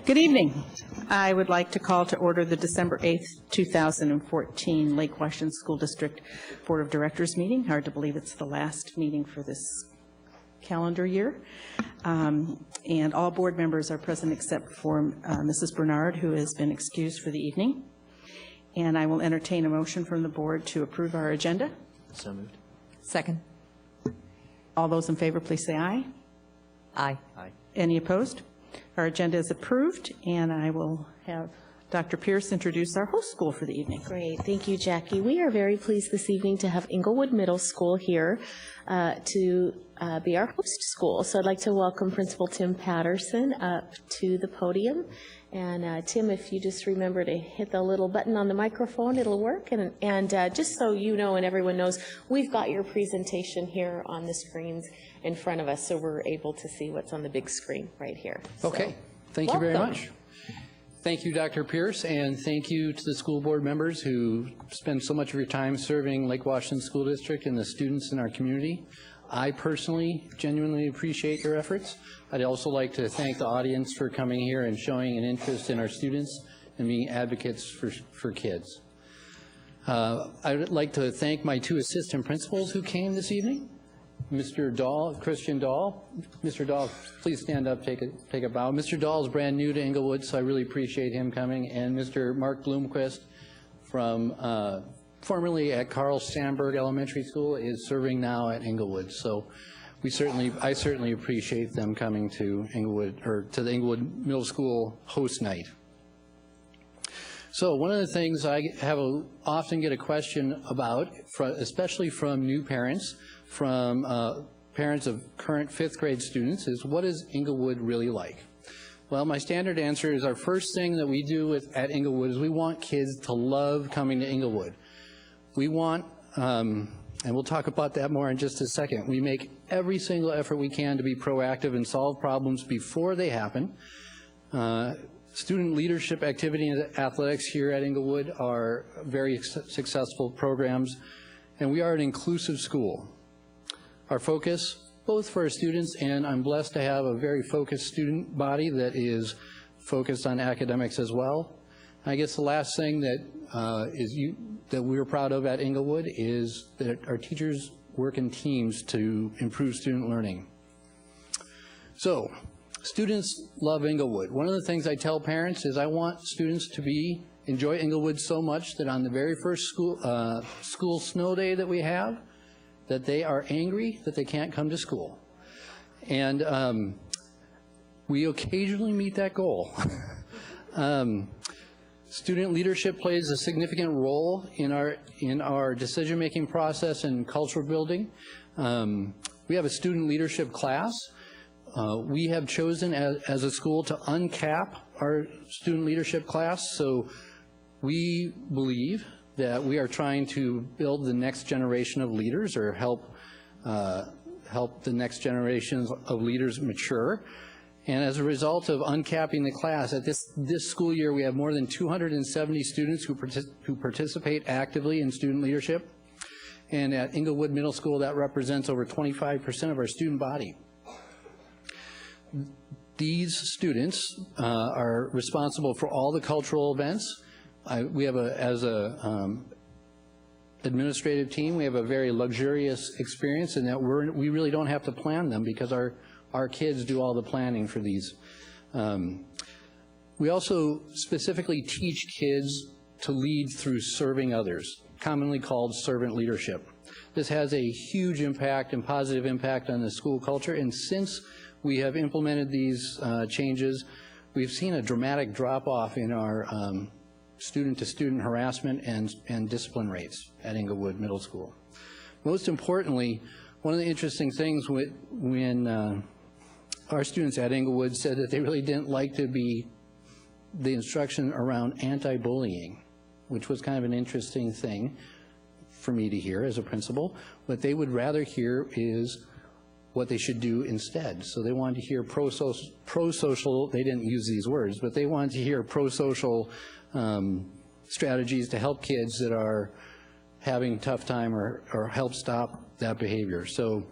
Good evening. I would like to call to order the December 8th, 2014 Lake Washington School District Board of Directors meeting. Hard to believe it's the last meeting for this calendar year. And all board members are present except for Mrs. Bernard, who has been excused for the evening. And I will entertain a motion from the board to approve our agenda. So moved. Second. All those in favor, please say aye. Aye. Aye. Any opposed? Our agenda is approved, and I will have Dr. Pierce introduce our host school for the evening. Great. Thank you, Jackie. We are very pleased this evening to have Englewood Middle School here to be our host school. So I'd like to welcome Principal Tim Patterson up to the podium. And Tim, if you just remember to hit the little button on the microphone, it'll work. And just so you know and everyone knows, we've got your presentation here on the screens in front of us, so we're able to see what's on the big screen right here. Okay. Thank you very much. Thank you, Dr. Pierce, and thank you to the school board members who spend so much of your time serving Lake Washington School District and the students in our community. I personally genuinely appreciate your efforts. I'd also like to thank the audience for coming here and showing an interest in our students and being advocates for kids. I would like to thank my two assistant principals who came this evening. Mr. Dahl, Christian Dahl. Mr. Dahl, please stand up, take a bow. Mr. Dahl is brand new to Englewood, so I really appreciate him coming. And Mr. Mark Bloomquist from formerly at Carl Sandburg Elementary School is serving now at Englewood. So I certainly appreciate them coming to Englewood, or to the Englewood Middle School host night. So one of the things I often get a question about, especially from new parents, from parents of current 5th grade students, is what is Englewood really like? Well, my standard answer is our first thing that we do at Englewood is we want kids to love coming to Englewood. We want, and we'll talk about that more in just a second, we make every single effort we can to be proactive and solve problems before they happen. Student leadership activity and athletics here at Englewood are very successful programs, and we are an inclusive school. Our focus, both for our students, and I'm blessed to have a very focused student body that is focused on academics as well. I guess the last thing that that we're proud of at Englewood is that our teachers work in teams to improve student learning. So, students love Englewood. One of the things I tell parents is I want students to enjoy Englewood so much that on the very first school snow day that we have, that they are angry that they can't come to school. And we occasionally meet that goal. Student leadership plays a significant role in our decision-making process and culture building. We have a student leadership class. We have chosen as a school to uncap our student leadership class, so we believe that we are trying to build the next generation of leaders, or help the next generations of leaders mature. And as a result of uncapping the class, at this school year, we have more than 270 students who participate actively in student leadership. And at Englewood Middle School, that represents over 25% of our student body. These students are responsible for all the cultural events. We have as a administrative team, we have a very luxurious experience in that we really don't have to plan them because our kids do all the planning for these. We also specifically teach kids to lead through serving others, commonly called servant leadership. This has a huge impact and positive impact on the school culture, and since we have implemented these changes, we've seen a dramatic drop-off in our student-to-student harassment and discipline rates at Englewood Middle School. Most importantly, one of the interesting things when our students at Englewood said that they really didn't like the instruction around anti-bullying, which was kind of an interesting thing for me to hear as a principal. What they would rather hear is what they should do instead. So they wanted to hear pro-social, they didn't use these words, but they wanted to hear pro-social strategies to help kids that are having a tough time or help stop that behavior. So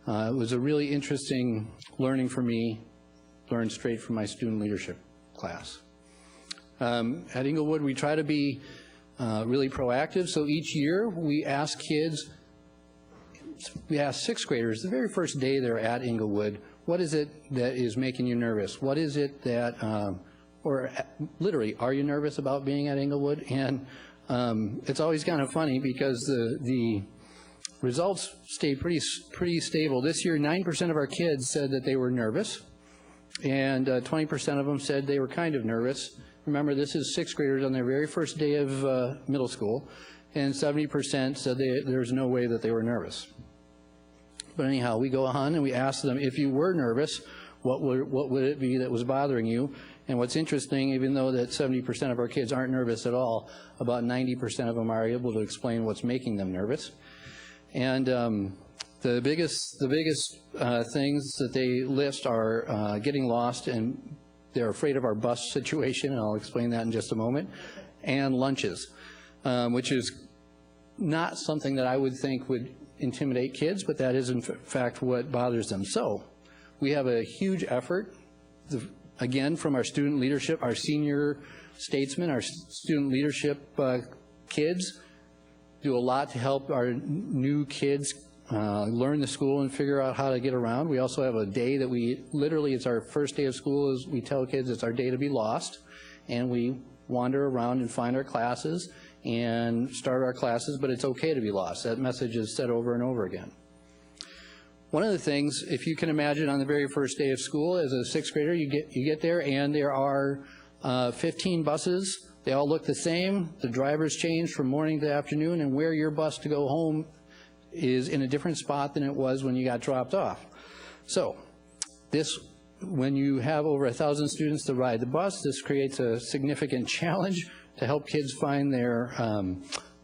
it was a really interesting learning for me, learned straight from my student leadership. class. At Inglewood, we try to be really proactive, so each year we ask kids, we ask sixth graders, the very first day they're at Inglewood, what is it that is making you nervous? What is it that, or literally, are you nervous about being at Inglewood? And it's always kind of funny because the results stay pretty stable. This year, 9% of our kids said that they were nervous, and 20% of them said they were kind of nervous. Remember, this is sixth graders on their very first day of middle school, and 70% said there's no way that they were nervous. But anyhow, we go on and we ask them, if you were nervous, what would it be that was bothering you? And what's interesting, even though that 70% of our kids aren't nervous at all, about 90% of them are able to explain what's making them nervous. And the biggest things that they list are getting lost, and they're afraid of our bus situation, and I'll explain that in just a moment, and lunches, which is not something that I would think would intimidate kids, but that is in fact what bothers them. So we have a huge effort, again, from our student leadership, our senior statesmen, our student leadership kids do a lot to help our new kids learn the school and figure out how to get around. We also have a day that it's our first day of school, is we tell kids it's our day to be lost, and we wander around and find our classes and start our classes, but it's okay to be lost. That message is said over and over again. One of the things, if you can imagine, on the very first day of school, as a sixth grader, you get there and there are 15 buses. They all look the same. The drivers change from morning to afternoon, and where your bus to go home is in a different spot than it was when you got dropped off. So when you have over 1,000 students to ride the bus, this creates a significant challenge to help kids find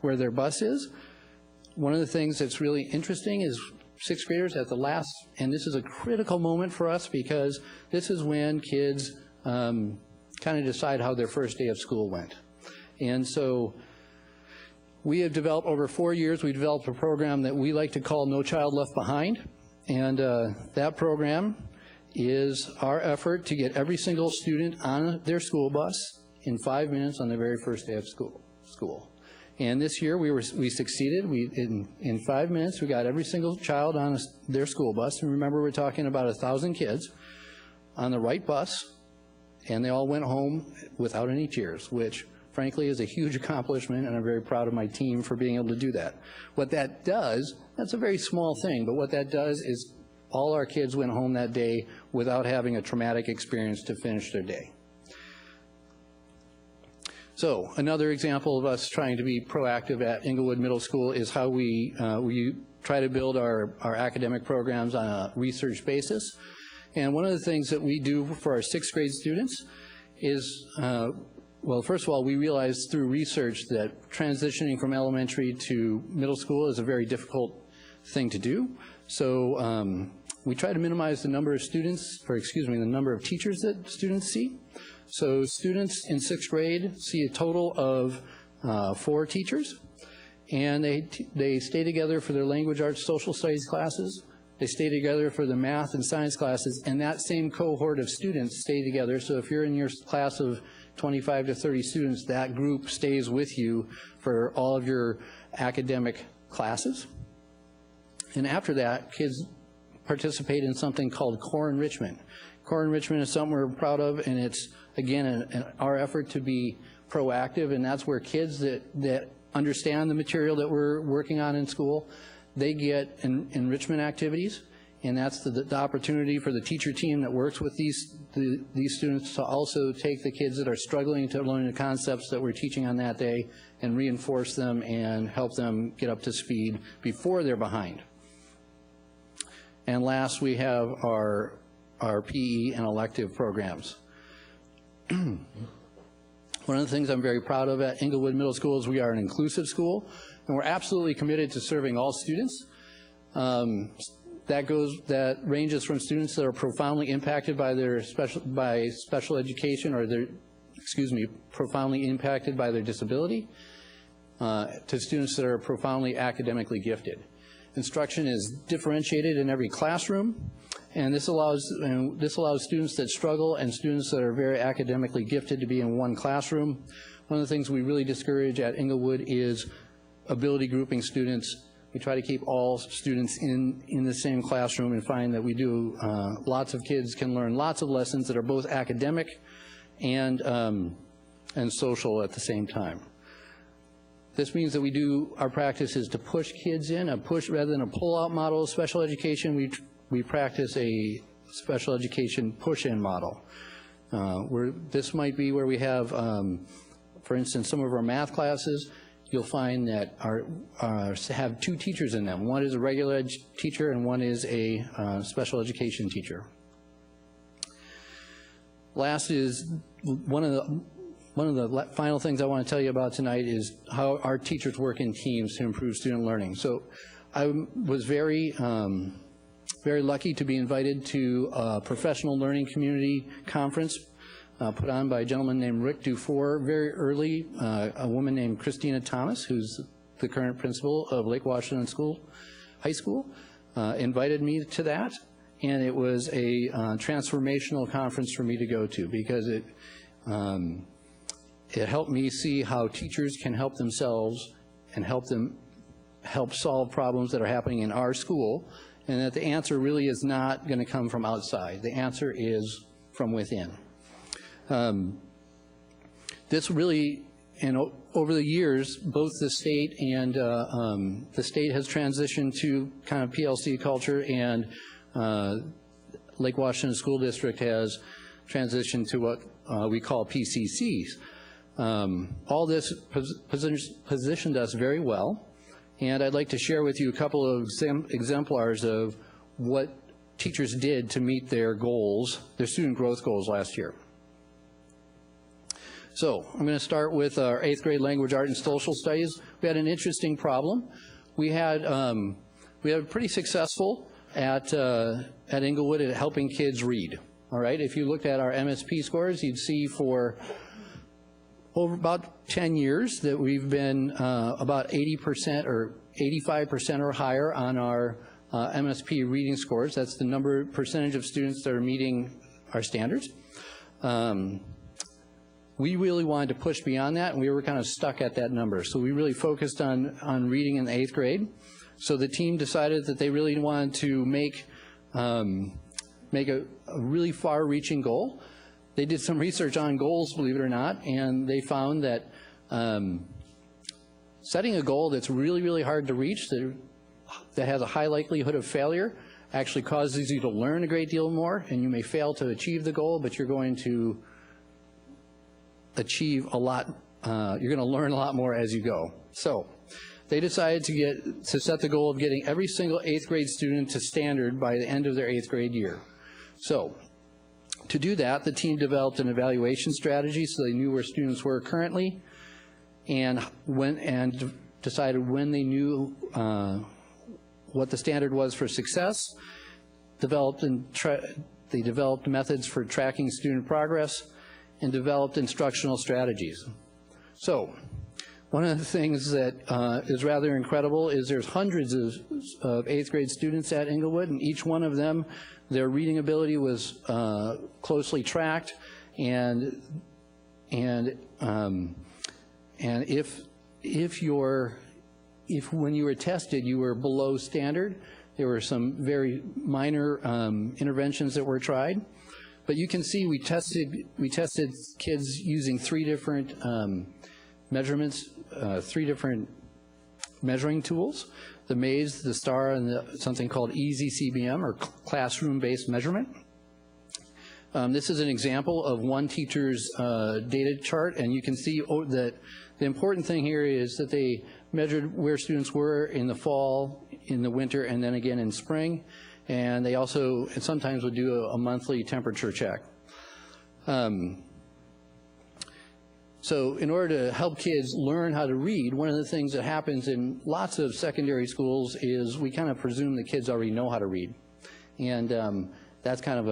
where their bus is. One of the things that's really interesting is sixth graders at the last, and this is a critical moment for us because this is when kids kind of decide how their first day of school went. And so we have developed, over 4 years, we developed a program that we like to call No Child Left Behind. And that program is our effort to get every single student on their school bus in 5 minutes on the very first day of school. And this year we succeeded. In 5 minutes we got every single child on their school bus. And remember, we're talking about 1,000 kids on the right bus, and they all went home without any tears, which frankly is a huge accomplishment, and I'm very proud of my team for being able to do that. What that does, that's a very small thing, but what that does is all our kids went home that day without having a traumatic experience to finish their day. So another example of us trying to be proactive at Inglewood Middle School is how we try to build our academic programs on a research basis. And one of the things that we do for our sixth grade students is, well, first of all, we realized through research that transitioning from elementary to middle school is a very difficult thing to do. So we try to minimize the number of students, or excuse me, the number of teachers that students see. So students in sixth grade see a total of 4 teachers, and they stay together for their language, arts, social studies classes. They stay together for the math and science classes, and that same cohort of students stay together. So if you're in your class of 25 to 30 students, that group stays with you for all of your academic classes. And after that, kids participate in something called core enrichment. Core enrichment is something we're proud of, and it's, again, our effort to be proactive, and that's where kids that understand the material that we're working on in school, they get enrichment activities, and that's the opportunity for the teacher team that works with these students to also take the kids that are struggling to learn the concepts that we're teaching on that day and reinforce them and help them get up to speed before they're behind. And last, we have our PE and elective programs. One of the things I'm very proud of at Inglewood Middle School is we are an inclusive school, and we're absolutely committed to serving all students. That ranges from students that are profoundly impacted by special education, or profoundly impacted by their disability, to students that are profoundly academically gifted. Instruction is differentiated in every classroom, And this allows students that struggle and students that are very academically gifted to be in one classroom. One of the things we really discourage at Inglewood is ability grouping students. We try to keep all students in the same classroom and find that we do, lots of kids can learn lots of lessons that are both academic and social at the same time. This means that our practice is to push kids in, rather than a pull-out model of special education, we practice a special education push-in model. This might be where we have, for instance, some of our math classes, you'll find that have two teachers in them. One is a regular ed teacher and one is a special education teacher. Last is one of the final things I want to tell you about tonight is how our teachers work in teams to improve student learning. So I was very lucky to be invited to a professional learning community conference put on by a gentleman named Rick Dufour very early. A woman named Christina Thomas, who's the current principal of Lake Washington High School, invited me to that. And it was a transformational conference for me to go to because it helped me see how teachers can help themselves and help solve problems that are happening in our school, and that the answer really is not going to come from outside. The answer is from within. This really, and over the years, both the state and the state has transitioned to kind of PLC culture, and Lake Washington School District has transitioned to what we call PCCs. All this positioned us very well, and I'd like to share with you a couple of exemplars of what teachers did to meet their goals, their student growth goals last year. So I'm going to start with our 8th grade language, art, and social studies. We had an interesting problem. We had pretty successful at Inglewood at helping kids read. All right, if you looked at our MSP scores, you'd see for over about 10 years that we've been about 80% or 85% or higher on our MSP reading scores. That's the percentage of students that are meeting our standards. We really wanted to push beyond that, and we were kind of stuck at that number. So we really focused on reading in the 8th grade. So the team decided that they really wanted to make a really far-reaching goal. They did some research on goals, believe it or not, and they found that setting a goal that's really, really hard to reach, that has a high likelihood of failure, actually causes you to learn a great deal more, and you may fail to achieve the goal, but you're going to achieve a lot, you're going to learn a lot more as you go. So they decided to set the goal of getting every single 8th grade student to standard by the end of their 8th grade year. So to do that, the team developed an evaluation strategy so they knew where students were currently, and decided when they knew what the standard was for success. They developed methods for tracking student progress and developed instructional strategies. So one of the things that is rather incredible is there's hundreds of 8th grade students at Inglewood, and each one of them, their reading ability was closely tracked, and if when you were tested you were below standard, there were some very minor interventions that were tried. But you can see we tested kids using 3 different measurements, 3 different measuring tools: the maze, the star, and something called EasyCBM, or classroom-based measurement. This is an example of one teacher's data chart, and you can see that the important thing here is that they measured where students were in the fall, in the winter, and then again in spring. And they also sometimes would do a monthly temperature check. So in order to help kids learn how to read, one of the things that happens in lots of secondary schools is we kind of presume the kids already know how to read. And that's kind of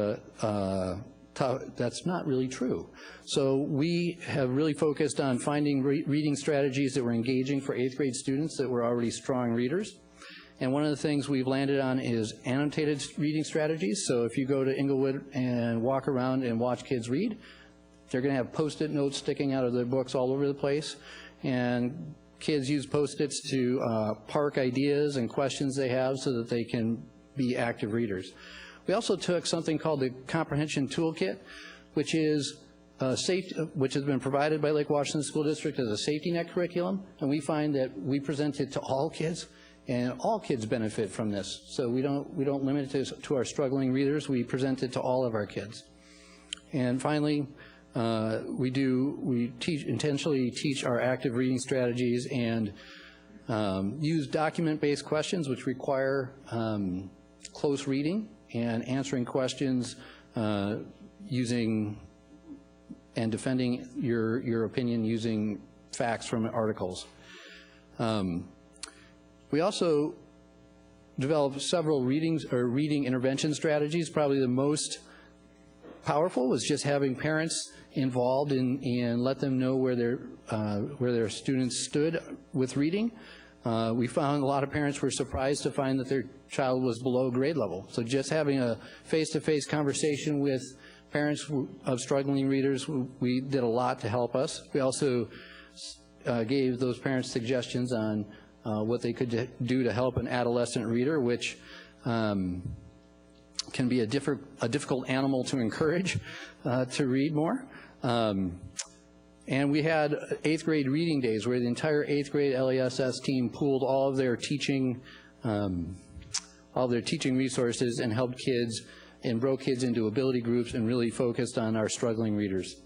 that's not really true. So we have really focused on finding reading strategies that were engaging for 8th grade students that were already strong readers. And one of the things we've landed on is annotated reading strategies. So if you go to Englewood and walk around and watch kids read, they're going to have Post-it notes sticking out of their books all over the place. And kids use Post-its to park ideas and questions they have so that they can be active readers. We also took something called the Comprehension Toolkit, which is which has been provided by Lake Washington School District as a safety net curriculum, and we find that we present it to all kids, and all kids benefit from this. So we don't limit it to our struggling readers. We present it to all of our kids. And finally, we intentionally teach our active reading strategies and use document-based questions, which require close reading and answering questions using and defending your opinion using facts from articles. We also developed several reading intervention strategies. Probably the most powerful was just having parents involved and let them know where their students stood with reading. We found a lot of parents were surprised to find that their child was below grade level. So just having a face-to-face conversation with parents of struggling readers, we did a lot to help us. We also gave those parents suggestions on what they could do to help an adolescent reader, which can be a difficult animal to encourage to read more. And we had 8th grade reading days where the entire 8th grade LESS team pooled all of their teaching resources and helped kids and broke kids into ability groups and really focused on our struggling readers.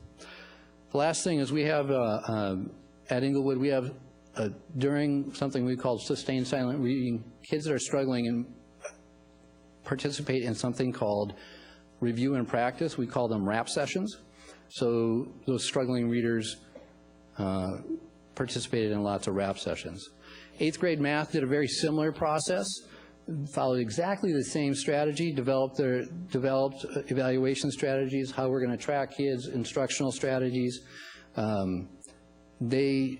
The last thing is we have, at Englewood, we have during something we call sustained silent reading, kids that are struggling and participate in something called review and practice. We call them RAP sessions. So those struggling readers participated in lots of RAP sessions. 8th grade math did a very similar process, followed exactly the same strategy, developed evaluation strategies, how we're going to track kids, instructional strategies. They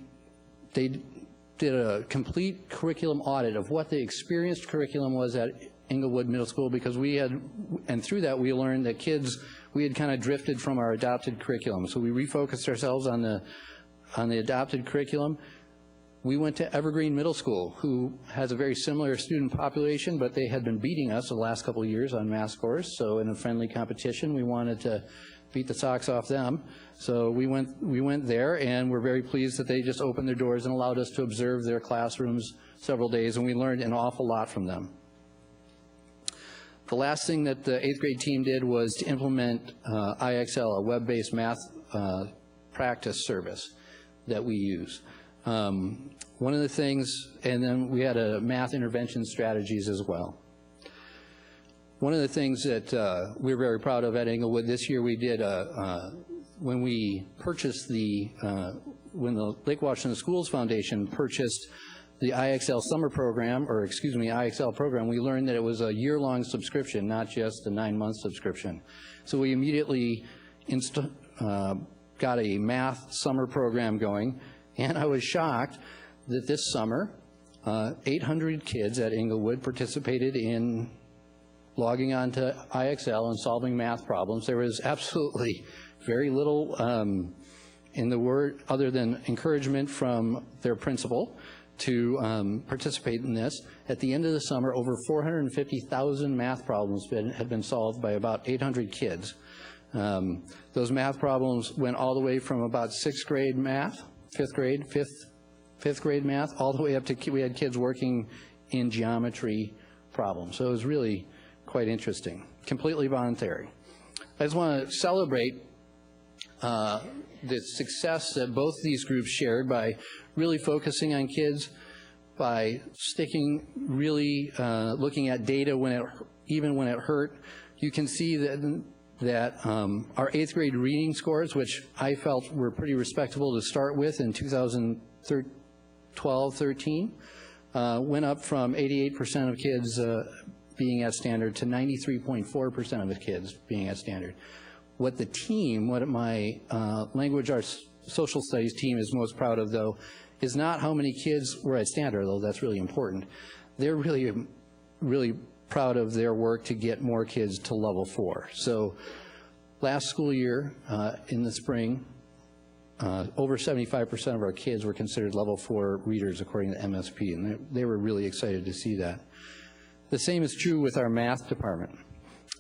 did a complete curriculum audit of what the experienced curriculum was at Englewood Middle School, because and through that we learned that we had kind of drifted from our adopted curriculum. So we refocused ourselves on the adopted curriculum. We went to Evergreen Middle School, who has a very similar student population, but they had been beating us the last couple of years on math scores. So in a friendly competition, we wanted to beat the socks off them. So we went there, and we're very pleased that they just opened their doors and allowed us to observe their classrooms several days, and we learned an awful lot from them. The last thing that the 8th grade team did was to implement IXL, a web-based math practice service that we use. One of the things, and then we had a math intervention strategies as well. One of the things that we're very proud of at Englewood this year, we did when we purchased when the Lake Washington Schools Foundation purchased the IXL summer program, or excuse me, IXL program, we learned that it was a year-long subscription, not just a 9-month subscription. So we immediately got a math summer program going, and I was shocked that this summer, 800 kids at Englewood participated in logging on to IXL and solving math problems. There was absolutely very little in the word other than encouragement from their principal to participate in this. At the end of the summer, over 450,000 math problems had been solved by about 800 kids. Those math problems went all the way from about 6th grade math, 5th grade math, all the way up to, we had kids working in geometry problems. So it was really quite interesting, completely voluntary. I just want to celebrate the success that both these groups shared by really focusing on kids, by really looking at data even when it hurt. You can see that our 8th grade reading scores, which I felt were pretty respectable to start with in 2012-13, went up from 88% of kids being at standard to 93.4% of the kids being at standard. What my language arts social studies team is most proud of, though, is not how many kids were at standard, though that's really important. they're really proud of their work to get more kids to level 4. So last school year, in the spring, over 75% of our kids were considered level 4 readers according to MSP, and they were really excited to see that. The same is true with our math department.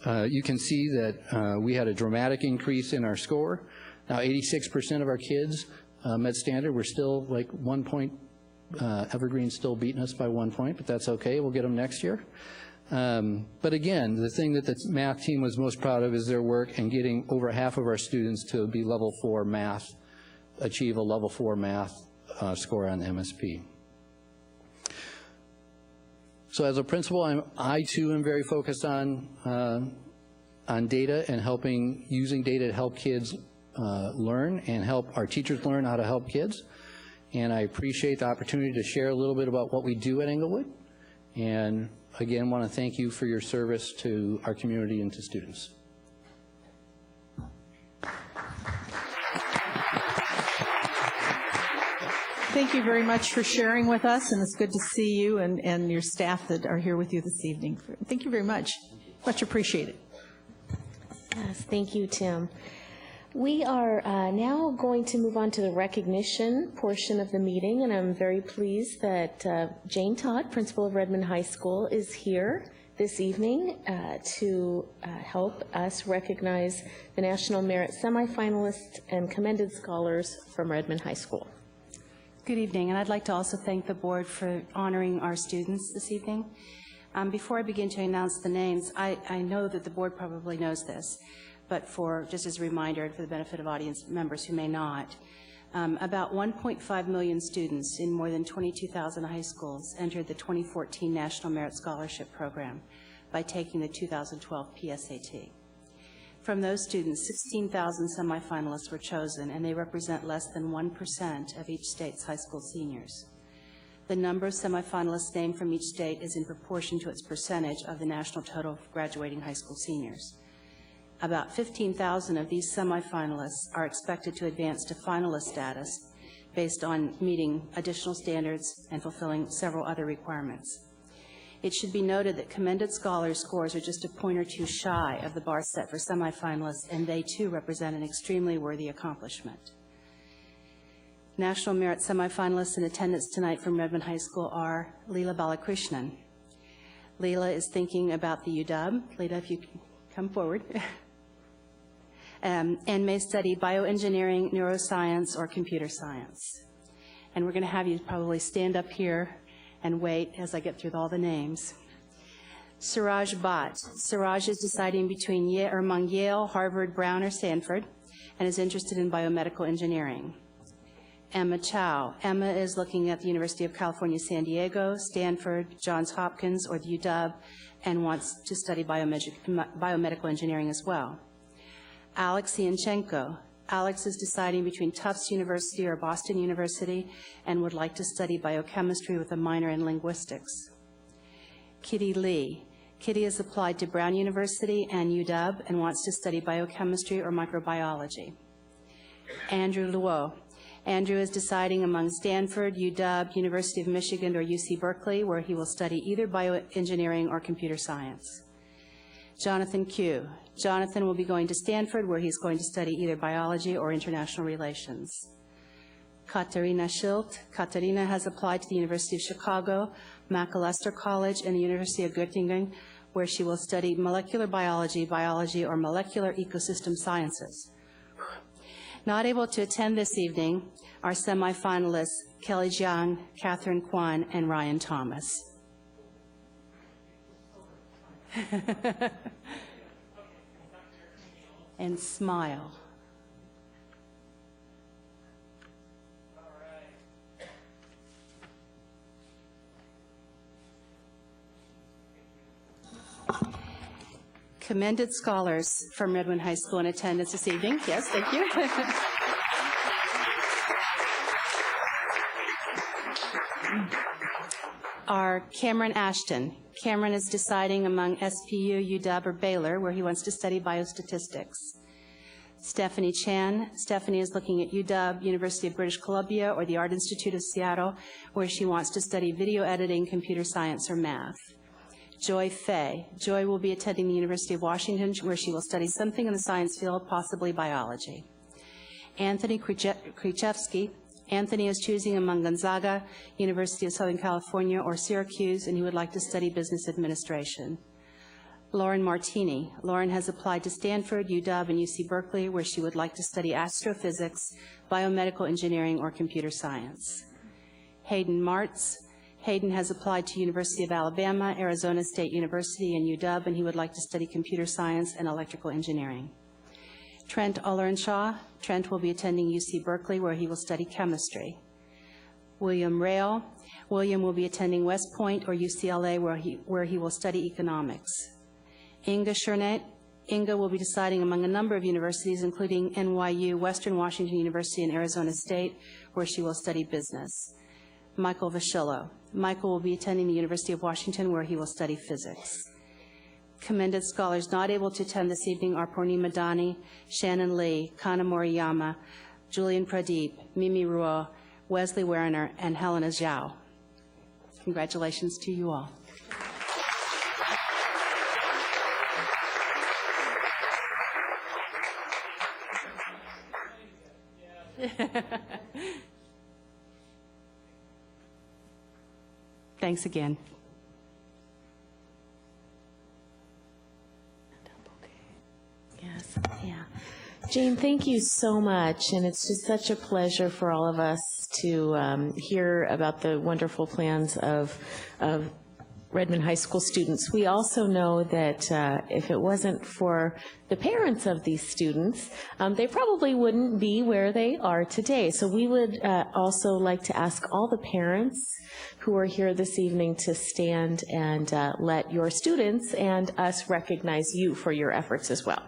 You can see that we had a dramatic increase in our score. Now 86% of our kids met standard. We're still like 1 point. Evergreen's still beating us by 1 point, but that's okay. We'll get them next year. But again, the thing that the math team was most proud of is their work and getting over half of our students to be level 4 math, achieve a level 4 math score on MSP. So as a principal, I too am very focused on data and using data to help kids learn and help our teachers learn how to help kids. And I appreciate the opportunity to share a little bit about what we do at Englewood. And again, want to thank you for your service to our community and to students. Thank you very much for sharing with us, and it's good to see you and your staff that are here with you this evening. Thank you very much. Much appreciated. Yes, thank you, Tim. We are now going to move on to the recognition portion of the meeting, and I'm very pleased that Jane Todd, principal of Redmond High School, is here this evening to help us recognize the National Merit semifinalists and commended scholars from Redmond High School. Good evening, and I'd like to also thank the board for honoring our students this evening. Before I begin to announce the names, I know that the board probably knows this, but just as a reminder and for the benefit of audience members who may not, about 1.5 million students in more than 22,000 high schools entered the 2014 National Merit Scholarship Program by taking the 2012 PSAT. From those students, 16,000 semifinalists were chosen, and they represent less than 1% of each state's high school seniors. The number of semifinalists named from each state is in proportion to its percentage of the national total of graduating high school seniors. About 15,000 of these semifinalists are expected to advance to finalist status based on meeting additional standards and fulfilling several other requirements. It should be noted that commended scholars' scores are just a point or two shy of the bar set for semifinalists, and they too represent an extremely worthy accomplishment. National Merit semifinalists in attendance tonight from Redmond High School are Leela Balakrishnan. Leela is thinking about the UW. Leela, if you can come forward. And may study bioengineering, neuroscience, or computer science. And we're going to have you probably stand up here and wait as I get through all the names. Suraj Bhatt. Suraj is deciding among Yale, Harvard, Brown, or Stanford, and is interested in biomedical engineering. Emma Chow. Emma is looking at the University of California, San Diego, Stanford, Johns Hopkins, or the UW, and wants to study biomedical engineering as well. Alex Ianchenko. Alex is deciding between Tufts University or Boston University and would like to study biochemistry with a minor in linguistics. Kitty Lee. Kitty has applied to Brown University and UW and wants to study biochemistry or microbiology. Andrew Luo. Andrew is deciding among Stanford, UW, University of Michigan, or UC Berkeley, where he will study either bioengineering or computer science. Jonathan Q. Jonathan will be going to Stanford, where he's going to study either biology or international relations. Katarina Schilt. Katarina has applied to the University of Chicago, Macalester College, and the University of Göttingen, where she will study molecular biology, or molecular ecosystem sciences. Not able to attend this evening are semifinalists Kelly Jiang, Catherine Kwan, and Ryan Thomas. And smile. Commended scholars from Redmond High School in attendance this evening. Yes, thank you. Are Cameron Ashton. Cameron is deciding among SPU, UW, or Baylor, where he wants to study biostatistics. Stephanie Chan. Stephanie is looking at UW, University of British Columbia, or the Art Institute of Seattle, where she wants to study video editing, computer science, or math. Joy Fay. Joy will be attending the University of Washington, where she will study something in the science field, possibly biology. Anthony Krzyzewski. Anthony is choosing among Gonzaga, University of Southern California, or Syracuse, and he would like to study business administration. Lauren Martini. Lauren has applied to Stanford, UW, and UC Berkeley, where she would like to study astrophysics, biomedical engineering, or computer science. Hayden Martz. Hayden has applied to University of Alabama, Arizona State University, and UW, and he would like to study computer science and electrical engineering. Trent Ollerenshaw. Trent will be attending UC Berkeley, where he will study chemistry. William Rail. William will be attending West Point or UCLA, where he will study economics. Inga Schernet. Inga will be deciding among a number of universities, including NYU, Western Washington University, and Arizona State, where she will study business. Michael Vaschillo. Michael will be attending the University of Washington, where he will study physics. Commended scholars not able to attend this evening are Purnima Dani, Shannon Lee, Kana Moriyama, Julian Pradeep, Mimi Ruo, Wesley Werner, and Helena Zhao. Congratulations to you all. Thanks again. Yes, yeah. Jane, thank you so much, and it's just such a pleasure for all of us to hear about the wonderful plans of Redmond High School students. We also know that if it wasn't for the parents of these students, they probably wouldn't be where they are today. So we would also like to ask all the parents who are here this evening to stand and let your students and us recognize you for your efforts as well.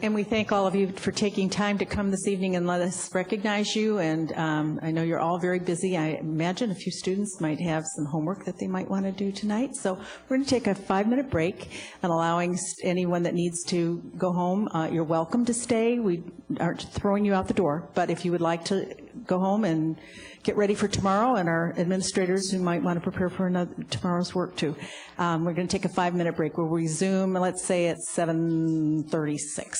And we thank all of you for taking time to come this evening and let us recognize you. And I know you're all very busy. I imagine a few students might have some homework that they might want to do tonight. So we're going to take a 5-minute break and allowing anyone that needs to go home. You're welcome to stay. We aren't throwing you out the door. But if you would like to go home and get ready for tomorrow, and our administrators who might want to prepare for tomorrow's work too. We're going to take a 5-minute break. We'll resume, let's say, at 7:36.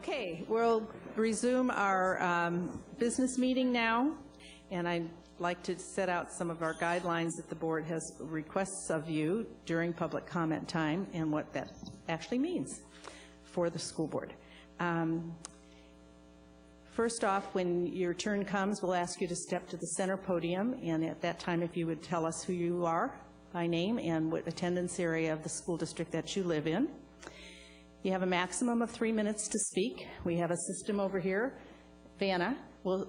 Okay, we'll resume our business meeting now, and I'd like to set out some of our guidelines that the board has requests of you during public comment time and what that actually means for the school board. First off, when your turn comes, we'll ask you to step to the center podium, and at that time, if you would tell us who you are by name and what attendance area of the school district that you live in. You have a maximum of 3 minutes to speak. We have a system over here. Vanna, will,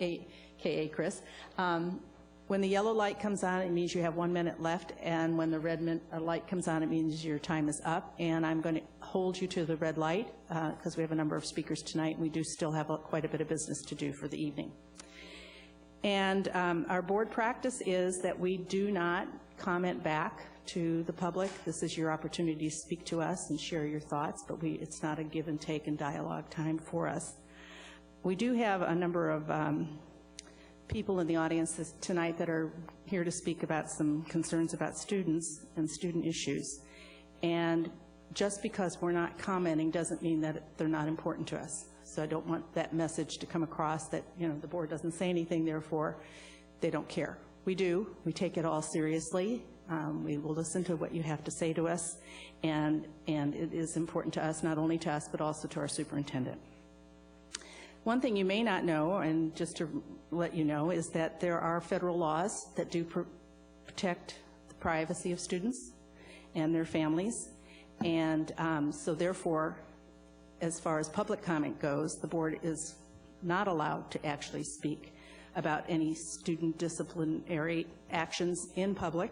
a.k.a. Chris. When the yellow light comes on, it means you have 1 minute left, and when the red light comes on, it means your time is up. And I'm going to hold you to the red light because we have a number of speakers tonight, and we do still have quite a bit of business to do for the evening. And our board practice is that we do not comment back to the public. This is your opportunity to speak to us and share your thoughts, but it's not a give and take and dialogue time for us. We do have a number of people in the audience tonight that are here to speak about some concerns about students and student issues. And just because we're not commenting doesn't mean that they're not important to us. So I don't want that message to come across that, you know, the board doesn't say anything, therefore they don't care. We do. We take it all seriously. We will listen to what you have to say to us, and it is important to us, not only to us, but also to our superintendent. One thing you may not know, and just to let you know, is that there are federal laws that do protect the privacy of students and their families, and so therefore, as far as public comment goes, the board is not allowed to actually speak about any student disciplinary actions in public.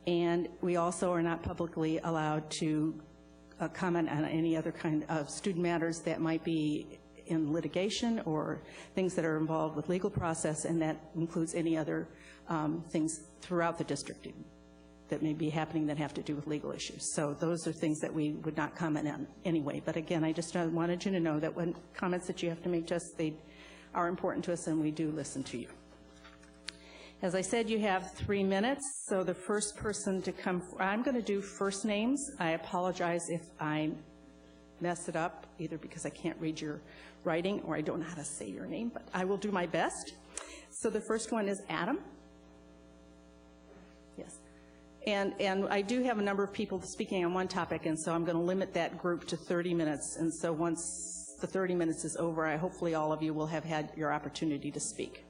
And we also are not publicly allowed to comment on any other kind of student matters that might be in litigation or things that are involved with legal process, and that includes any other things throughout the district that may be happening that have to do with legal issues. So those are things that we would not comment on anyway. But again, I just wanted you to know that when comments that you have to make to us, they are important to us, and we do listen to you. As I said, you have 3 minutes, so the first person to come, I'm going to do first names. I apologize if I mess it up, either because I can't read your writing or I don't know how to say your name, but I will do my best. So the first one is Adam. Yes. And I do have a number of people speaking on one topic, and so I'm going to limit that group to 30 minutes. And so once the 30 minutes is over, hopefully all of you will have had your opportunity to speak.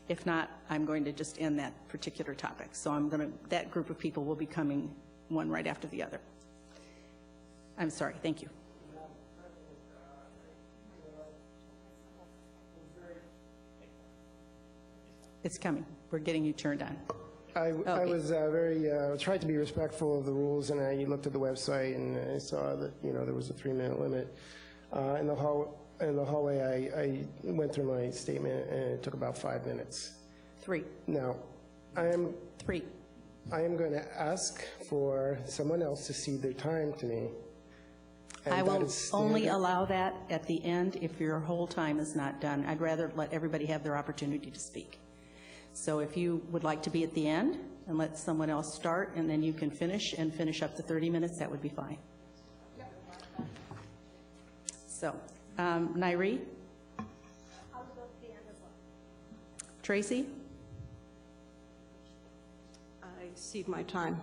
If not, I'm going to just end that particular topic. So that group of people will be coming one right after the other. I'm sorry, thank you. It's coming. We're getting you turned on. I was tried to be respectful of the rules, and I looked at the website and I saw that, you know, there was a 3-minute limit. In the hallway, I went through my statement, and it took about 5 minutes. 3. Now, I am 3. I am going to ask for someone else to cede their time to me. And I will that is only standard. allow that at the end if your whole time is not done. I'd rather let everybody have their opportunity to speak. So if you would like to be at the end and let someone else start, and then you can finish up the 30 minutes, that would be fine. So, Nairi? I'll go to the end as well. Tracy? I cede my time.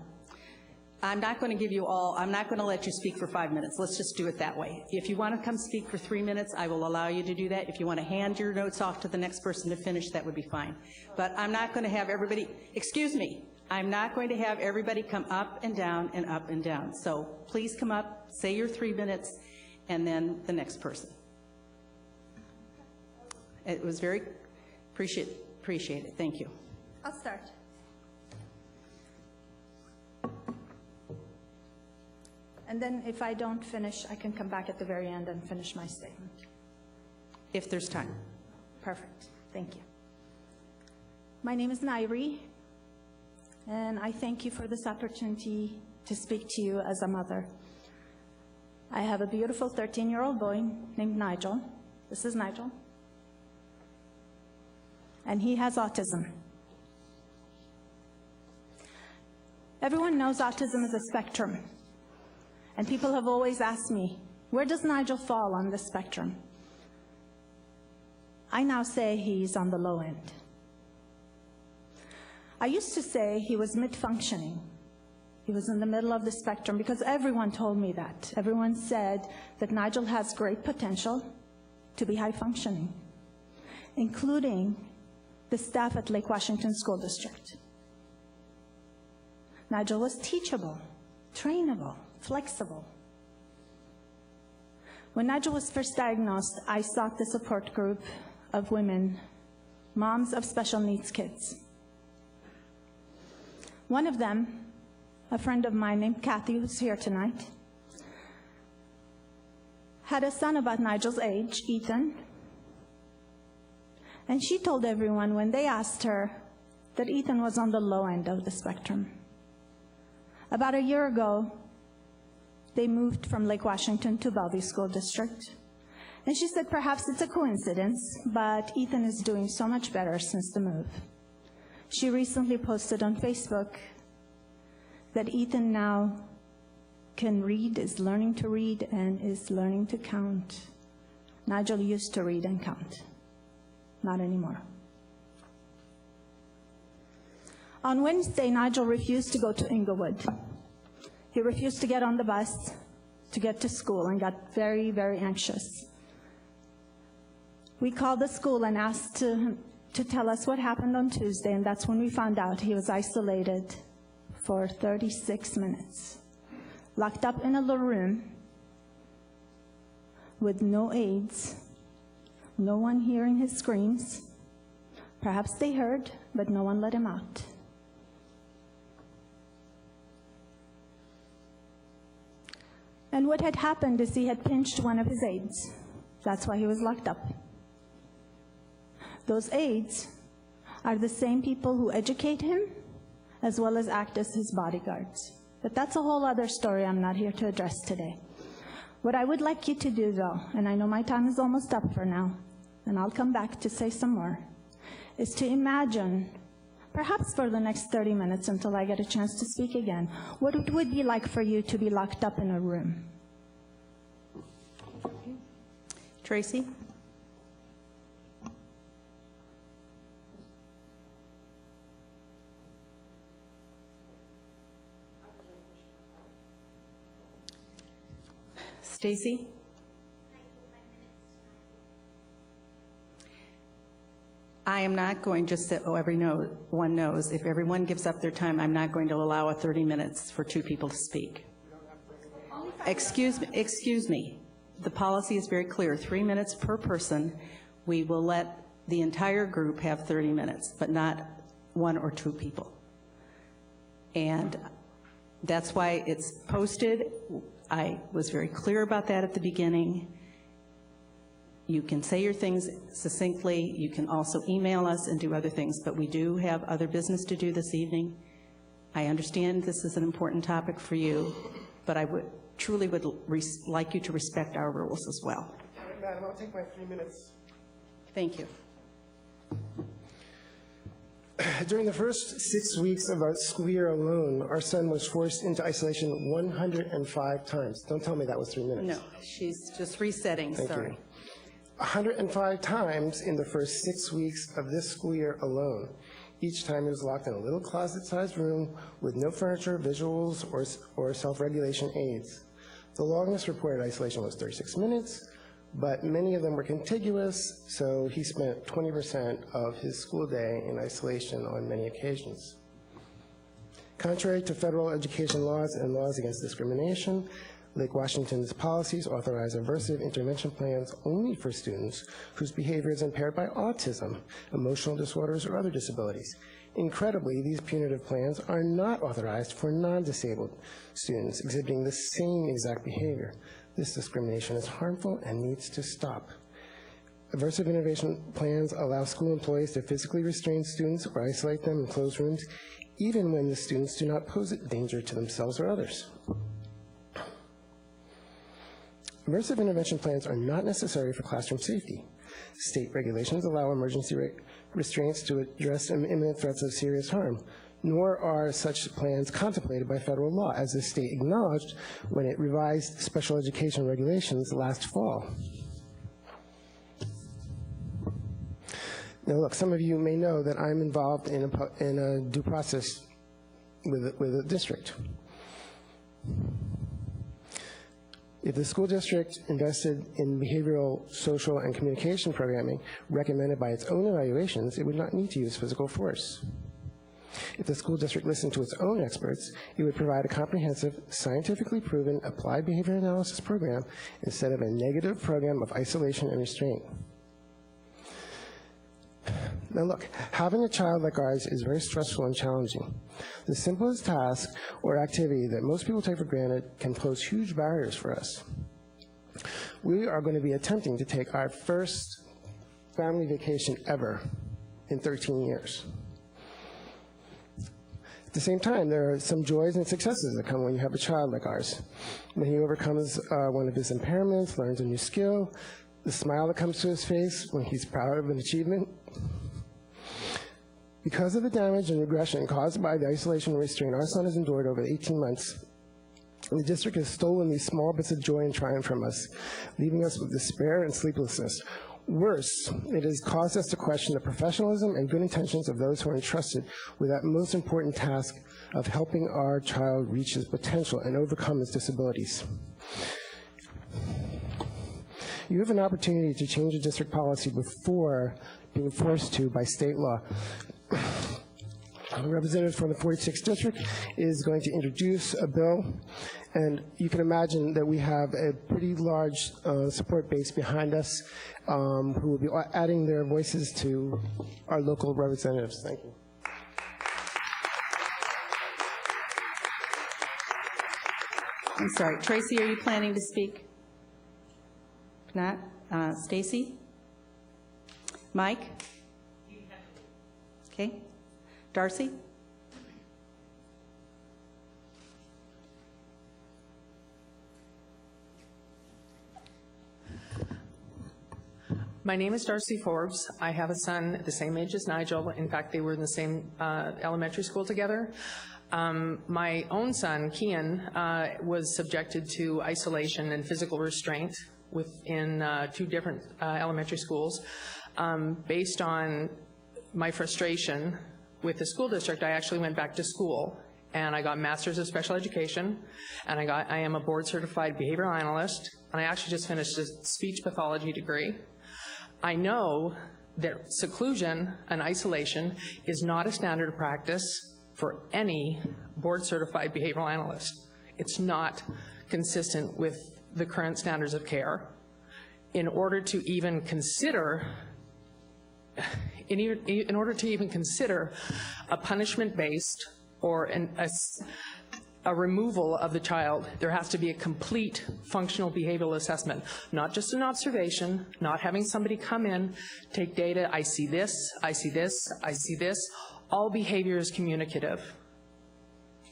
I'm not going to give you all, I'm not going to let you speak for 5 minutes. Let's just do it that way. If you want to come speak for 3 minutes, I will allow you to do that. If you want to hand your notes off to the next person to finish, that would be fine. But I'm not going to have everybody, excuse me, I'm not going to have everybody come up and down and up and down. So please come up, say your 3 minutes, and then the next person. It was very appreciated. Thank you. I'll start. And then if I don't finish, I can come back at the very end and finish my statement. If there's time. Perfect. Thank you. My name is Nairi, and I thank you for this opportunity to speak to you as a mother. I have a beautiful 13-year-old boy named Nigel. This is Nigel. And he has autism. Everyone knows autism is a spectrum. And people have always asked me, Where does Nigel fall on the spectrum? I now say he's on the low end. I used to say he was mid-functioning. He was in the middle of the spectrum because everyone told me that. Everyone said that Nigel has great potential to be high-functioning, including the staff at Lake Washington School District. Nigel was teachable, trainable, flexible. When Nigel was first diagnosed, I sought the support group of women, moms of special needs kids. One of them, a friend of mine named Kathy, who's here tonight, had a son about Nigel's age, Ethan, and she told everyone when they asked her that Ethan was on the low end of the spectrum. About a year ago, they moved from Lake Washington to Bellevue School District. And she said perhaps it's a coincidence, but Ethan is doing so much better since the move. She recently posted on Facebook that Ethan now can read, is learning to read, and is learning to count. Nigel used to read and count. Not anymore. On Wednesday, Nigel refused to go to Inglewood. He refused to get on the bus to get to school and got very, very anxious. We called the school and asked to tell us what happened on Tuesday, and that's when we found out he was isolated for 36 minutes, locked up in a little room with no aides, no one hearing his screams. Perhaps they heard, but no one let him out. And what had happened is he had pinched one of his aides. That's why he was locked up. Those aides are the same people who educate him as well as act as his bodyguards. But that's a whole other story I'm not here to address today. What I would like you to do, though, and I know my time is almost up for now, and I'll come back to say some more, is to imagine, perhaps for the next 30 minutes until I get a chance to speak again, what it would be like for you to be locked up in a room. Tracy? Stacy? I am not going just so everyone knows, if everyone gives up their time, I'm not going to allow 30 minutes for two people to speak. Excuse me. The policy is very clear, 3 minutes per person. We will let the entire group have 30 minutes, but not one or two people. And that's why it's posted. I was very clear about that at the beginning. You can say your things succinctly. You can also email us and do other things, but we do have other business to do this evening. I understand this is an important topic for you, but I truly would like you to respect our rules as well. Madam, I'll take my 3 minutes. Thank you. During the first 6 weeks of our school year alone, our son was forced into isolation 105 times. Don't tell me that was 3 minutes. No, she's just resetting, Thank sorry. you. 105 times in the first 6 weeks of this school year alone. Each time he was locked in a little closet-sized room with no furniture, visuals, or self-regulation aids. The longest reported isolation was 36 minutes, but many of them were contiguous, so he spent 20% of his school day in isolation on many occasions. Contrary to federal education laws and laws against discrimination, Lake Washington's policies authorize aversive intervention plans only for students whose behavior is impaired by autism, emotional disorders, or other disabilities. Incredibly, these punitive plans are not authorized for non-disabled students exhibiting the same exact behavior. This discrimination is harmful and needs to stop. Aversive intervention plans allow school employees to physically restrain students or isolate them in closed rooms, even when the students do not pose a danger to themselves or others. Aversive intervention plans are not necessary for classroom safety. State regulations allow emergency restraints to address imminent threats of serious harm. nor are such plans contemplated by federal law, as the state acknowledged when it revised special education regulations last fall. Now, look, some of you may know that I'm involved in a due process with a district. If the school district invested in behavioral, social, and communication programming recommended by its own evaluations, it would not need to use physical force. If the school district listened to its own experts, it would provide a comprehensive, scientifically proven applied behavior analysis program instead of a negative program of isolation and restraint. Now look, having a child like ours is very stressful and challenging. The simplest task or activity that most people take for granted can pose huge barriers for us. We are going to be attempting to take our first family vacation ever in 13 years. At the same time, there are some joys and successes that come when you have a child like ours. When he overcomes one of his impairments, learns a new skill, the smile that comes to his face when he's proud of an achievement. Because of the damage and regression caused by the isolation and restraint our son has endured over 18 months, the district has stolen these small bits of joy and triumph from us, leaving us with despair and sleeplessness. Worse, it has caused us to question the professionalism and good intentions of those who are entrusted with that most important task of helping our child reach his potential and overcome his disabilities. You have an opportunity to change a district policy before being forced to by state law. A representative from the 46th district is going to introduce a bill, and you can imagine that we have a pretty large support base behind us who will be adding their voices to our local representatives. Thank you. I'm sorry, Tracy, are you planning to speak? If not, Stacy? Mike? Okay. Darcy? My name is Darcy Forbes. I have a son the same age as Nigel. In fact, they were in the same elementary school together. My own son, Kian, was subjected to isolation and physical restraint within 2 different elementary schools. Based on my frustration with the school district, I actually went back to school and I got Masters of Special Education, and I am a board-certified behavioral analyst, and I actually just finished a speech pathology degree. I know that seclusion and isolation is not a standard of practice for any board-certified behavioral analyst. It's not consistent with the current standards of care. In order to even consider a punishment-based or a removal of the child, there has to be a complete functional behavioral assessment, not just an observation, not having somebody come in, take data, I see this, I see this, I see this. All behavior is communicative.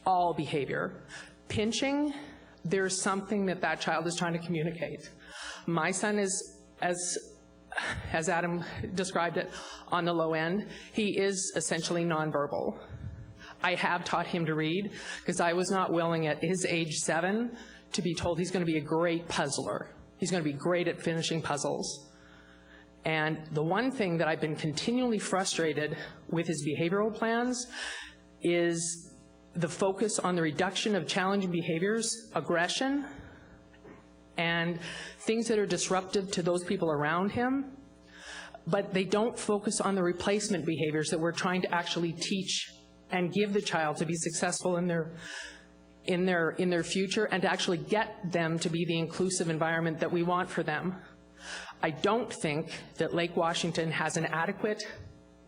All behavior. Pinching, there's something that child is trying to communicate. My son is, as Adam described it, on the low end. He is essentially nonverbal. I have taught him to read because I was not willing at his age 7 to be told he's going to be a great puzzler. He's going to be great at finishing puzzles. And the one thing that I've been continually frustrated with his behavioral plans is the focus on the reduction of challenging behaviors, aggression, and things that are disruptive to those people around him, but they don't focus on the replacement behaviors that we're trying to actually teach and give the child to be successful in their future and to actually get them to be the inclusive environment that we want for them. I don't think that Lake Washington has an adequate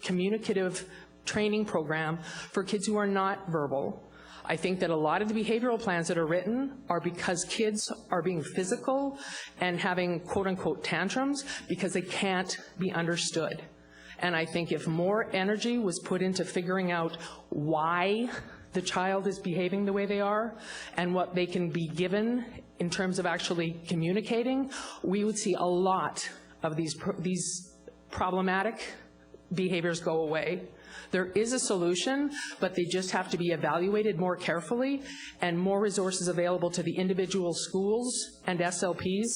communicative training program for kids who are not verbal. I think that a lot of the behavioral plans that are written are because kids are being physical and having quote-unquote tantrums because they can't be understood. And I think if more energy was put into figuring out why the child is behaving the way they are and what they can be given in terms of actually communicating, we would see a lot of these problematic behaviors go away. There is a solution, but they just have to be evaluated more carefully and more resources available to the individual schools and SLPs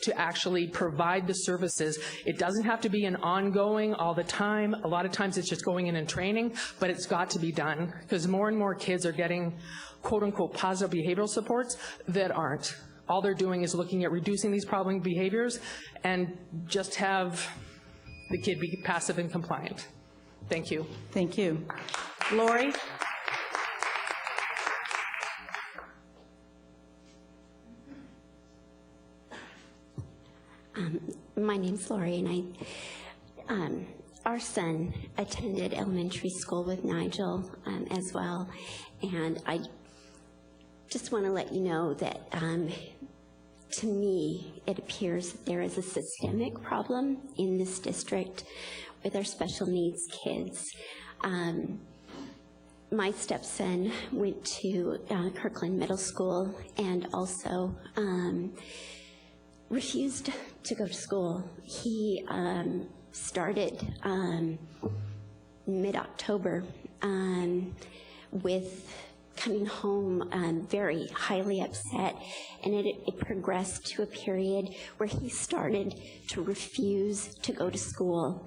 to actually provide the services. It doesn't have to be an ongoing all the time. A lot of times it's just going in and training, but it's got to be done because more and more kids are getting quote-unquote positive behavioral supports that aren't. All they're doing is looking at reducing these problem behaviors and just have the kid be passive and compliant. Thank you. Thank you. Lori? My name's Lori, and our son attended elementary school with Nigel as well, and I just want to let you know that to me, it appears that there is a systemic problem in this district with our special needs kids. My stepson went to Kirkland Middle School and also refused to go to school. He started mid-October with coming home very highly upset, and it progressed to a period where he started to refuse to go to school.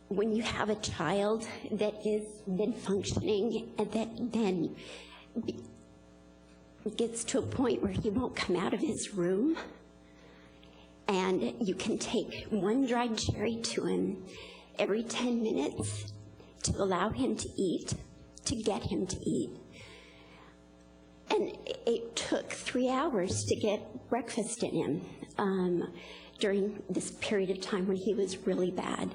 When you have a child that is then functioning and that then gets to a point where he won't come out of his room, and you can take one dried cherry to him every 10 minutes to allow him to eat, to get him to eat. And it took 3 hours to get breakfast in him during this period of time when he was really bad.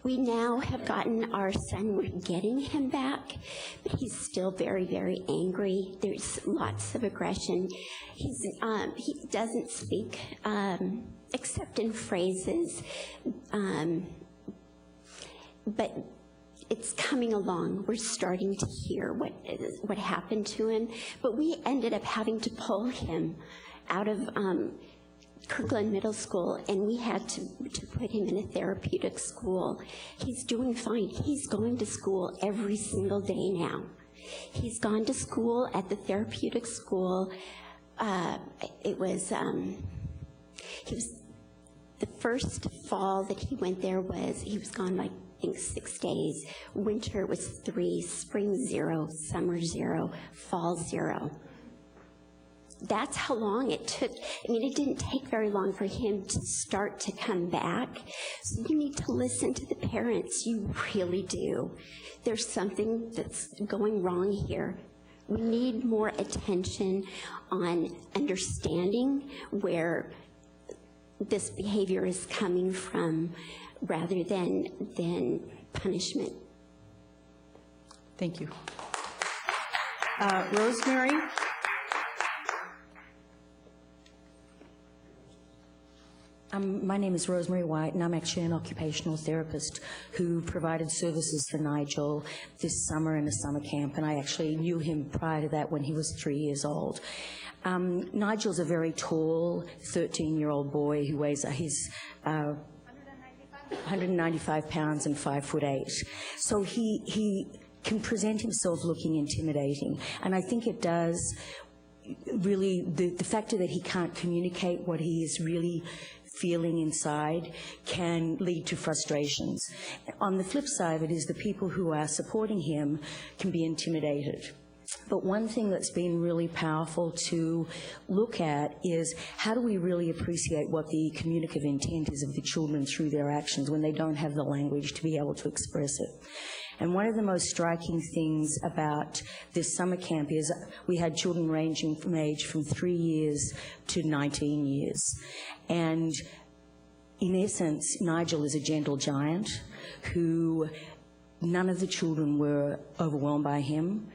We now have gotten our son, we're getting him back, but he's still very, very angry. There's lots of aggression. He doesn't speak except in phrases, but it's coming along. We're starting to hear what happened to him, but we ended up having to pull him out of Kirkland Middle School, and we had to put him in a therapeutic school. He's doing fine. He's going to school every single day now. He's gone to school at the therapeutic school. He was the first fall that he went there he was gone like, I think 6 days. Winter was 3, spring 0, summer 0, fall 0. That's how long it took. I mean, it didn't take very long for him to start to come back. So you need to listen to the parents. You really do. There's something that's going wrong here. We need more attention on understanding where this behavior is coming from rather than punishment. Thank you. Rosemary? My name is Rosemary White, and I'm actually an occupational therapist who provided services for Nigel this summer in a summer camp, and I actually knew him prior to that when he was 3 years old. Nigel's a very tall 13-year-old boy who weighs 195 pounds and 5'8". So he can present himself looking intimidating, and I think it does really, the factor that he can't communicate what he is really feeling inside can lead to frustrations. On the flip side of it is the people who are supporting him can be intimidated. But one thing that's been really powerful to look at is how do we really appreciate what the communicative intent is of the children through their actions when they don't have the language to be able to express it. And one of the most striking things about this summer camp is we had children ranging from age from 3 years to 19 years. And in essence, Nigel is a gentle giant who none of the children were overwhelmed by him.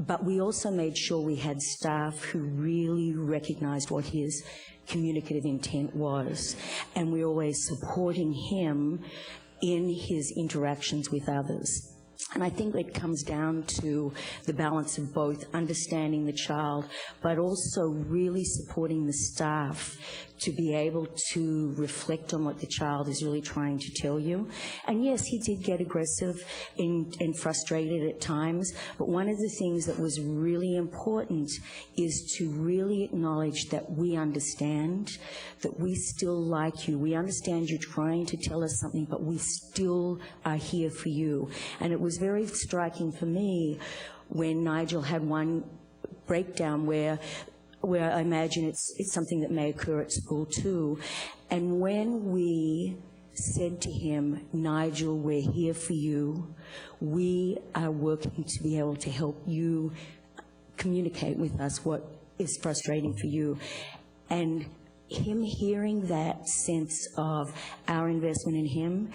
But we also made sure we had staff who really recognized what his communicative intent was. And we're always supporting him in his interactions with others. And I think it comes down to the balance of both understanding the child, but also really supporting the staff to be able to reflect on what the child is really trying to tell you. And yes, he did get aggressive and frustrated at times, but one of the things that was really important is to really acknowledge that we understand, that we still like you. We understand you're trying to tell us something, but we still are here for you. And it was very striking for me when Nigel had one breakdown where I imagine it's something that may occur at school too. And when we said to him, Nigel, we're here for you. We are working to be able to help you communicate with us what is frustrating for you. And him hearing that sense of our investment in him,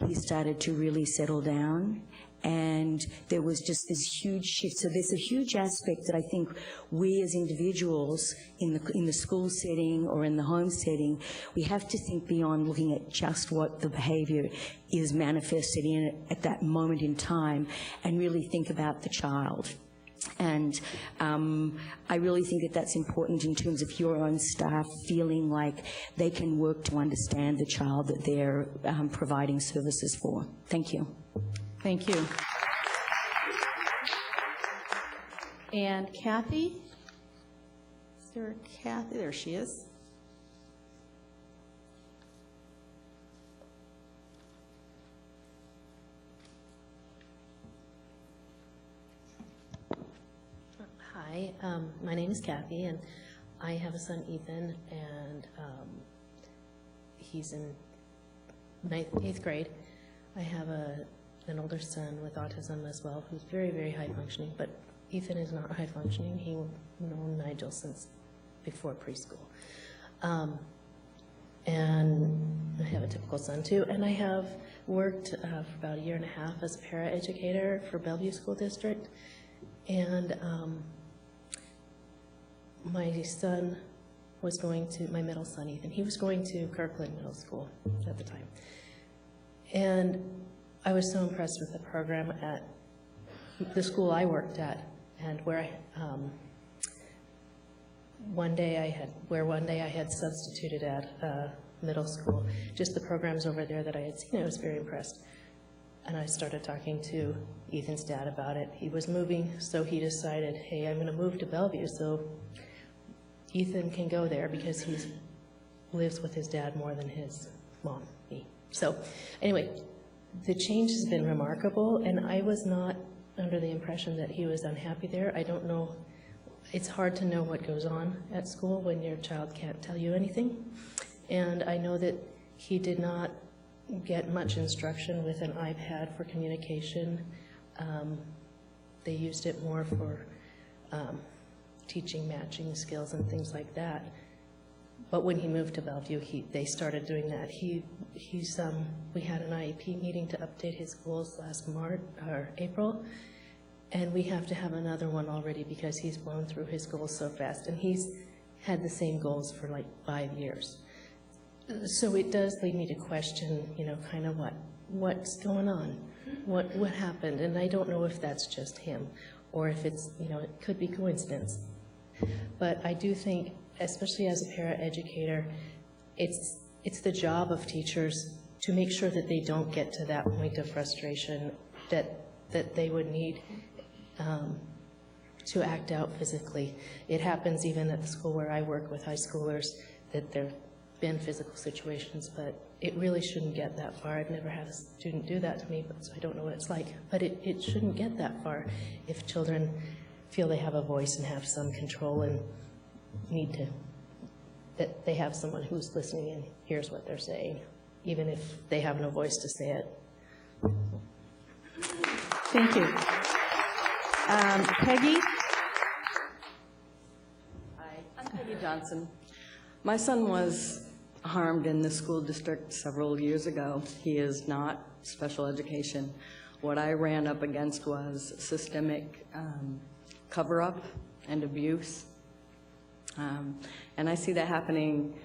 he started to really settle down. And there was just this huge shift. So there's a huge aspect that I think we as individuals in the school setting or in the home setting, we have to think beyond looking at just what the behavior is manifested in at that moment in time and really think about the child. And I really think that that's important in terms of your own staff feeling like they can work to understand the child that they're providing services for. Thank you. Thank you. And Kathy? Is there a Kathy? There she is. Hi, my name is Kathy, and I have a son, Ethan, and he's in 8th grade. I have an older son with autism as well, who's very, very high functioning, but Ethan is not high functioning. He's known Nigel since before preschool. And I have a typical son too, and I have worked for about 1.5 years as a paraeducator for Bellevue School District, and my son was going to, my middle son Ethan, he was going to Kirkland Middle School at the time. And I was so impressed with the program at the school I worked at, and where one day I had substituted at middle school. Just the programs over there that I had seen, I was very impressed. And I started talking to Ethan's dad about it. He was moving, so he decided, hey, I'm going to move to Bellevue, so Ethan can go there because he lives with his dad more than his mom, me. So anyway, the change has been remarkable, and I was not under the impression that he was unhappy there. I don't know. It's hard to know what goes on at school when your child can't tell you anything. And I know that he did not get much instruction with an iPad for communication. They used it more for teaching matching skills and things like that. But when he moved to Bellevue, they started doing that. We had an IEP meeting to update his goals last April, and we have to have another one already because he's blown through his goals so fast, and he's had the same goals for like 5 years. So it does lead me to question, kind of what's going on, what happened, and I don't know if that's just him, or if it's, it could be coincidence. But I do think, especially as a paraeducator, it's the job of teachers to make sure that they don't get to that point of frustration that they would need to act out physically. It happens even at the school where I work with high schoolers that there have been physical situations, but it really shouldn't get that far. I've never had a student do that to me, so I don't know what it's like. But it shouldn't get that far if children feel they have a voice and have some control and that they have someone who's listening and hears what they're saying, even if they have no voice to say it. Thank you. Peggy? Hi, I'm Peggy Johnson. My son was harmed in the school district several years ago. He is not special education. What I ran up against was systemic cover-up and abuse. And I see that happening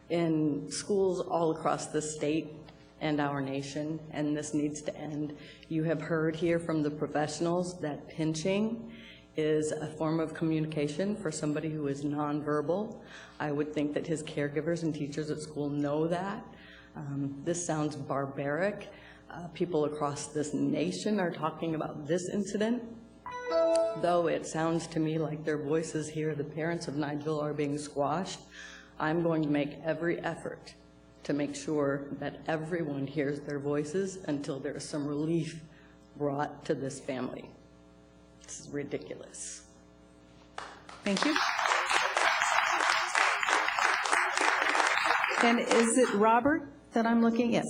in schools all across the state and our nation, and this needs to end. You have heard here from the professionals that pinching is a form of communication for somebody who is nonverbal. I would think that his caregivers and teachers at school know that. This sounds barbaric. People across this nation are talking about this incident, though it sounds to me like their voices here, the parents of Nigel, are being squashed. I'm going to make every effort to make sure that everyone hears their voices until there is some relief brought to this family. This is ridiculous. Thank you. And is it Robert that I'm looking? Yes.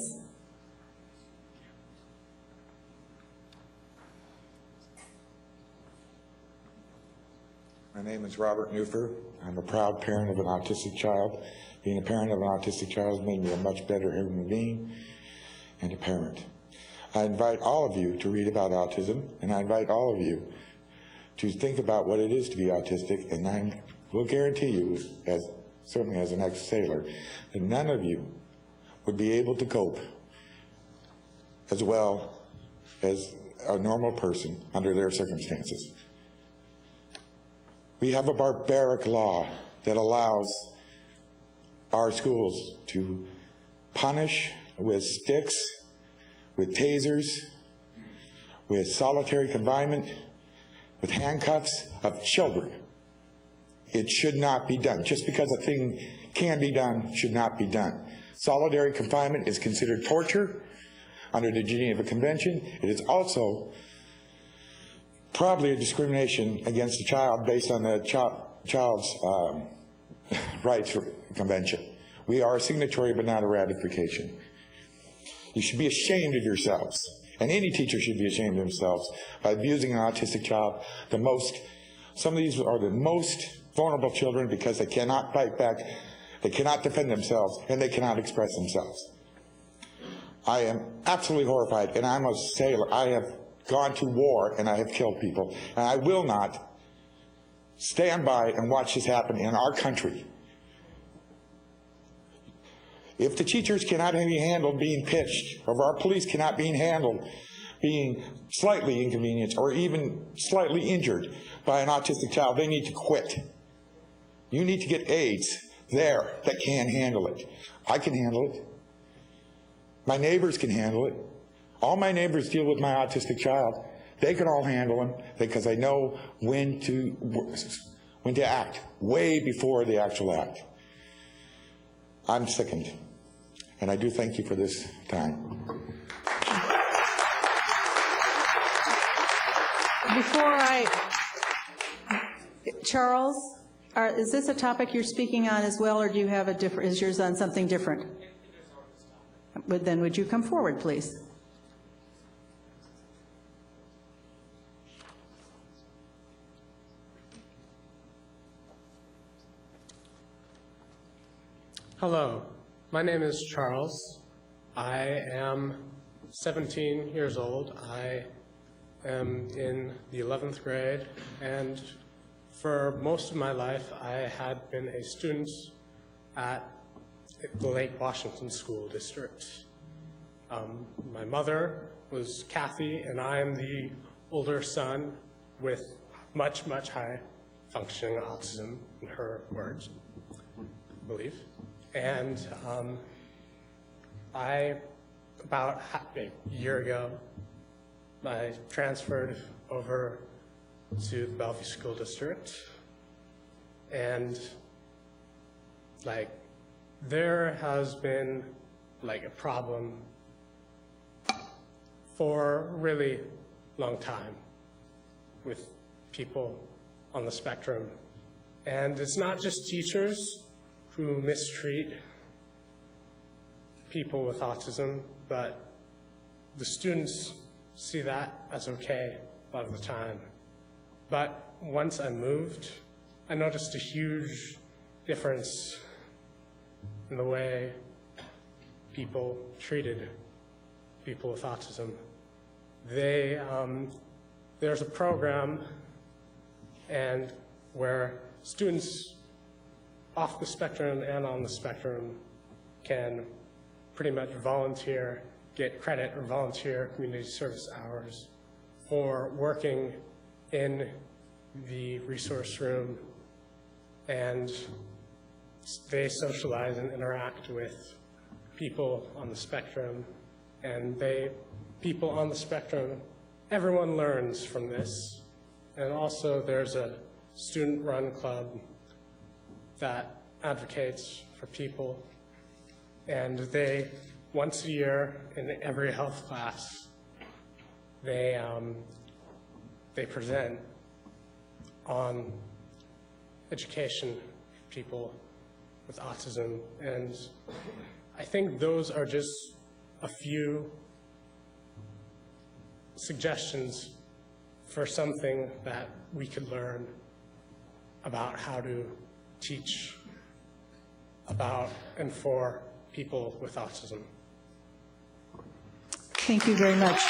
My name is Robert Newfer. I'm a proud parent of an autistic child. Being a parent of an autistic child has made me a much better human being and a parent. I invite all of you to read about autism, and I invite all of you to think about what it is to be autistic, and I will guarantee you, certainly as an ex-sailor, that none of you would be able to cope as well as a normal person under their circumstances. We have a barbaric law that allows our schools to punish with sticks, with tasers, with solitary confinement, with handcuffs of children. It should not be done. Just because a thing can be done, should not be done. Solitary confinement is considered torture under the Geneva Convention. It is also probably a discrimination against a child based on the Child's Rights Convention. We are a signatory but not a ratification. You should be ashamed of yourselves, and any teacher should be ashamed of themselves by abusing an autistic child. Some of these are the most vulnerable children because they cannot fight back, they cannot defend themselves, and they cannot express themselves. I am absolutely horrified, and I'm a sailor. I have gone to war and I have killed people, and I will not stand by and watch this happen in our country. If the teachers cannot be handled being pitched, or if our police cannot be handled being slightly inconvenienced or even slightly injured by an autistic child, they need to quit. You need to get aides there that can handle it. I can handle it. My neighbors can handle it. All my neighbors deal with my autistic child. They can all handle him because I know when to act, way before the actual act. I'm sickened, and I do thank you for this time. Charles, is this a topic you're speaking on as well, or do you have is yours on something different? Then would you come forward, please? Hello, my name is Charles. I am 17 years old. I am in the 11th grade, and for most of my life I had been a student at the Lake Washington School District. My mother was Kathy, and I am the older son with much, much high functioning autism, in her words, I believe. And about a year ago, I transferred over to the Bellevue School District, and there has been a problem for a really long time with people on the spectrum. And it's not just teachers who mistreat people with autism, but the students see that as okay a lot of the time. But once I moved, I noticed a huge difference in the way people treated people with autism. There's a program where students off the spectrum and on the spectrum can pretty much volunteer, get credit or volunteer community service hours for working in the resource room, and they socialize and interact with people on the spectrum, and people on the spectrum, everyone learns from this. And also there's a student-run club that advocates for people, and they, once a year in every health class, they present on education for people with autism, and I think those are just a few suggestions for something that we could learn about how to teach about and for people with autism. Thank you very much.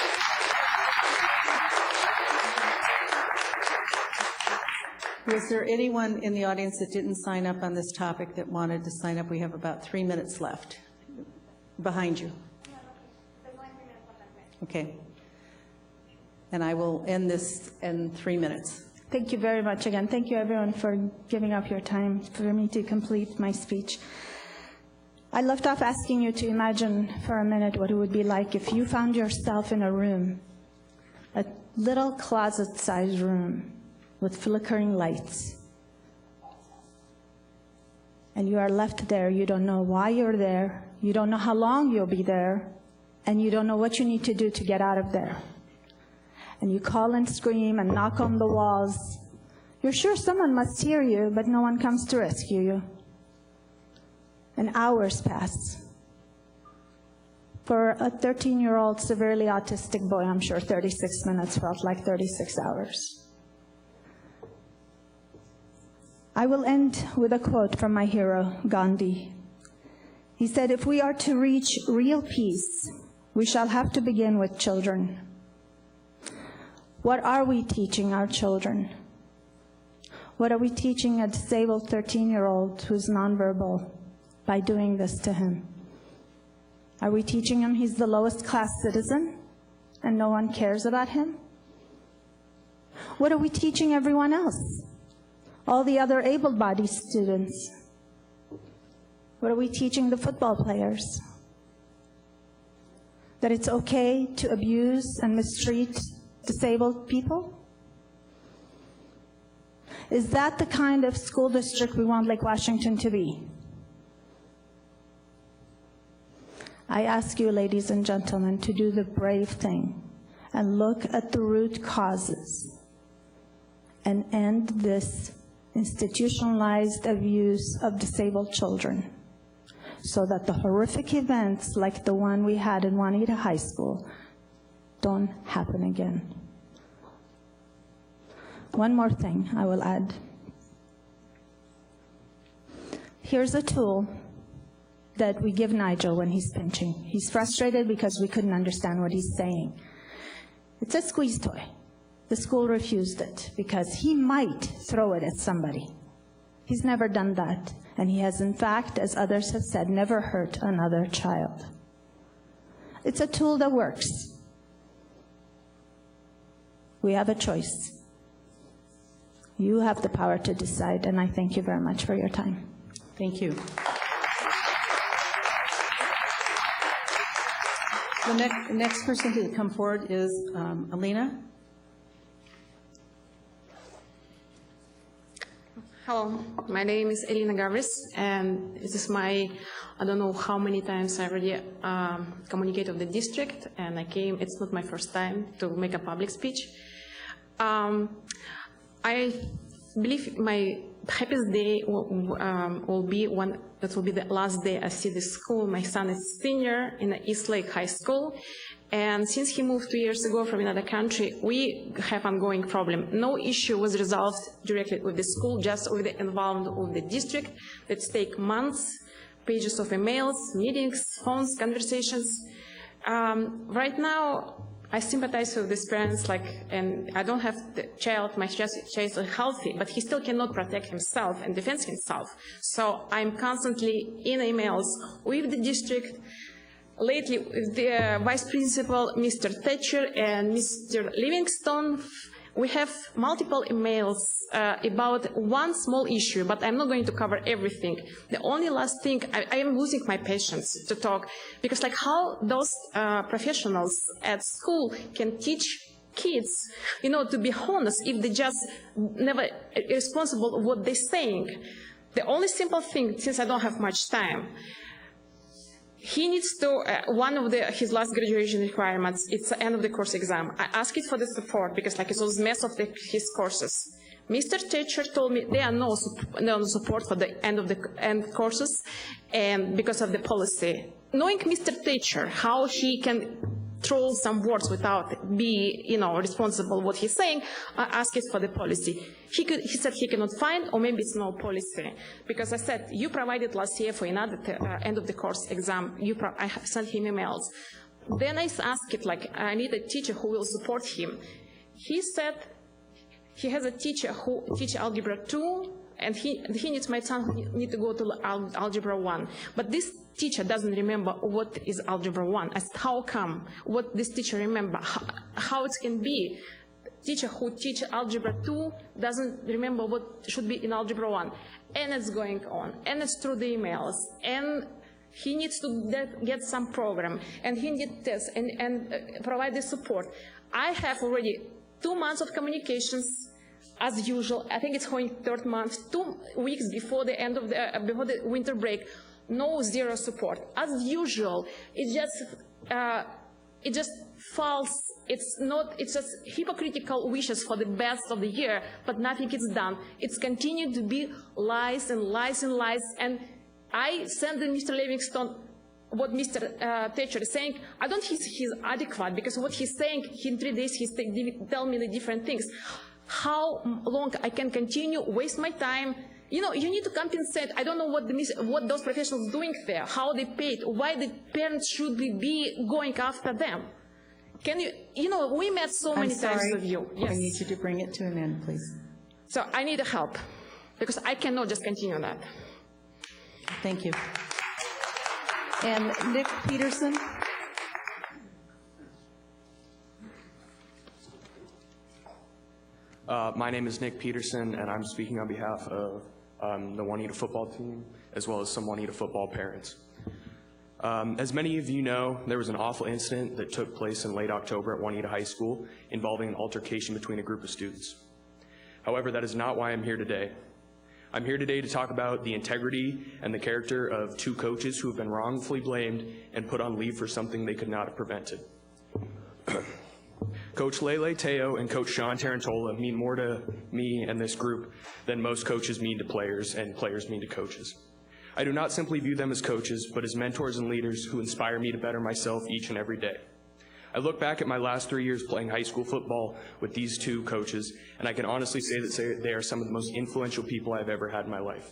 Was there anyone in the audience that didn't sign up on this topic that wanted to sign up? We have about 3 minutes left. Behind you. Okay. And I will end this in 3 minutes. Thank you very much again. Thank you, everyone, for giving up your time for me to complete my speech. I left off asking you to imagine for a minute what it would be like if you found yourself in a room, a little closet-sized room with flickering lights. And you are left there. You don't know why you're there. You don't know how long you'll be there. And you don't know what you need to do to get out of there. And you call and scream and knock on the walls. You're sure someone must hear you, but no one comes to rescue you. And hours pass. For a 13-year-old severely autistic boy, I'm sure 36 minutes felt like 36 hours. I will end with a quote from my hero, Gandhi. He said, "If we are to reach real peace, we shall have to begin with children." What are we teaching our children? What are we teaching a disabled 13-year-old who's nonverbal by doing this to him? Are we teaching him he's the lowest class citizen and no one cares about him? What are we teaching everyone else? All the other able-bodied students? What are we teaching the football players? That it's okay to abuse and mistreat disabled people? Is that the kind of school district we want Lake Washington to be? I ask you, ladies and gentlemen, to do the brave thing and look at the root causes and end this institutionalized abuse of disabled children so that the horrific events like the one we had in Juanita High School don't happen again. One more thing I will add. Here's a tool that we give Nigel when he's pinching. He's frustrated because we couldn't understand what he's saying. It's a squeeze toy. The school refused it because he might throw it at somebody. He's never done that, and he has, in fact, as others have said, never hurt another child. It's a tool that works. We have a choice. You have the power to decide, and I thank you very much for your time. Thank you. The next person to come forward is Alina. Hello, my name is Elena Gavris, and this is my, I don't know how many times I already communicated with the district, and I came, it's not my first time to make a public speech. I believe my happiest day will be when that will be the last day I see the school. My son is senior in the East Lake High School, and since he moved 2 years ago from another country, we have ongoing problem. No issue was resolved directly with the school, just with the involvement of the district. That take months, pages of emails, meetings, phones, conversations. Right now, I sympathize with these parents, and I don't have the child, my child is healthy, but he still cannot protect himself and defend himself. So I'm constantly in emails with the district, lately with the vice principal, Mr. Thatcher and Mr. Livingstone, We have multiple emails about one small issue, but I'm not going to cover everything. The only last thing, I am losing my patience to talk, because like how those professionals at school can teach kids, you know, to be honest, if they just never responsible of what they're saying. The only simple thing, since I don't have much time, he needs to, one of his last graduation requirements, it's the end of the course exam. I asked it for the support because like it was mess of his courses. Mr. Teacher told me there are no support for the end courses and because of the policy. Knowing Mr. Teacher, how he can throw some words without be, you know, responsible what he's saying, I asked it for the policy. He said he cannot find, or maybe it's no policy. Because I said, you provided last year for another end of the course exam, I sent him emails. Then I asked it, like, I need a teacher who will support him. He said he has a teacher who teaches Algebra 2, and he needs, my son need to go to Algebra 1. But this teacher doesn't remember what is Algebra 1. I said, how come? What this teacher remember? How it can be? Teacher who teaches Algebra 2 doesn't remember what should be in Algebra 1. And it's going on. And it's through the emails. And he needs to get some program. And he needs this and provide the support. I have already 2 months of communications. As usual, I think it's going third month, 2 weeks before the end of before the winter break, zero support. As usual, it's just false. It's just hypocritical wishes for the best of the year, but nothing is done. It's continued to be lies and lies and lies. And I sent Mr. Livingston what Mr. Teacher is saying. I don't think he's adequate because what he's saying, in 3 days he's telling me the different things. How long I can continue, waste my time? You know, you need to compensate. I don't know what those professionals doing there, how they paid, why the parents should be going after them. Can you know, we met so many times with you. Yes. I need you to bring it to an end, please. So I need help because I cannot just continue that. Thank you. And Nick Peterson. My name is Nick Peterson, and I'm speaking on behalf of the Juanita football team, as well as some Juanita football parents. As many of you know, there was an awful incident that took place in late October at Juanita High School involving an altercation between a group of students. However, that is not why I'm here today. I'm here today to talk about the integrity and the character of 2 coaches who have been wrongfully blamed and put on leave for something they could not have prevented. Coach Lele Teo and Coach Sean Tarantola mean more to me and this group than most coaches mean to players and players mean to coaches. I do not simply view them as coaches, but as mentors and leaders who inspire me to better myself each and every day. I look back at my last 3 years playing high school football with these 2 coaches, and I can honestly say that they are some of the most influential people I've ever had in my life.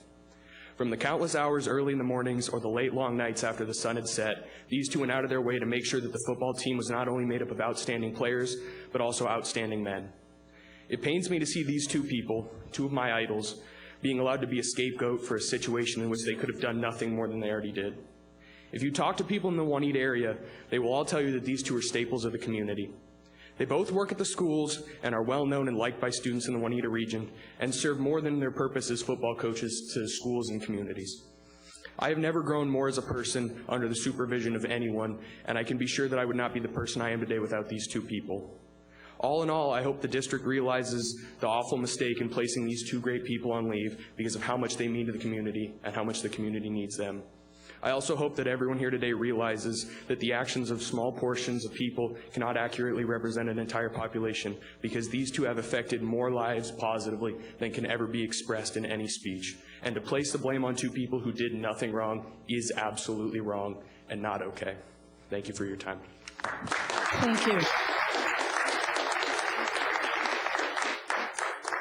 From the countless hours early in the mornings or the late long nights after the sun had set, these 2 went out of their way to make sure that the football team was not only made up of outstanding players, but also outstanding men. It pains me to see these 2 people, 2 of my idols, being allowed to be a scapegoat for a situation in which they could have done nothing more than they already did. If you talk to people in the Juanita area, they will all tell you that these 2 are staples of the community. They both work at the schools and are well known and liked by students in the Juanita region and serve more than their purpose as football coaches to schools and communities. I have never grown more as a person under the supervision of anyone, and I can be sure that I would not be the person I am today without these 2 people. All in all, I hope the district realizes the awful mistake in placing these 2 great people on leave because of how much they mean to the community and how much the community needs them. I also hope that everyone here today realizes that the actions of small portions of people cannot accurately represent an entire population because these 2 have affected more lives positively than can ever be expressed in any speech. And to place the blame on 2 people who did nothing wrong is absolutely wrong and not okay. Thank you for your time. Thank you.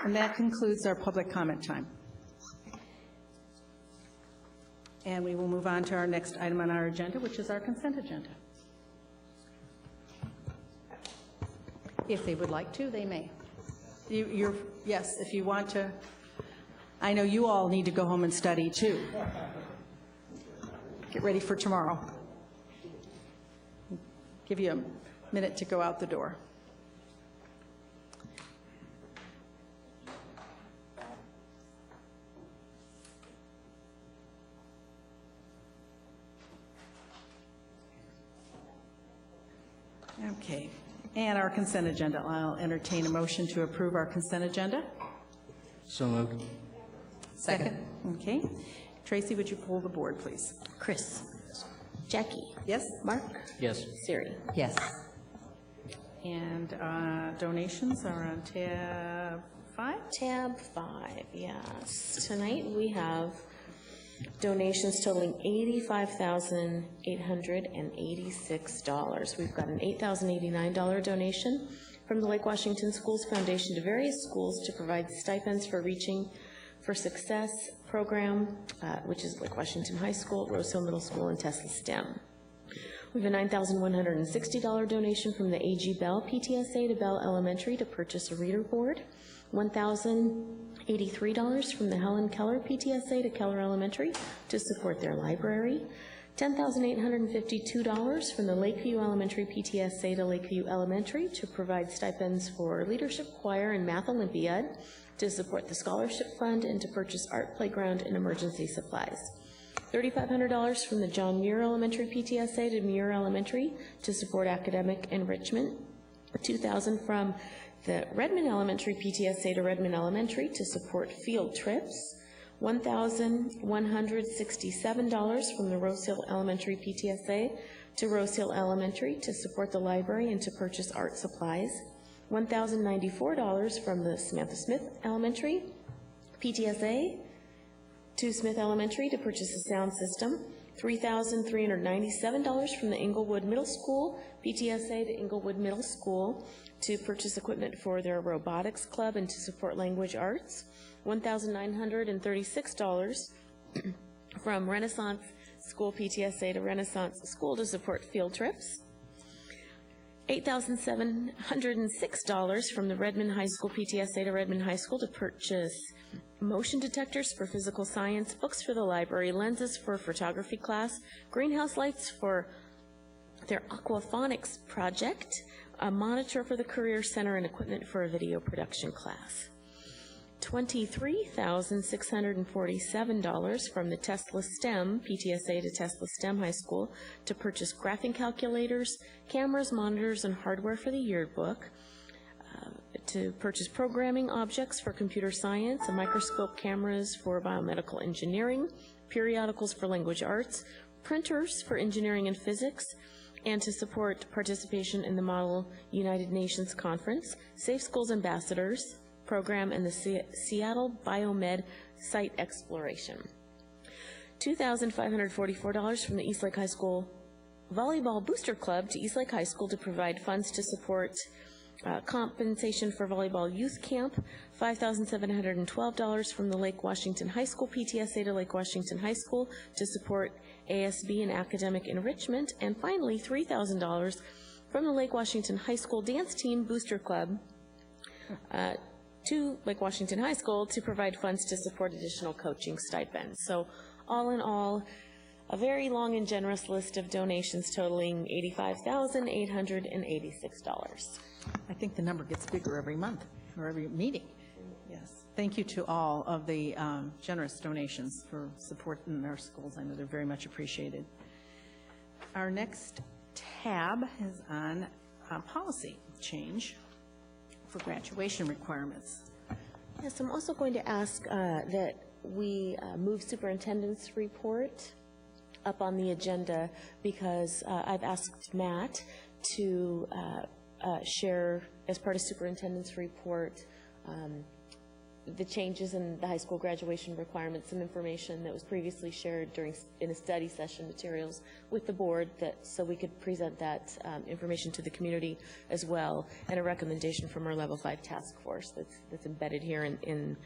And that concludes our public comment time. And we will move on to our next item on our agenda, which is our consent agenda. If they would like to, they may. Yes, if you want to. I know you all need to go home and study, too. Get ready for tomorrow. Give you a minute to go out the door. Okay, and our consent agenda. I'll entertain a motion to approve our consent agenda. So moved. Second. Okay. Tracy, would you pull the board, please? Chris? Jackie? Yes? Mark? Yes. Siri? Yes. And donations are on tab 5? Tab 5, yes. Tonight we have donations totaling $85,886. We've got an $8,089 donation from the Lake Washington Schools Foundation to various schools to provide stipends for Reaching for Success program, which is Lake Washington High School, Rose Hill Middle School, and Tesla STEM. We have a $9,160 donation from the A.G. Bell PTSA to Bell Elementary to purchase a reader board, $1,083 from the Helen Keller PTSA to Keller Elementary to support their library, $10,852 from the Lakeview Elementary PTSA to Lakeview Elementary to provide stipends for Leadership Choir and Math Olympiad, to support the Scholarship Fund, and to purchase art playground and emergency supplies. $3,500 from the John Muir Elementary PTSA to Muir Elementary to support academic enrichment. $2,000 from the Redmond Elementary PTSA to Redmond Elementary to support field trips. $1,167 from the Rose Hill Elementary PTSA to Rose Hill Elementary to support the library and to purchase art supplies. $1,094 from the Samantha Smith Elementary PTSA to Smith Elementary to purchase a sound system. $3,397 from the Inglewood Middle School PTSA to Inglewood Middle School to purchase equipment for their robotics club and to support language arts. $1,936 from Renaissance School PTSA to Renaissance School to support field trips. $8,706 from the Redmond High School PTSA to Redmond High School to purchase motion detectors for physical science, books for the library, lenses for photography class, greenhouse lights for their aquaphonics project, a monitor for the Career Center, and equipment for a video production class. $23,647 from the Tesla STEM PTSA to Tesla STEM High School to purchase graphing calculators, cameras, monitors, and hardware for the yearbook, to purchase programming objects for computer science, a microscope, cameras for biomedical engineering, periodicals for language arts, printers for engineering and physics, and to support participation in the Model United Nations Conference, Safe Schools Ambassadors program, and the Seattle Biomed site exploration. $2,544 from the Eastlake High School Volleyball Booster Club to Eastlake High School to provide funds to support compensation for volleyball youth camp. $5,712 from the Lake Washington High School PTSA to Lake Washington High School to support ASB and academic enrichment. And finally, $3,000 from the Lake Washington High School Dance Team Booster Club to Lake Washington High School to provide funds to support additional coaching stipends. So all in all, a very long and generous list of donations totaling $85,886. I think the number gets bigger every month or every meeting. Yes. Thank you to all of the generous donations for supporting our schools. I know they're very much appreciated. Our next tab is on policy change for graduation requirements. Yes, I'm also going to ask that we move superintendent's report up on the agenda because I've asked Matt to share, as part of superintendent's report, the changes in the high school graduation requirements, some information that was previously shared in a study session materials with the board, so we could present that information to the community as well, and a recommendation from our Level 5 task force that's embedded here in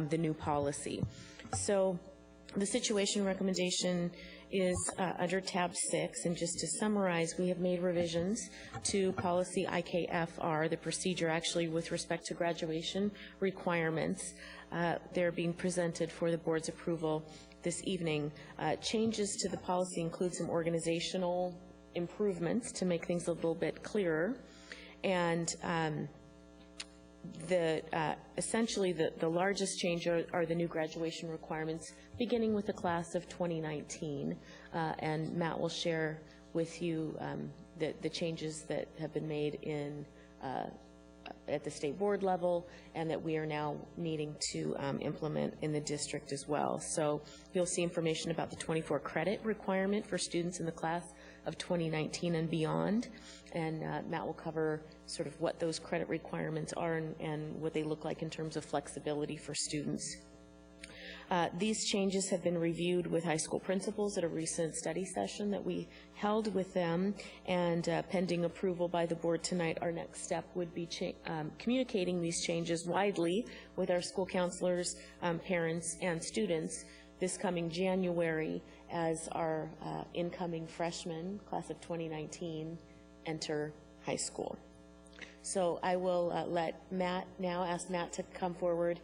the new policy. So the situation recommendation is under tab 6, and just to summarize, we have made revisions to policy IKFR, the procedure actually with respect to graduation requirements. They're being presented for the board's approval this evening. Changes to the policy include some organizational improvements to make things a little bit clearer, and essentially the largest change are the new graduation requirements, beginning with the class of 2019, and Matt will share with you the changes that have been made in at the state board level, and that we are now needing to implement in the district as well. So you'll see information about the 24 credit requirement for students in the class of 2019 and beyond, and Matt will cover sort of what those credit requirements are and what they look like in terms of flexibility for students. These changes have been reviewed with high school principals at a recent study session that we held with them, and pending approval by the board tonight, our next step would be communicating these changes widely with our school counselors, parents, and students this coming January as our incoming freshmen, class of 2019, enter high school. So I will ask Matt to come forward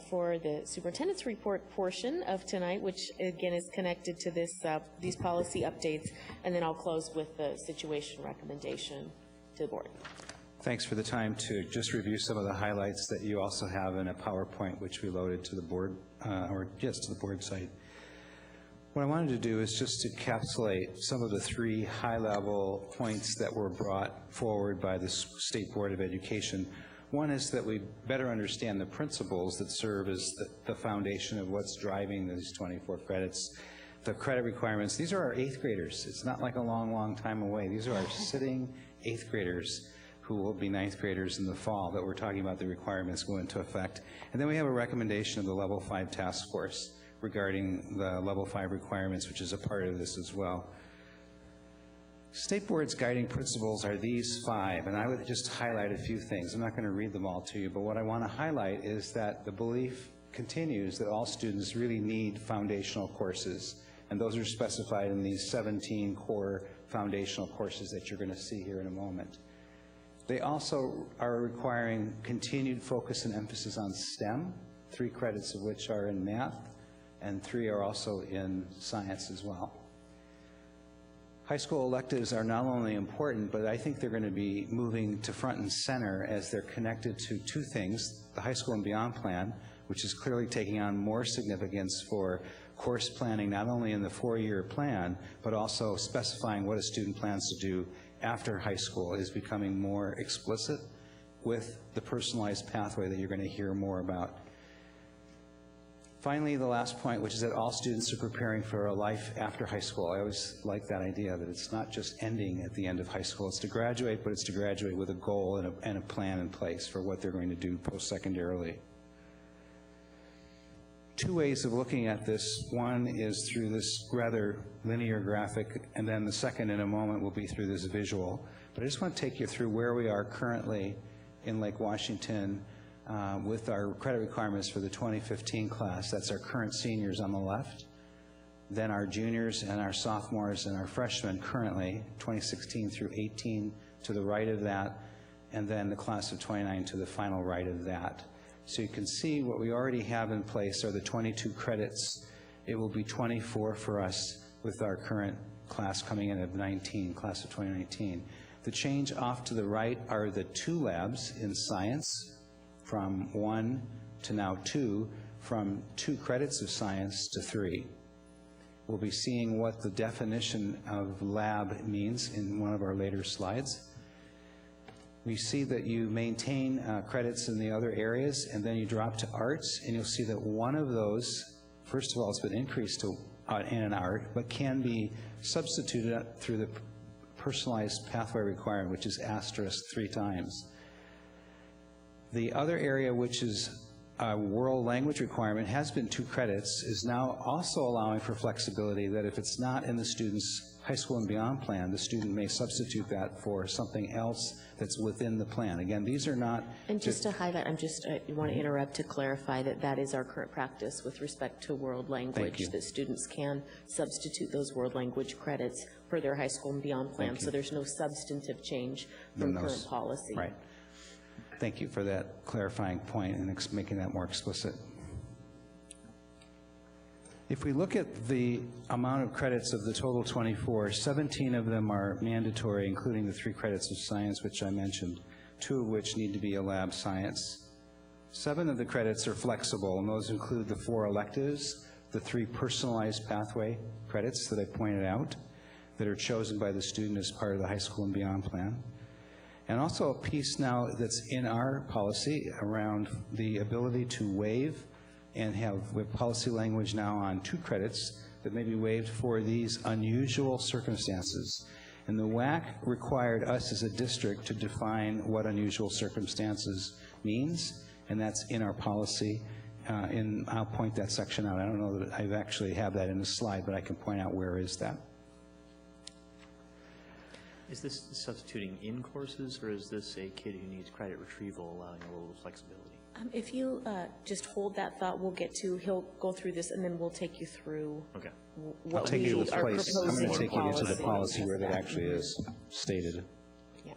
for the superintendent's report portion of tonight, which again is connected to these policy updates, and then I'll close with the situation recommendation to the board. Thanks for the time to just review some of the highlights that you also have in a PowerPoint, which we loaded to the board, to the board site. What I wanted to do is just to encapsulate some of the 3 high-level points that were brought forward by the State Board of Education. One is that we better understand the principles that serve as the foundation of what's driving these 24 credits. The credit requirements, these are our 8th graders. It's not like a long, long time away. These are our sitting 8th graders who will be 9th graders in the fall that we're talking about the requirements go into effect. And then we have a recommendation of the Level 5 task force regarding the Level 5 requirements, which is a part of this as well. State Board's guiding principles are these 5, and I would just highlight a few things. I'm not going to read them all to you, but what I want to highlight is that the belief continues that all students really need foundational courses, and those are specified in these 17 core foundational courses that you're going to see here in a moment. They also are requiring continued focus and emphasis on STEM, 3 credits of which are in math, and 3 are also in science as well. High school electives are not only important, but I think they're going to be moving to front and center as they're connected to 2 things, the High School and Beyond Plan, which is clearly taking on more significance for course planning, not only in the 4-year plan, but also specifying what a student plans to do after high school is becoming more explicit with the personalized pathway that you're going to hear more about. Finally, the last point, which is that all students are preparing for a life after high school. I always like that idea that it's not just ending at the end of high school. It's to graduate, but it's to graduate with a goal and a plan in place for what they're going to do post-secondarily. 2 ways of looking at this. One is through this rather linear graphic, and then the second in a moment will be through this visual. But I just want to take you through where we are currently in Lake Washington with our credit requirements for the 2015 class. That's our current seniors on the left, then our juniors and our sophomores and our freshmen currently, 2016 through 18 to the right of that, and then the class of 29 to the final right of that. So you can see what we already have in place are the 22 credits. It will be 24 for us with our current class coming in of 19, class of 2019. The change off to the right are the 2 labs in science, from 1 to now 2, from 2 credits of science to 3. We'll be seeing what the definition of lab means in one of our later slides. We see that you maintain credits in the other areas, and then you drop to arts, and you'll see that one of those, first of all, it's been increased to in an art, but can be substituted through the personalized pathway requirement, which is asterisk 3 times. The other area, which is a world language requirement, has been 2 credits, is now also allowing for flexibility that if it's not in the student's high school and beyond plan, the student may substitute that for something else that's within the plan. Again, these are not... And just to highlight, I want to interrupt to clarify that that is our current practice with respect to world language, that students can substitute those world language credits for their high school and beyond plan, so there's no substantive change from current policy. Right. Thank you for that clarifying point and making that more explicit. If we look at the amount of credits of the total 24, 17 of them are mandatory, including the 3 credits of science, which I mentioned, 2 of which need to be a lab science. 7 of the credits are flexible, and those include the 4 electives, the 3 personalized pathway credits that I pointed out, that are chosen by the student as part of the High School and Beyond plan. And also a piece now that's in our policy around the ability to waive and with policy language now on 2 credits that may be waived for these unusual circumstances. And the WAC required us as a district to define what unusual circumstances means, and that's in our policy. And I'll point that section out. I don't know that I actually have that in the slide, but I can point out where is that. Is this substituting in courses, or is this a kid who needs credit retrieval, allowing a little flexibility? If you just hold that thought, he'll go through this, and then we'll take you through what we are proposing. I'm going to take you to the policy where that actually is stated. Yeah.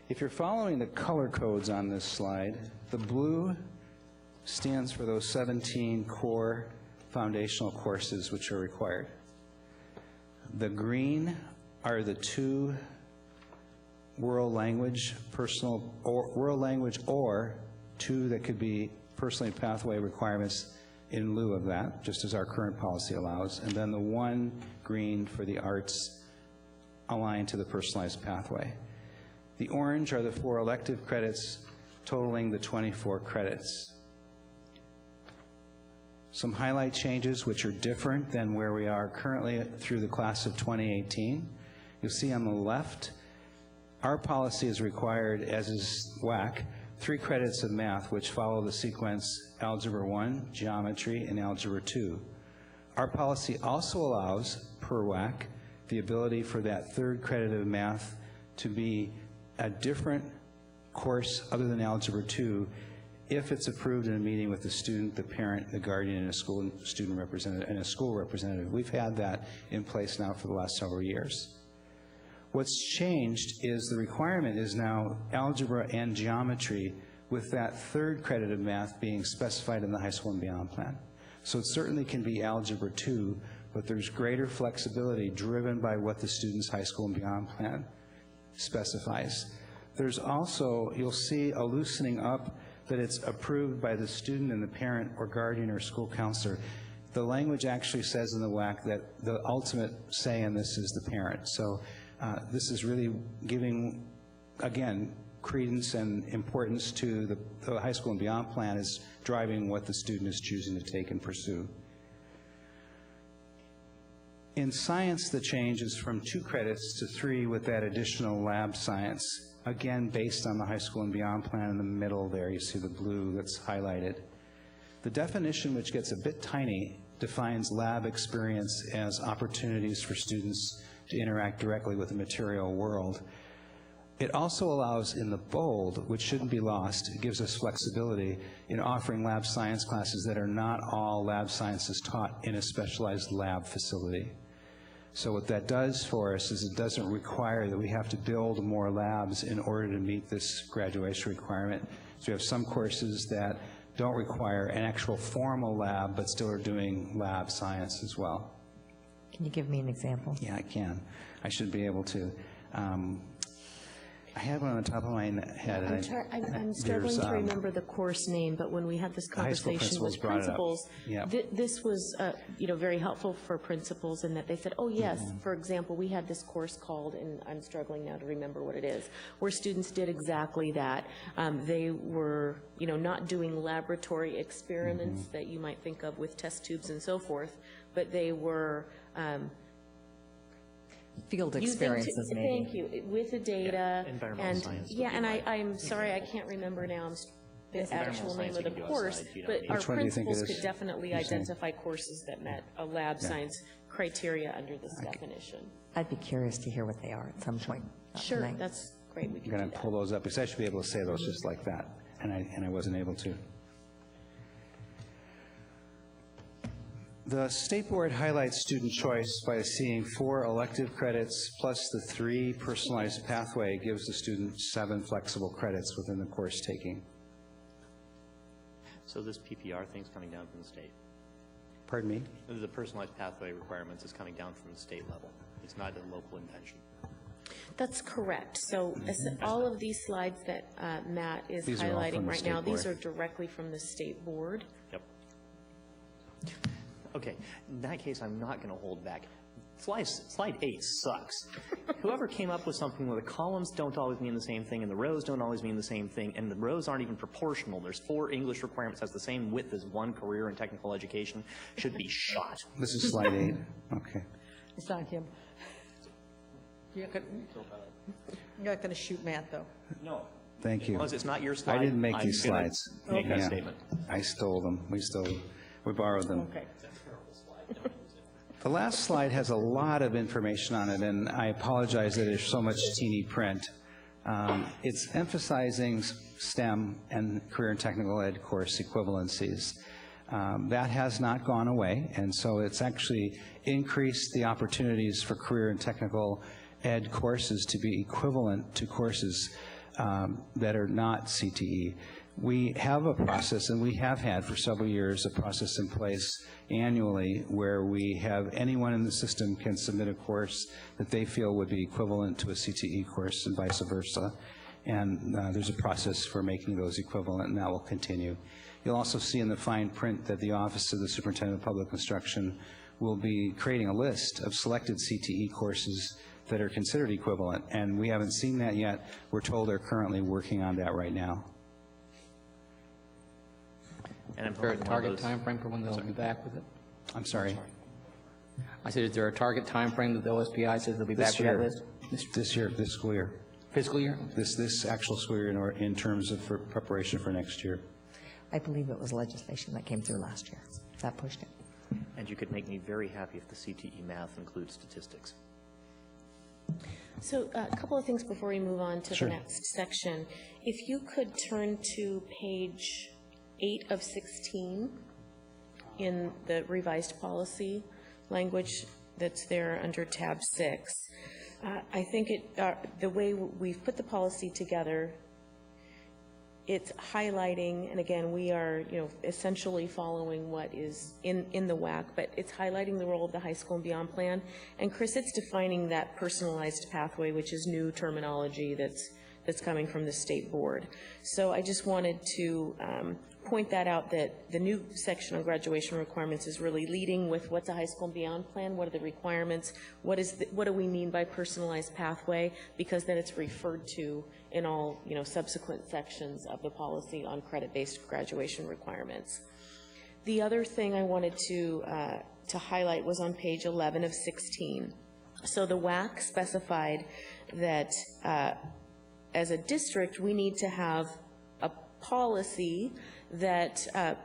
If you're following the color codes on this slide, the blue stands for those 17 core foundational courses which are required. The green are the 2 world language, world language, or 2 that could be personal pathway requirements in lieu of that, just as our current policy allows, and then the 1 green for the arts aligned to the personalized pathway. The orange are the 4 elective credits totaling the 24 credits. Some highlight changes which are different than where we are currently through the class of 2018. You'll see on the left, our policy is required, as is WAC, 3 credits of math which follow the sequence Algebra 1, Geometry, and Algebra 2. Our policy also allows, per WAC, the ability for that 3rd credit of math to be a different course other than Algebra 2 if it's approved in a meeting with the student, the parent, the guardian, and a school student representative, and a school representative. We've had that in place now for the last several years. What's changed is the requirement is now algebra and geometry, with that 3rd credit of math being specified in the High School and Beyond plan. So it certainly can be Algebra 2, but there's greater flexibility driven by what the student's High School and Beyond plan specifies. There's also, you'll see a loosening up that it's approved by the student and the parent or guardian or school counselor. The language actually says in the WAC that the ultimate say in this is the parent. So this is really giving, again, credence and importance to the High School and Beyond plan is driving what the student is choosing to take and pursue. In science, the change is from 2 credits to 3 with that additional lab science, again, based on the High School and Beyond plan. In the middle there, you see the blue that's highlighted. The definition, which gets a bit tiny, defines lab experience as opportunities for students to interact directly with the material world. It also allows in the bold, which shouldn't be lost, it gives us flexibility in offering lab science classes that are not all lab sciences taught in a specialized lab facility. So what that does for us is it doesn't require that we have to build more labs in order to meet this graduation requirement. So we have some courses that don't require an actual formal lab, but still are doing lab science as well. Can you give me an example? Yeah, I can. I should be able to. I have one on the top of my head. I'm struggling to remember the course name, but when we had this conversation with principals, this was very helpful for principals in that they said, oh yes, for example, we had this course called, and I'm struggling now to remember what it is, where students did exactly that. They were not doing laboratory experiments that you might think of with test tubes and so forth, but they were field experiences, maybe. Thank you, with the data. Environmental science. Yeah, and I'm sorry, I can't remember now the actual name of the course, but our principals could definitely identify courses that met a lab science criteria under this definition. I'd be curious to hear what they are at some point. Sure, tonight. that's great. We can I'm going to pull those up, because I should be able to say those just like that, and I wasn't able to. The State Board highlights student choice by seeing 4 elective credits plus the 3 personalized pathway gives the student 7 flexible credits within the course taking. So this PPR thing's coming down from the state? Pardon me? The personalized pathway requirements is coming down from the state level. It's not a local invention. That's correct. So all of these slides that Matt is highlighting right now, these are directly from the State Board. Yep. Okay, in that case, I'm not going to hold back. Slide 8 sucks. Whoever came up with something where the columns don't always mean the same thing and the rows don't always mean the same thing and the rows aren't even proportional. There's 4 English requirements has the same width as 1 career and technical education should be shot. This is slide 8. Okay. It's not him. You're not going to shoot Matt, though. No. Thank you. As long as it's not your slide, I didn't make I'm these gonna slides. make that Yeah. statement. I stole them. We stole them. We borrowed them. Okay. The last slide has a lot of information on it, and I apologize that there's so much teeny print. It's emphasizing STEM and career and technical ed course equivalencies. That has not gone away, and so it's actually increased the opportunities for career and technical ed courses to be equivalent to courses that are not CTE. We have a process, and we have had for several years a process in place annually where we have anyone in the system can submit a course that they feel would be equivalent to a CTE course and vice versa. And there's a process for making those equivalent, and that will continue. You'll also see in the fine print that the Office of the Superintendent of Public Instruction will be creating a list of selected CTE courses that are considered equivalent, and we haven't seen that yet. We're told they're currently working on that right now. And Is there a target time frame for when they'll be back with it? I'm sorry? I said, is there a target time frame that the OSPI says they'll be back with that list? This year, this school year. Fiscal year? This actual school year in terms of for preparation for next year. I believe it was legislation that came through last year. That pushed it. And you could make me very happy if the CTE math includes statistics. So a couple of things before we move on to Sure. the next section. If you could turn to page 8 of 16 in the revised policy language that's there under tab 6. I think the way we've put the policy together, it's highlighting, and again, we are, essentially following what is in the WAC, but it's highlighting the role of the high school and beyond plan. And Chris, it's defining that personalized pathway, which is new terminology that's coming from the state board. So I just wanted to point that out, that the new section on graduation requirements is really leading with what's a high school and beyond plan, what are the requirements, what do we mean by personalized pathway, because then it's referred to in all subsequent sections of the policy on credit-based graduation requirements. The other thing I wanted to highlight was on page 11 of 16. So the WAC specified that as a district, we need to have a policy that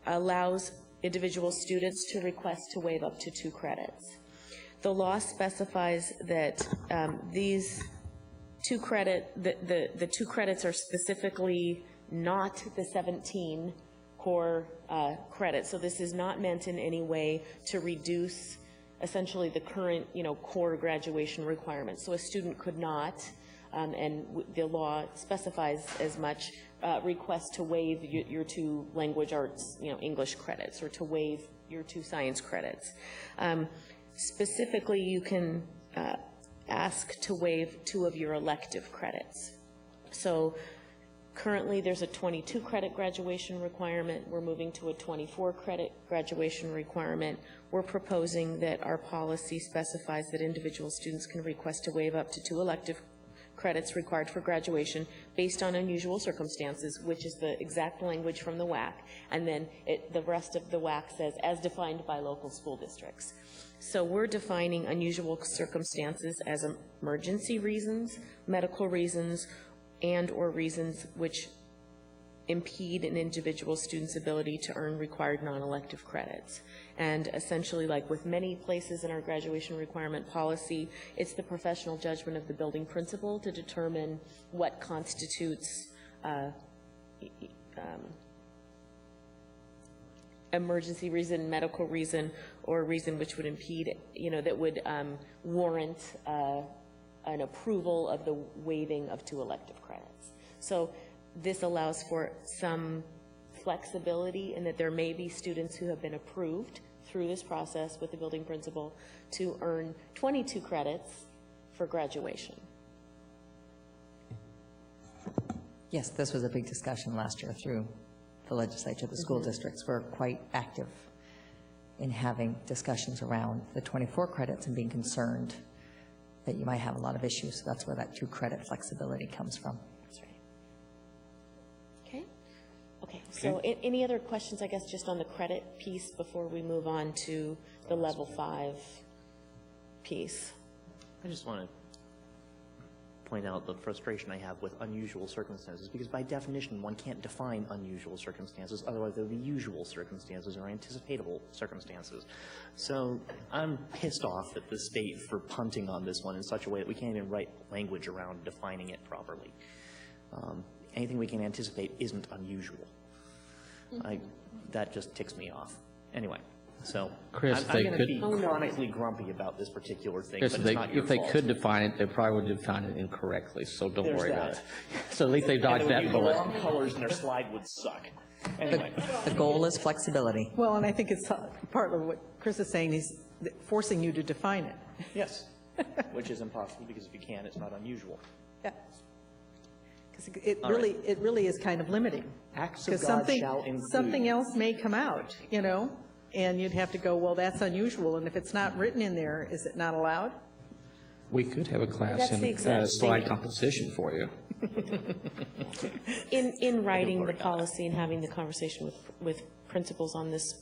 allows individual students to request to waive up to 2 credits. The law specifies that these 2 the 2 credits are specifically not the 17 core credits. So this is not meant in any way to reduce essentially the current, core graduation requirements. So a student could not, and the law specifies as much, request to waive your 2 language arts, English credits, or to waive your 2 science credits. Specifically, you can ask to waive 2 of your elective credits. So currently, there's a 22 credit graduation requirement. We're moving to a 24 credit graduation requirement. We're proposing that our policy specifies that individual students can request to waive up to 2 elective credits required for graduation based on unusual circumstances, which is the exact language from the WAC, and then the rest of the WAC says, as defined by local school districts. So we're defining unusual circumstances as emergency reasons, medical reasons, and or reasons which impede an individual student's ability to earn required non-elective credits. And essentially, like with many places in our graduation requirement policy, it's the professional judgment of the building principal to determine what constitutes emergency reason, medical reason, or a reason which would impede, that would warrant an approval of the waiving of 2 elective credits. So this allows for some flexibility in that there may be students who have been approved through this process with the building principal to earn 22 credits for graduation. Yes, this was a big discussion last year through the legislature. The school districts were quite active in having discussions around the 24 credits and being concerned that you might have a lot of issues. So that's where that 2 credit flexibility comes from. That's right. Okay. Okay. So any other questions, I guess, just on the credit piece before we move on to the level 5 piece? I just want to point out the frustration I have with unusual circumstances, because by definition, one can't define unusual circumstances, otherwise there would be usual circumstances or anticipatable circumstances. So I'm pissed off at the state for punting on this one in such a way that we can't even write language around defining it properly. Anything we can anticipate isn't unusual. That just ticks me off. Anyway. So Chris, I'm going to be chronically grumpy about this particular thing, Chris, but it's not your if they fault. could define it, they probably would define it incorrectly, so don't There's worry that. about it. So at least they dodged that The bullet. wrong colors in their slide would suck. Anyway. The goal is flexibility. Well, and I think it's part of what Chris is saying, he's forcing you to define it. Yes, which is impossible, because if you can, it's not unusual. Yeah. Because it really is kind of limiting. Acts of Because God shall include. something else may come out, you know, and you'd have to go, well, that's unusual, and if it's not written in there, is it not allowed? We could have a class That's the in exact slide thing. composition for you. In writing the policy and having the conversation with principals on this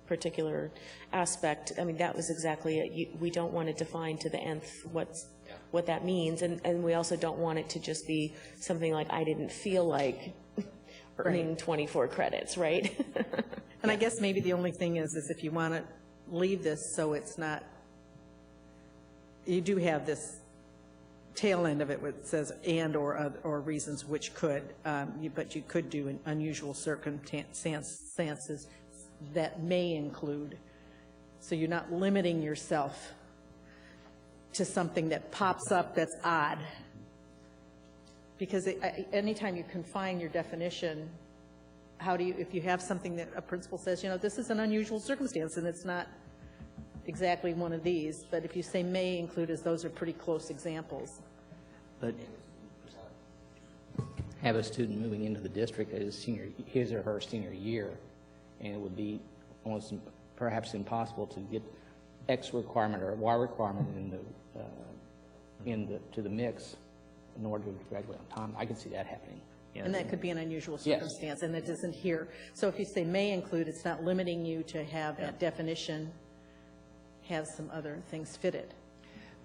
particular aspect, I mean, that was exactly it. We don't want to define to the nth what that means, and we also don't want it to just be something like, I didn't feel like earning 24 credits, right? And I guess maybe the only thing is if you want to leave this so it's not, you do have this tail end of it where it says and or reasons which could, but you could do an unusual circumstances that may include, so you're not limiting yourself to something that pops up that's odd. Because anytime you confine your definition, how do you, if you have something that a principal says, you know, this is an unusual circumstance and it's not exactly one of these, but if you say may include, as those are pretty close examples. But have a student moving into the district at his or her senior year, and it would be almost perhaps impossible to get X requirement or Y requirement to the mix in order to graduate on time. I can see that happening. And that could be an unusual circumstance, and it isn't here. So if you say may include, it's not limiting you to have that definition have some other things fitted.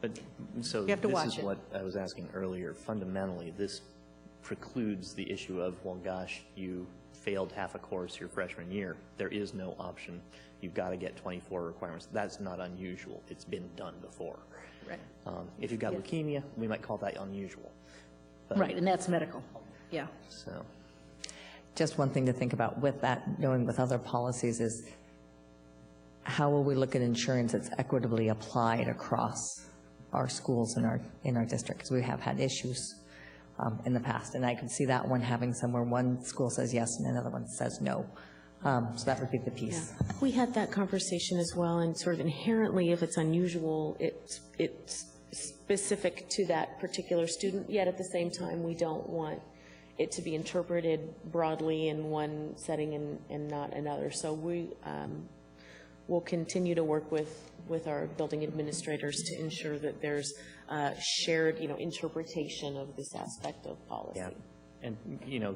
But so You have to this watch is it. what I was asking earlier. Fundamentally, this precludes the issue of, well, gosh, you failed half a course your freshman year. There is no option. You've got to get 24 requirements. That's not unusual. It's been done before. Right. If you've got leukemia, we might call that unusual. But, Right, and that's medical. Yeah. So. Just one thing to think about with that, knowing with other policies, is how will we look at ensuring it's equitably applied across our schools in our district? Because we have had issues in the past, and I can see that one having somewhere one school says yes and another one says no. So that would be the piece. Yeah. We had that conversation as well, and sort of inherently, if it's unusual, it's specific to that particular student, yet at the same time, we don't want it to be interpreted broadly in one setting and not another. So we will continue to work with our building administrators to ensure that there's shared, interpretation of this aspect of policy. Yeah. And,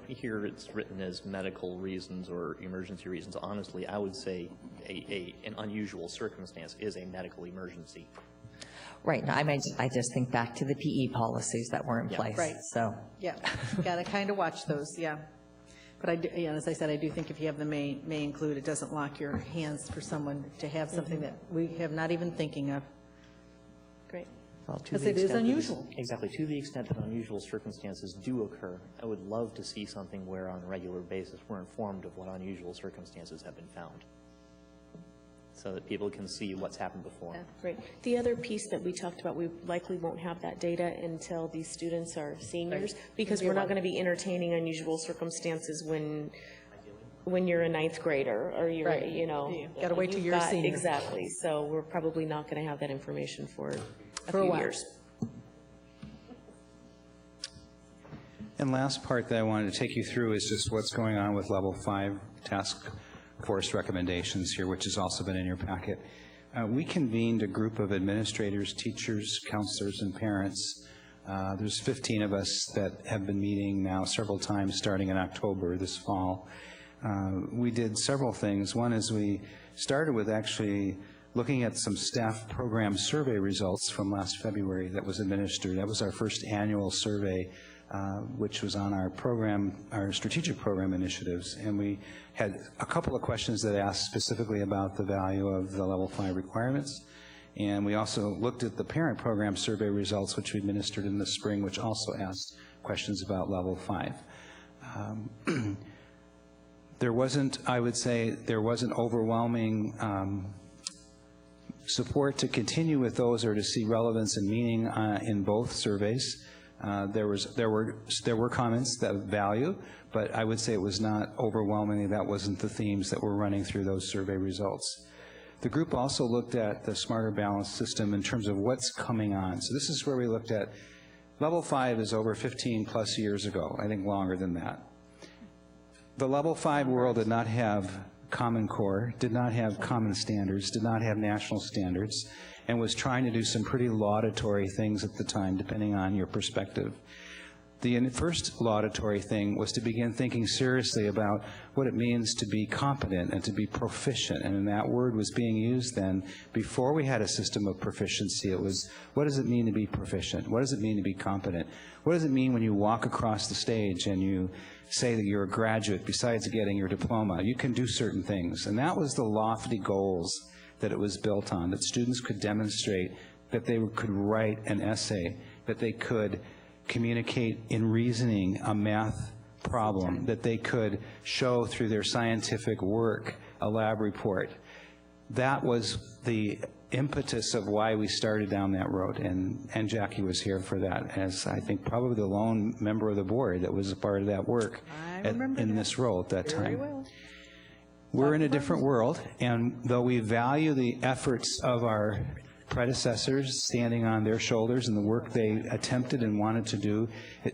here it's written as medical reasons or emergency reasons. Honestly, I would say an unusual circumstance is a medical emergency. Right. Now, I just think back to the PE policies that were in place. Right. So. Yeah, got to kind of watch those, yeah. But as I said, I do think if you have the may include, it doesn't lock your hands for someone to have something that we have not even thinking of. Great. Well, Because it is unusual. Exactly. To the extent that unusual circumstances do occur, I would love to see something where on a regular basis we're informed of what unusual circumstances have been found, so that people can see what's happened before. Yeah, great. The other piece that we talked about, we likely won't have that data until these students are seniors, because we're not going to be entertaining unusual circumstances when you're a ninth grader, or you're, Right. Got to wait till you're a senior. Exactly. So we're probably not going to have that information for a For a few while. years. And last part that I wanted to take you through is just what's going on with level 5 task force recommendations here, which has also been in your packet. We convened a group of administrators, teachers, counselors, and parents. There's 15 of us that have been meeting now several times starting in October this fall. We did several things. One is we started with actually looking at some staff program survey results from last February that was administered. That was our first annual survey, which was on our program, our strategic program initiatives. And we had a couple of questions that asked specifically about the value of the level 5 requirements. And we also looked at the parent program survey results, which we administered in the spring, which also asked questions about level 5. There wasn't, I would say, there wasn't overwhelming support to continue with those or to see relevance and meaning in both surveys. There were comments that value, but I would say it was not overwhelmingly, that wasn't the themes that were running through those survey results. The group also looked at the Smarter Balance system in terms of what's coming on. So this is where we looked at level 5 is over 15 plus years ago, I think longer than that. The level 5 world did not have Common Core, did not have common standards, did not have national standards, and was trying to do some pretty laudatory things at the time, depending on your perspective. The first laudatory thing was to begin thinking seriously about what it means to be competent and to be proficient, and that word was being used then. Before we had a system of proficiency, it was, what does it mean to be proficient? What does it mean to be competent? What does it mean when you walk across the stage and you say that you're a graduate besides getting your diploma? You can do certain things, and that was the lofty goals that it was built on, that students could demonstrate that they could write an essay, that they could communicate in reasoning a math problem, that they could show through their scientific work a lab report. That was the impetus of why we started down that road, and Jackie was here for that as I think probably the lone member of the board that was a part of that work in this role at that time. Well. We're in a different world, and though we value the efforts of our predecessors standing on their shoulders and the work they attempted and wanted to do,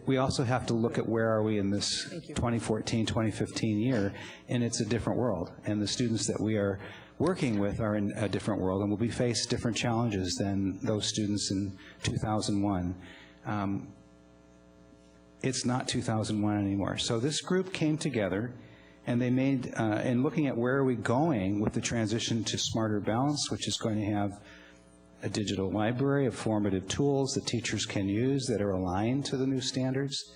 we also have to look at where are we in this 2014-2015 year, and it's a different world, and the students that we are working with are in a different world and will be faced different challenges than those students in 2001. It's not 2001 anymore. So this group came together and they made, in looking at where are we going with the transition to Smarter Balance, which is going to have a digital library of formative tools that teachers can use that are aligned to the new standards,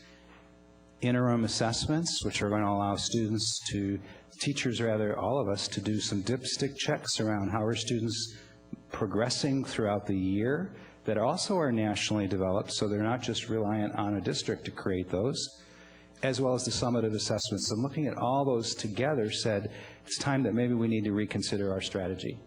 interim assessments, which are going to allow students to, teachers rather, all of us, to do some dipstick checks around how are students progressing throughout the year that also are nationally developed, so they're not just reliant on a district to create those, as well as the summative assessments. So looking at all those together said, it's time that maybe we need to reconsider our strategy.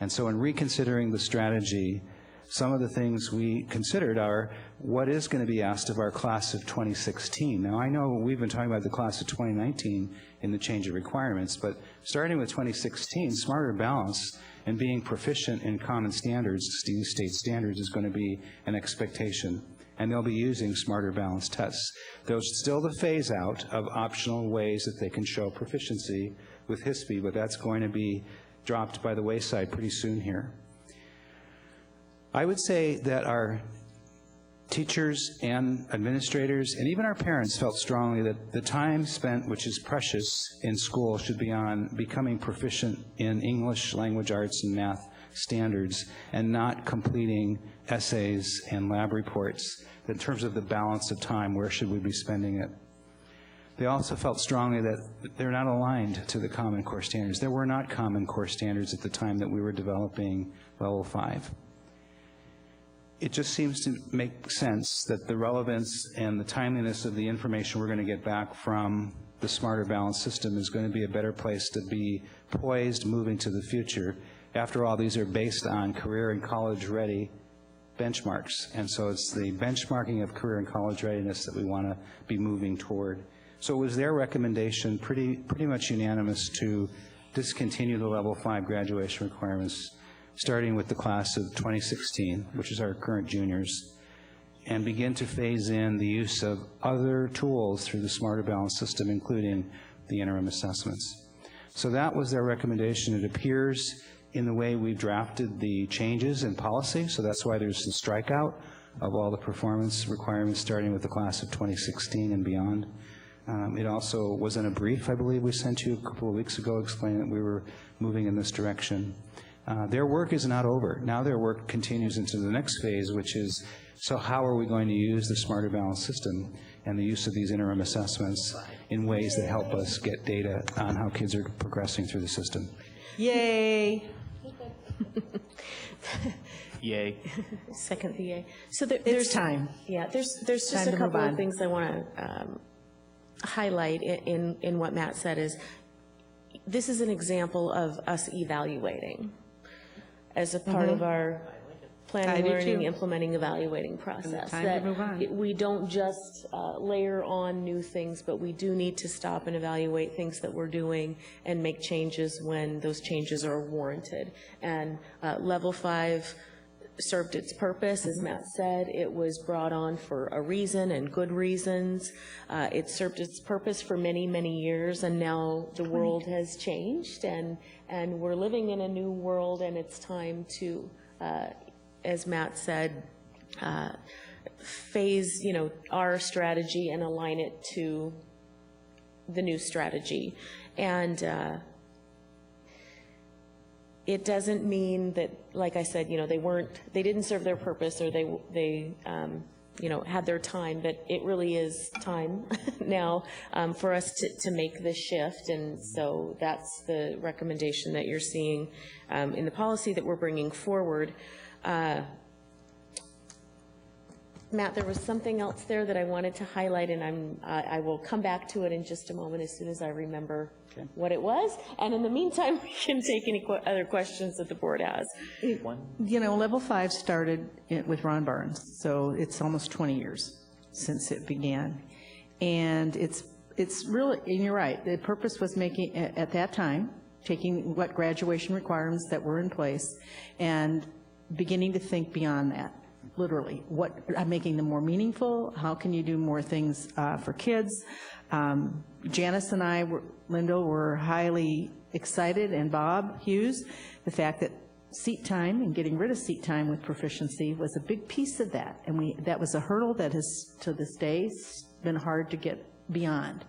And so in reconsidering the strategy, some of the things we considered are what is going to be asked of our class of 2016. Now, I know we've been talking about the class of 2019 in the change of requirements, but starting with 2016, Smarter Balance and being proficient in common standards, state standards, is going to be an expectation. And they'll be using Smarter Balance tests. There's still the phase out of optional ways that they can show proficiency with HISP, but that's going to be dropped by the wayside pretty soon here. I would say that our teachers and administrators and even our parents felt strongly that the time spent, which is precious in school, should be on becoming proficient in English, language arts, and math standards and not completing essays and lab reports. In terms of the balance of time, where should we be spending it? They also felt strongly that they're not aligned to the Common Core standards. There were not Common Core standards at the time that we were developing Level 5. It just seems to make sense that the relevance and the timeliness of the information we're going to get back from the Smarter Balance system is going to be a better place to be poised moving to the future. After all, these are based on career and college-ready benchmarks, and so it's the benchmarking of career and college readiness that we want to be moving toward. So it was their recommendation, pretty much unanimous, to discontinue the Level 5 graduation requirements, starting with the class of 2016, which is our current juniors, and begin to phase in the use of other tools through the Smarter Balance system, including the interim assessments. So that was their recommendation. It appears in the way we've drafted the changes in policy, so that's why there's a strikeout of all the performance requirements starting with the class of 2016 and beyond. It also was in a brief, I believe, we sent you a couple of weeks ago explaining that we were moving in this direction. Their work is not over. Now their work continues into the next phase, which is, so how are we going to use the Smarter Balanced system and the use of these interim assessments in ways that help us get data on how kids are progressing through the system? Yay. Yay. Second the yay. So There's time. Yeah, there's just Time a to couple move of on. things I want to highlight in what Matt said is, this is an example of us evaluating as a part of our I planning, do learning, too. implementing, evaluating process. time to That move on. we don't just layer on new things, but we do need to stop and evaluate things that we're doing and make changes when those changes are warranted. And Level 5 served its purpose, as Matt said. It was brought on for a reason and good reasons. It served its purpose for many, many years, and now the world has changed, and we're living in a new world, and it's time to, as Matt said, phase, our strategy and align it to the new strategy. And it doesn't mean that, like I said, they didn't serve their purpose, or they had their time, but it really is time now for us to make this shift. And so that's the recommendation that you're seeing in the policy that we're bringing forward. Matt, there was something else there that I wanted to highlight, and I will come back to it in just a moment as soon as I remember what it was. And in the meantime, we can take any other questions that the board has. Level 5 started with Ron Barnes, so it's almost 20 years since it began. And it's really, and you're right, the purpose was making, at that time, taking what graduation requirements that were in place and beginning to think beyond that. Literally, making them more meaningful. How can you do more things for kids? Janice and I, Lyndall, were highly excited, and Bob Hughes, the fact that seat time and getting rid of seat time with proficiency was a big piece of that. And that was a hurdle that has, to this day, been hard to get beyond.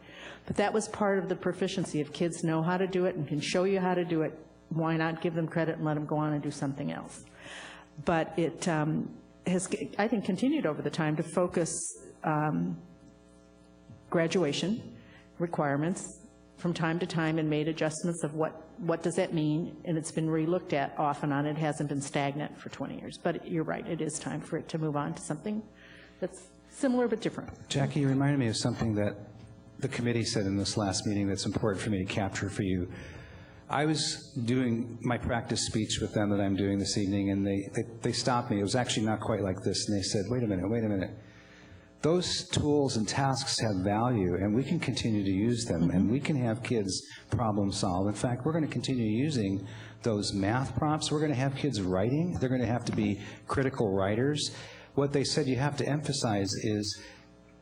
But that was part of the proficiency. If kids know how to do it and can show you how to do it, why not give them credit and let them go on and do something else? But it has, I think, continued over the time to focus graduation requirements from time to time and made adjustments of what does that mean, and it's been re-looked at off and on. It hasn't been stagnant for 20 years. But you're right, it is time for it to move on to something that's similar but different. Jackie, you reminded me of something that the committee said in this last meeting that's important for me to capture for you. I was doing my practice speech with them that I'm doing this evening, and they stopped me. It was actually not quite like this, and they said, wait a minute. Those tools and tasks have value, and we can continue to use them, and we can have kids problem solve. In fact, we're going to continue using those math prompts. We're going to have kids writing. They're going to have to be critical writers. What they said you have to emphasize is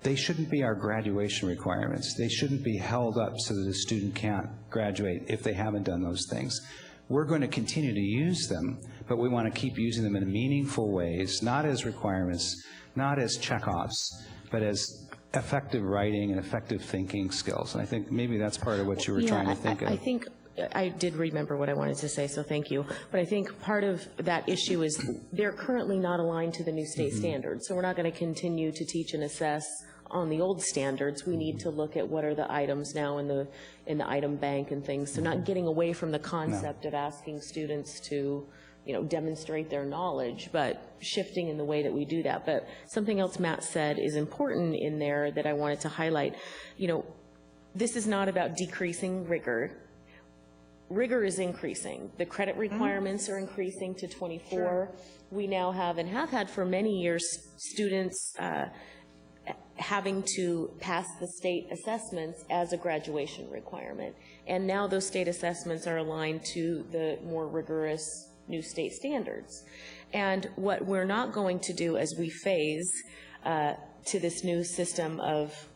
they shouldn't be our graduation requirements. They shouldn't be held up so that a student can't graduate if they haven't done those things. We're going to continue to use them, but we want to keep using them in meaningful ways, not as requirements, not as checkoffs, but as effective writing and effective thinking skills. And I think maybe that's part of what you were trying to think of. I think I did remember what I wanted to say, so thank you. But I think part of that issue is they're currently not aligned to the new state standards, so we're not going to continue to teach and assess on the old standards. We need to look at what are the items now in the item bank and things. So not getting away from the concept of asking students to, demonstrate their knowledge, but shifting in the way that we do that. But something else Matt said is important in there that I wanted to highlight. This is not about decreasing rigor. Rigor is increasing. The credit requirements are increasing to 24. Sure. We now have, and have had for many years, students having to pass the state assessments as a graduation requirement. And now those state assessments are aligned to the more rigorous new state standards. And what we're not going to do as we phase to this new system of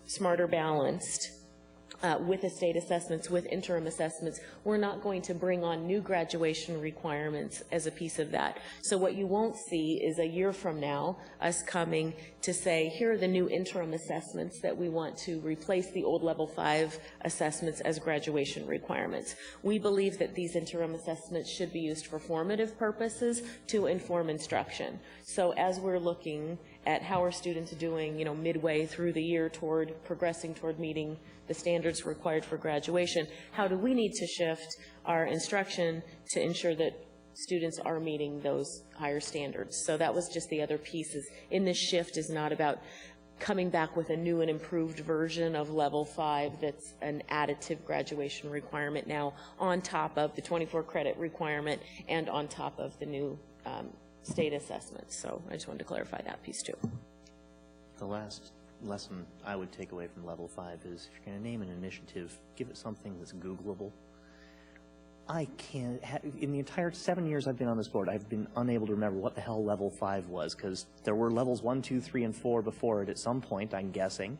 Smarter Balanced with the state assessments, with interim assessments. We're not going to bring on new graduation requirements as a piece of that. So what you won't see is a year from now us coming to say, here are the new interim assessments that we want to replace the old level 5 assessments as graduation requirements. We believe that these interim assessments should be used for formative purposes to inform instruction. So as we're looking at how are students doing, you know, midway through the year toward progressing toward meeting the standards required for graduation, how do we need to shift our instruction to ensure that students are meeting those higher standards? So that was just the other pieces. In this shift is not about coming back with a new and improved version of level 5 that's an additive graduation requirement now on top of the 24 credit requirement and on top of the new state assessments. So I just wanted to clarify that piece too. The last lesson I would take away from level 5 is if you're going to name an initiative, give it something that's Googleable. I can't, in the entire 7 years I've been on this board, I've been unable to remember what the hell level 5 was, because there were levels 1, 2, 3, and 4 before it at some point, I'm guessing,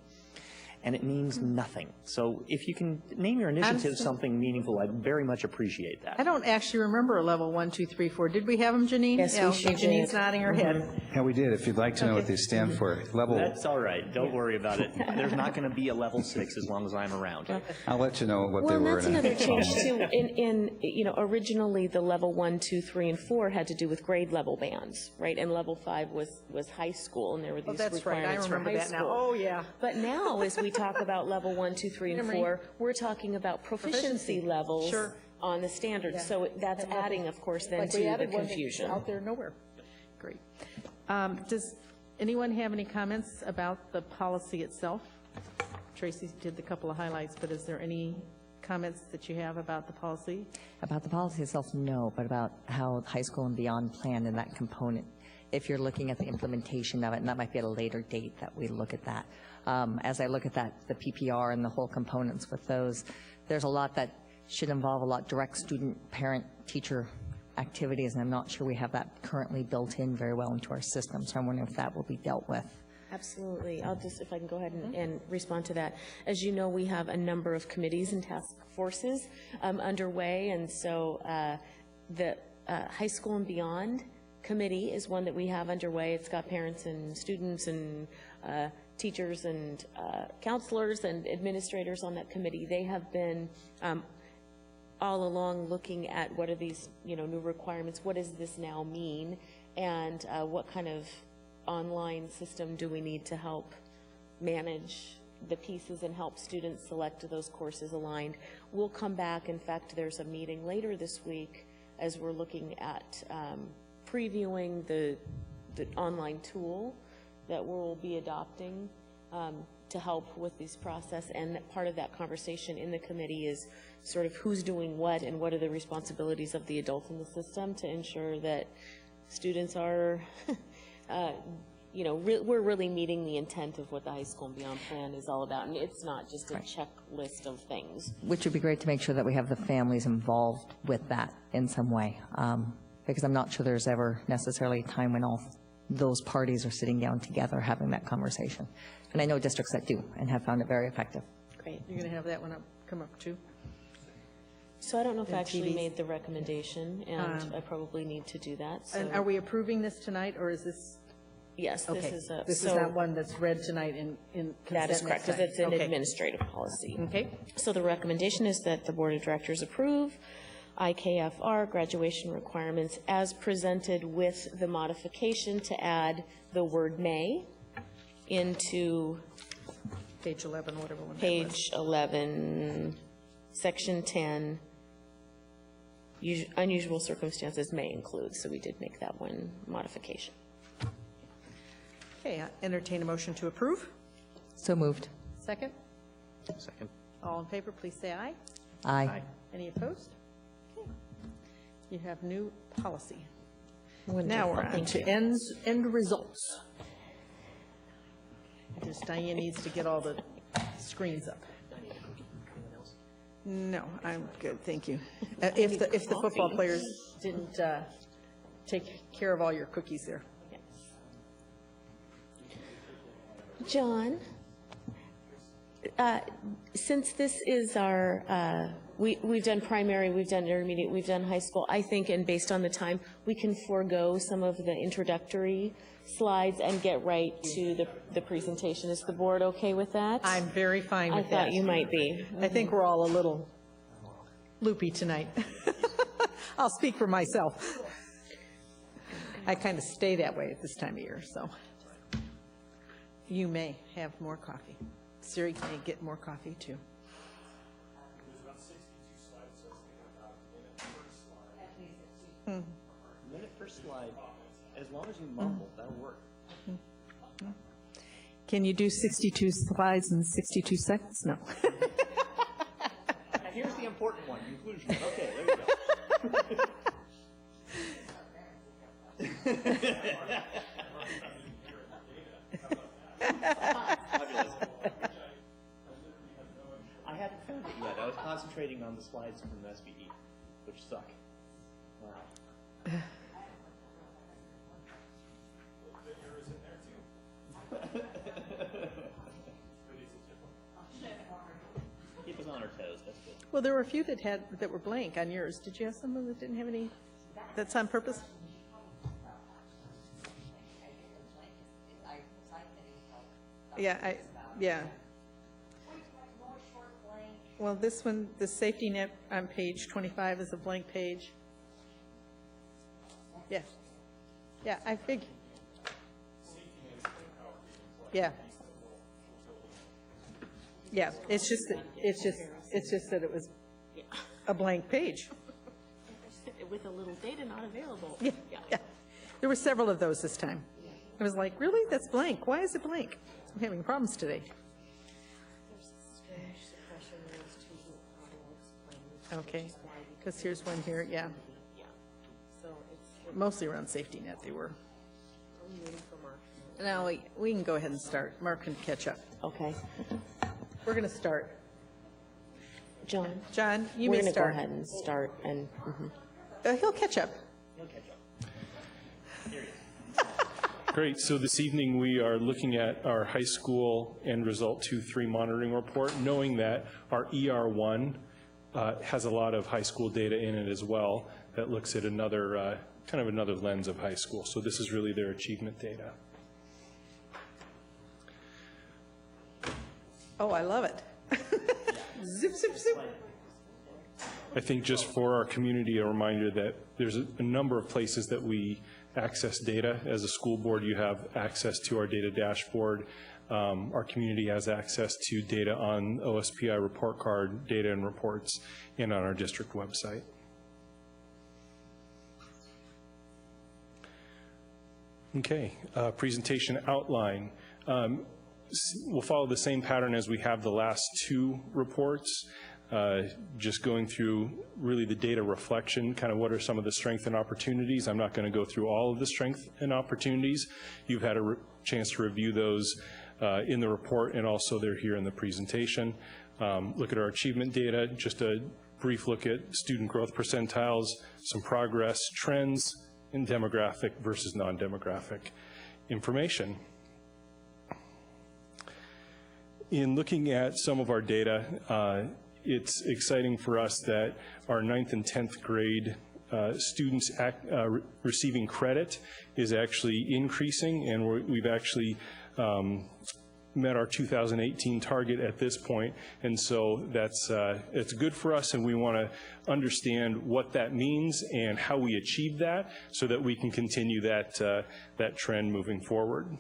and it means nothing. So if you can name your initiative something meaningful, I'd very much appreciate that. I don't actually remember a level 1, 2, 3, 4. Did we have them, Janine? Yes, we sure did. Janine's nodding her head. Yeah, we did. If you'd like to know what they stand for, level. That's all right. Don't worry about it. There's not going to be a level 6 as long as I'm around. I'll let you know what they Well, were. that's another change too. You know, originally the level 1, 2, 3, and 4 had to do with grade level bands, right? And level 5 was high school, and there were these that's right. I requirements remember for high that now. school. Oh, yeah. But now, as we talk about level 1, 2, 3, and 4, we're talking about proficiency levels Sure. on the standards. So that's adding, of course, then to the confusion. Out there nowhere. Great. Does anyone have any comments about the policy itself? Tracy did the couple of highlights, but is there any comments that you have about the policy? About the policy itself, no, but about how high school and beyond plan and that component. If you're looking at the implementation of it, and that might be at a later date that we look at that. As I look at that, the PPR and the whole components with those, there's a lot that should involve a lot direct student, parent, teacher activities, and I'm not sure we have that currently built in very well into our system, so I'm wondering if that will be dealt with. Absolutely. I'll just, if I can go ahead and respond to that. As you know, we have a number of committees and task forces underway, and so the High School and Beyond Committee is one that we have underway. It's got parents and students and teachers and counselors and administrators on that committee. They have been all along looking at what are these, you know, new requirements, what does this now mean, and what kind of online system do we need to help manage the pieces and help students select those courses aligned. We'll come back. In fact, there's a meeting later this week as we're looking at previewing the online tool that we'll be adopting to help with this process. And part of that conversation in the committee is sort of who's doing what and what are the responsibilities of the adults in the system to ensure that students are you know, we're really meeting the intent of what the High School and Beyond plan is all about, and it's not just a checklist of things. Which would be great to make sure that we have the families involved with that in some way, because I'm not sure there's ever necessarily a time when all those parties are sitting down together having that conversation. And I know districts that do and have found it very effective. Great. You're going to have that one come up too? So I don't know if I actually TVs? made the recommendation, and I probably need to do that. So. And are we approving this tonight, or is this? Yes, Okay. this is a. This is not one that's read tonight in consent. That is correct, because it's an Okay. administrative policy. Okay. So the recommendation is that the Board of Directors approve IKFR graduation requirements as presented with the modification to add the word may into Page 11, whatever one that was. page 11, section 10. Unusual circumstances may include, so we did make that one modification. Okay, I entertain a motion to approve. So moved. Second? Second. All in favor, please say aye. Aye. Any opposed? Okay. You have new policy. Wonderful. Now we're on Thank to you. end results. Just Diane needs to get all the screens up. No, I'm good, thank you. If the football players didn't take care of all your cookies there. John, Since this is our, we've done primary, we've done intermediate, we've done high school, I think, and based on the time, we can forego some of the introductory slides and get right to the presentation. Is the board okay with that? I'm very fine with that. I thought you might be. I think we're all a little loopy tonight. I'll speak for myself. I kind of stay that way at this time of year, so. You may have more coffee. Siri may get more coffee, too. Minute per slide. As long as you mumble, that'll work. Can you do 62 slides in 62 seconds? No. And here's the important one, conclusion. Okay, there you go. Fabulous. I hadn't found it yet. I was concentrating on the slides from SBE, which suck. Wow. Keep us on our toes. That's good. Well, there were a few that were blank on yours. Did you have someone that didn't have any? That's on purpose? Yeah, yeah. Well, this one, the safety net on page 25 is a blank page. Yeah. Yeah, I figured. Yeah. Yeah, it's just that it was a blank page. With a little data not available. Yeah, yeah. There were several of those this time. I was like, really? That's blank. Why is it blank? I'm having problems today. Okay, because here's one here, yeah. Mostly around safety net, they were. Now, we can go ahead and start. Mark can catch up. Okay. We're going to start. John, you may start. We're going to go ahead and start. And he'll catch up. He'll catch up. Here he is. Great. So this evening we are looking at our high school end result 2-3 monitoring report, knowing that our ER1 has a lot of high school data in it as well that looks at another kind of another lens of high school. So this is really their achievement data. Oh, I love it. Zip, zip, zip. I think just for our community, a reminder that there's a number of places that we access data. As a school board, you have access to our data dashboard. Our community has access to data on OSPI report card, data and reports, and on our district website. Okay, presentation outline. We'll follow the same pattern as we have the last two reports, just going through really the data reflection, kind of what are some of the strengths and opportunities. I'm not going to go through all of the strengths and opportunities. You've had a chance to review those in the report, and also they're here in the presentation. Look at our achievement data, just a brief look at student growth percentiles, some progress trends in demographic versus non-demographic information. In looking at some of our data, it's exciting for us that our 9th and 10th grade students receiving credit is actually increasing, and we've actually met our 2018 target at this point, and so it's good for us, and we want to understand what that means and how we achieve that so that we can continue that trend moving forward.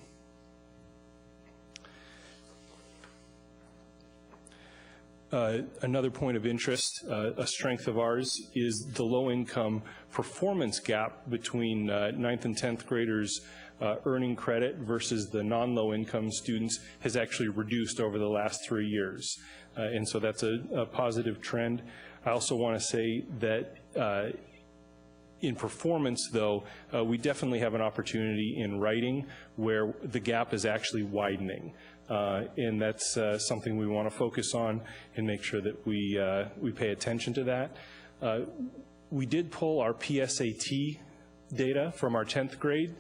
Another point of interest, a strength of ours, is the low-income performance gap between 9th and 10th graders earning credit versus the non-low-income students has actually reduced over the last 3 years. And so that's a positive trend. I also want to say that in performance, though, we definitely have an opportunity in writing where the gap is actually widening. And that's something we want to focus on and make sure that we pay attention to that. We did pull our PSAT data from our 10th grade.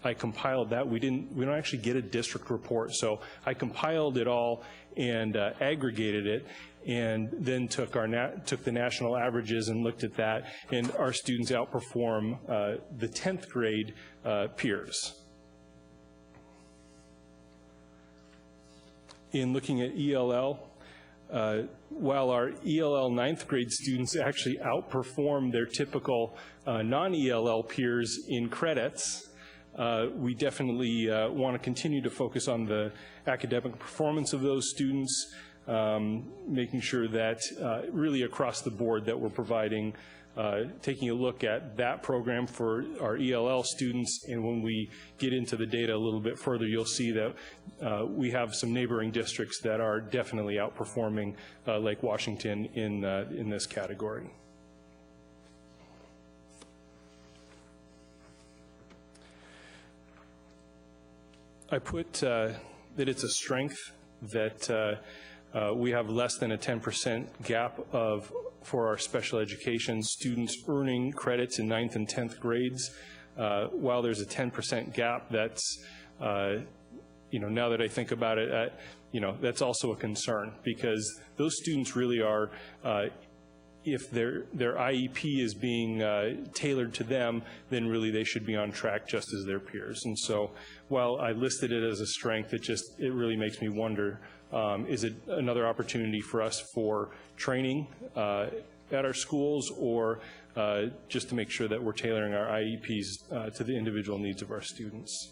I compiled that. We don't actually get a district report, so I compiled it all and aggregated it, and then took the national averages and looked at that, and our students outperform the 10th grade peers. In looking at ELL, while our ELL 9th grade students actually outperform their typical non-ELL peers in credits, we definitely want to continue to focus on the academic performance of those students, making sure that really across the board that we're providing, taking a look at that program for our ELL students, and when we get into the data a little bit further, you'll see that we have some neighboring districts that are definitely outperforming Lake Washington in this category. I put that it's a strength that we have less than a 10% gap for our special education students earning credits in 9th and 10th grades. While there's a 10% gap, that's, now that I think about it, that's also a concern, because those students really are, if their IEP is being tailored to them, then really they should be on track just as their peers. And so while I listed it as a strength, it really makes me wonder, is it another opportunity for us for training at our schools, or just to make sure that we're tailoring our IEPs to the individual needs of our students?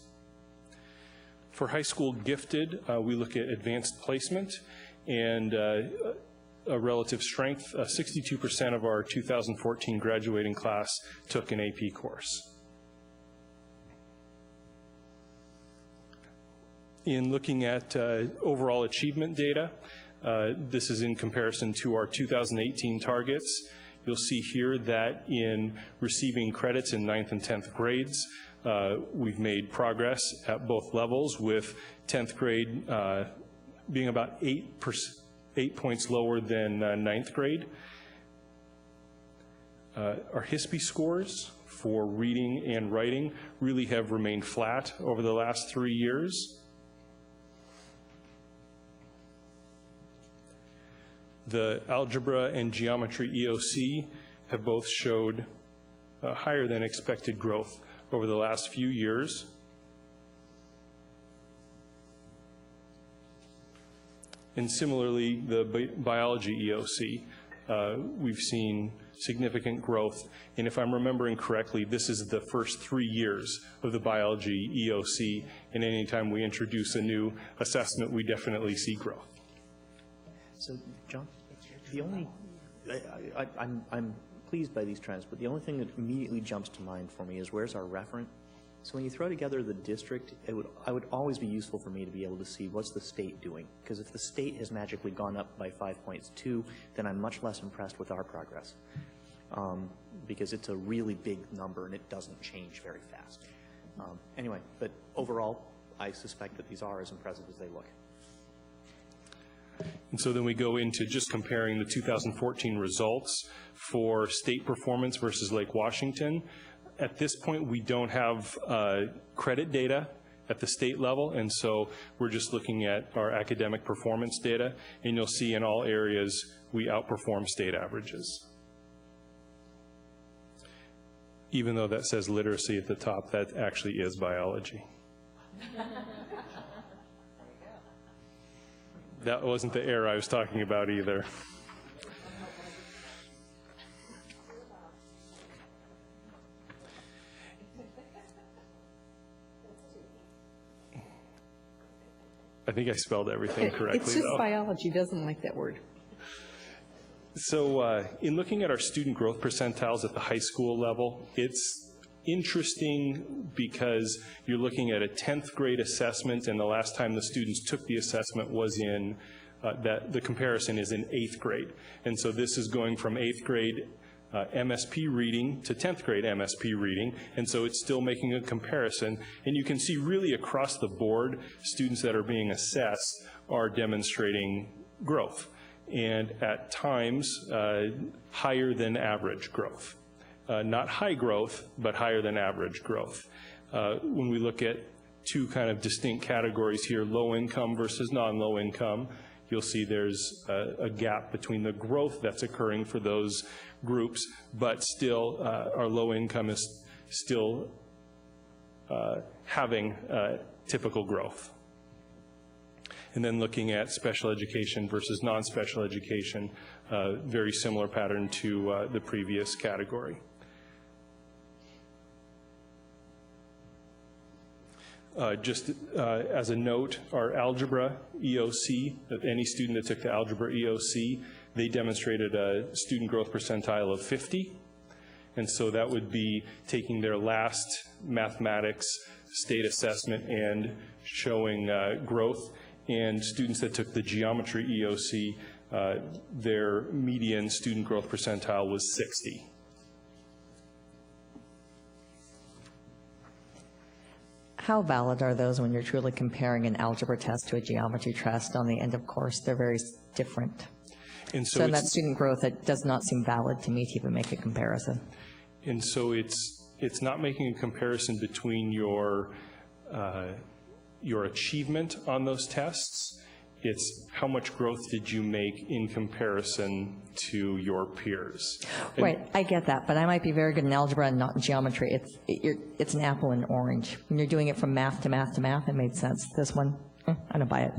For high school gifted, we look at advanced placement and a relative strength. 62% of our 2014 graduating class took an AP course. In looking at overall achievement data, this is in comparison to our 2018 targets. You'll see here that in receiving credits in 9th and 10th grades, we've made progress at both levels, with 10th grade being about 8 points lower than 9th grade. Our HISPE scores for reading and writing really have remained flat over the last 3 years. The algebra and geometry EOC have both showed higher than expected growth over the last few years. And similarly, the biology EOC, we've seen significant growth. And if I'm remembering correctly, this is the first 3 years of the biology EOC. And anytime we introduce a new assessment, we definitely see growth. So, John, the only, I'm pleased by these trends, but the only thing that immediately jumps to mind for me is, where's our referent? So when you throw together the district, I would always be useful for me to be able to see what's the state doing. Because if the state has magically gone up by 5 points too, then I'm much less impressed with our progress. Because it's a really big number and it doesn't change very fast. Anyway, but overall, I suspect that these are as impressive as they look. And so then we go into just comparing the 2014 results for state performance versus Lake Washington. At this point, we don't have credit data at the state level, and so we're just looking at our academic performance data, and you'll see in all areas we outperform state averages. Even though that says literacy at the top, that actually is biology. That wasn't the error I was talking about either. I think I spelled everything correctly. It's just though. biology doesn't like that word. So in looking at our student growth percentiles at the high school level, it's interesting because you're looking at a 10th grade assessment, and the last time the students took the assessment was in, the comparison is in 8th grade. And so this is going from 8th grade MSP reading to 10th grade MSP reading, and so it's still making a comparison. And you can see really across the board, students that are being assessed are demonstrating growth, and at times higher than average growth. Not high growth, but higher than average growth. when we look at two kind of distinct categories here, low income versus non-low income, you'll see there's a gap between the growth that's occurring for those groups, but still our low income is still having typical growth. And then looking at special education versus non-special education, very similar pattern to the previous category. Just as a note, our algebra EOC, any student that took the algebra EOC, they demonstrated a student growth percentile of 50. And so that would be taking their last mathematics state assessment and showing growth. And students that took the geometry EOC, their median student growth percentile was 60. How valid are those when you're truly comparing an algebra test to a geometry test on the end of course? They're very different. And so that student growth, it does not seem valid to me to even make a comparison. And so it's not making a comparison between your achievement on those tests. It's how much growth did you make in comparison to your peers. Right, I get that, but I might be very good in algebra and not in geometry. It's an apple and orange. When you're doing it from math to math to math, it made sense. This one, I don't buy it.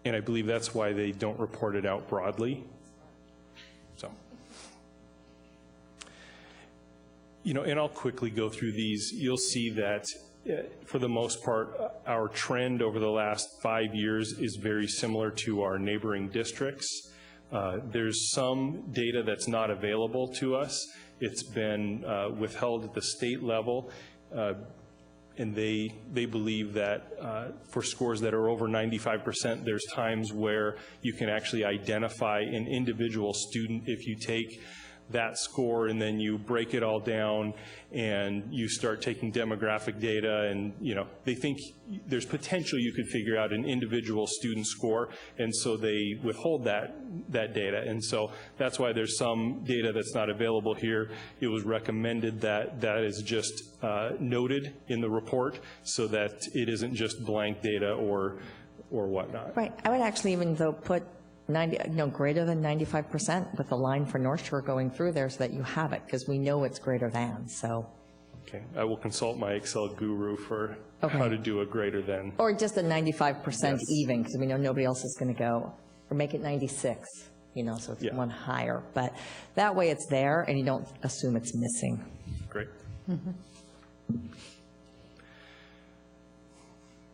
And I believe that's why they don't report it out broadly. So, and I'll quickly go through these. You'll see that for the most part, our trend over the last 5 years is very similar to our neighboring districts. There's some data that's not available to us. It's been withheld at the state level, and they believe that for scores that are over 95%, there's times where you can actually identify an individual student if you take that score and then you break it all down and you start taking demographic data, and they think there's potential you could figure out an individual student score, and so they withhold that data. And so that's why there's some data that's not available here. It was recommended that that is just noted in the report so that it isn't just blank data or whatnot. Right, I would actually even though put greater than 95% with a line for North Shore going through there so that you have it, because we know it's greater than, so. Okay, I will consult my Excel guru for how to do a greater than. Or just a 95% even, because we know nobody else is going to go, or make it 96, so it's one higher. But that way it's there and you don't assume it's missing. Great.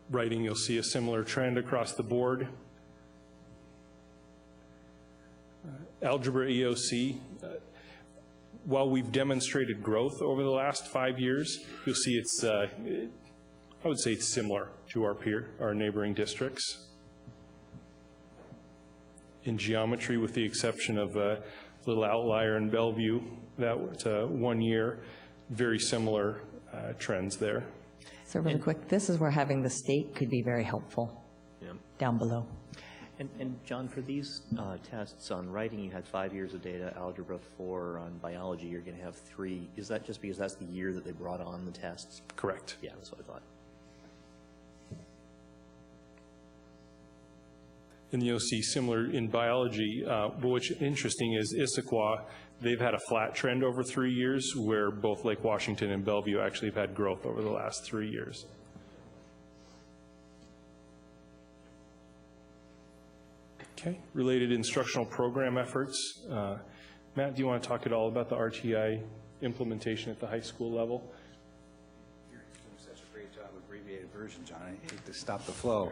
Writing, you'll see a similar trend across the board. Algebra EOC, while we've demonstrated growth over the last 5 years, you'll see it's, I would say it's similar to our neighboring districts. In geometry, with the exception of a little outlier in Bellevue, that was 1 year, very similar trends there. So really quick, this is where having the state could be very helpful down below. And John, for these tests on writing, you had 5 years of data, algebra 4, on biology you're going to have 3. Is that just because that's the year that they brought on the tests? Correct. Yeah, that's what I thought. And you'll see similar in biology, but what's interesting is Issaquah, they've had a flat trend over 3 years, where both Lake Washington and Bellevue actually have had growth over the last 3 years. Okay, related instructional program efforts. Matt, do you want to talk at all about the RTI implementation at the high school level? You're doing such a great job, abbreviated version, John. I hate to stop the flow.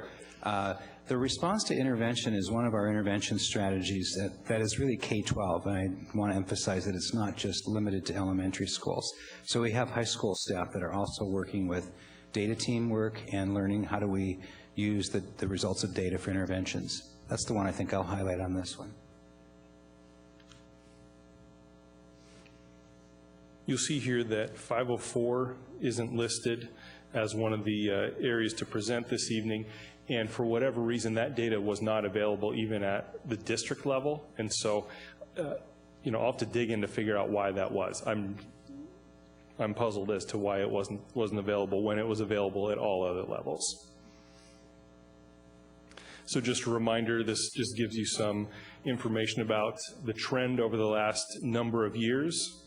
The response to intervention is one of our intervention strategies that is really K-12, and I want to emphasize that it's not just limited to elementary schools. So we have high school staff that are also working with data teamwork and learning how do we use the results of data for interventions. That's the one I think I'll highlight on this one. You'll see here that 504 isn't listed as one of the areas to present this evening, and for whatever reason that data was not available even at the district level, and so I'll have to dig in to figure out why that was. I'm puzzled as to why it wasn't available when it was available at all other levels. So just a reminder, this just gives you some information about the trend over the last number of years.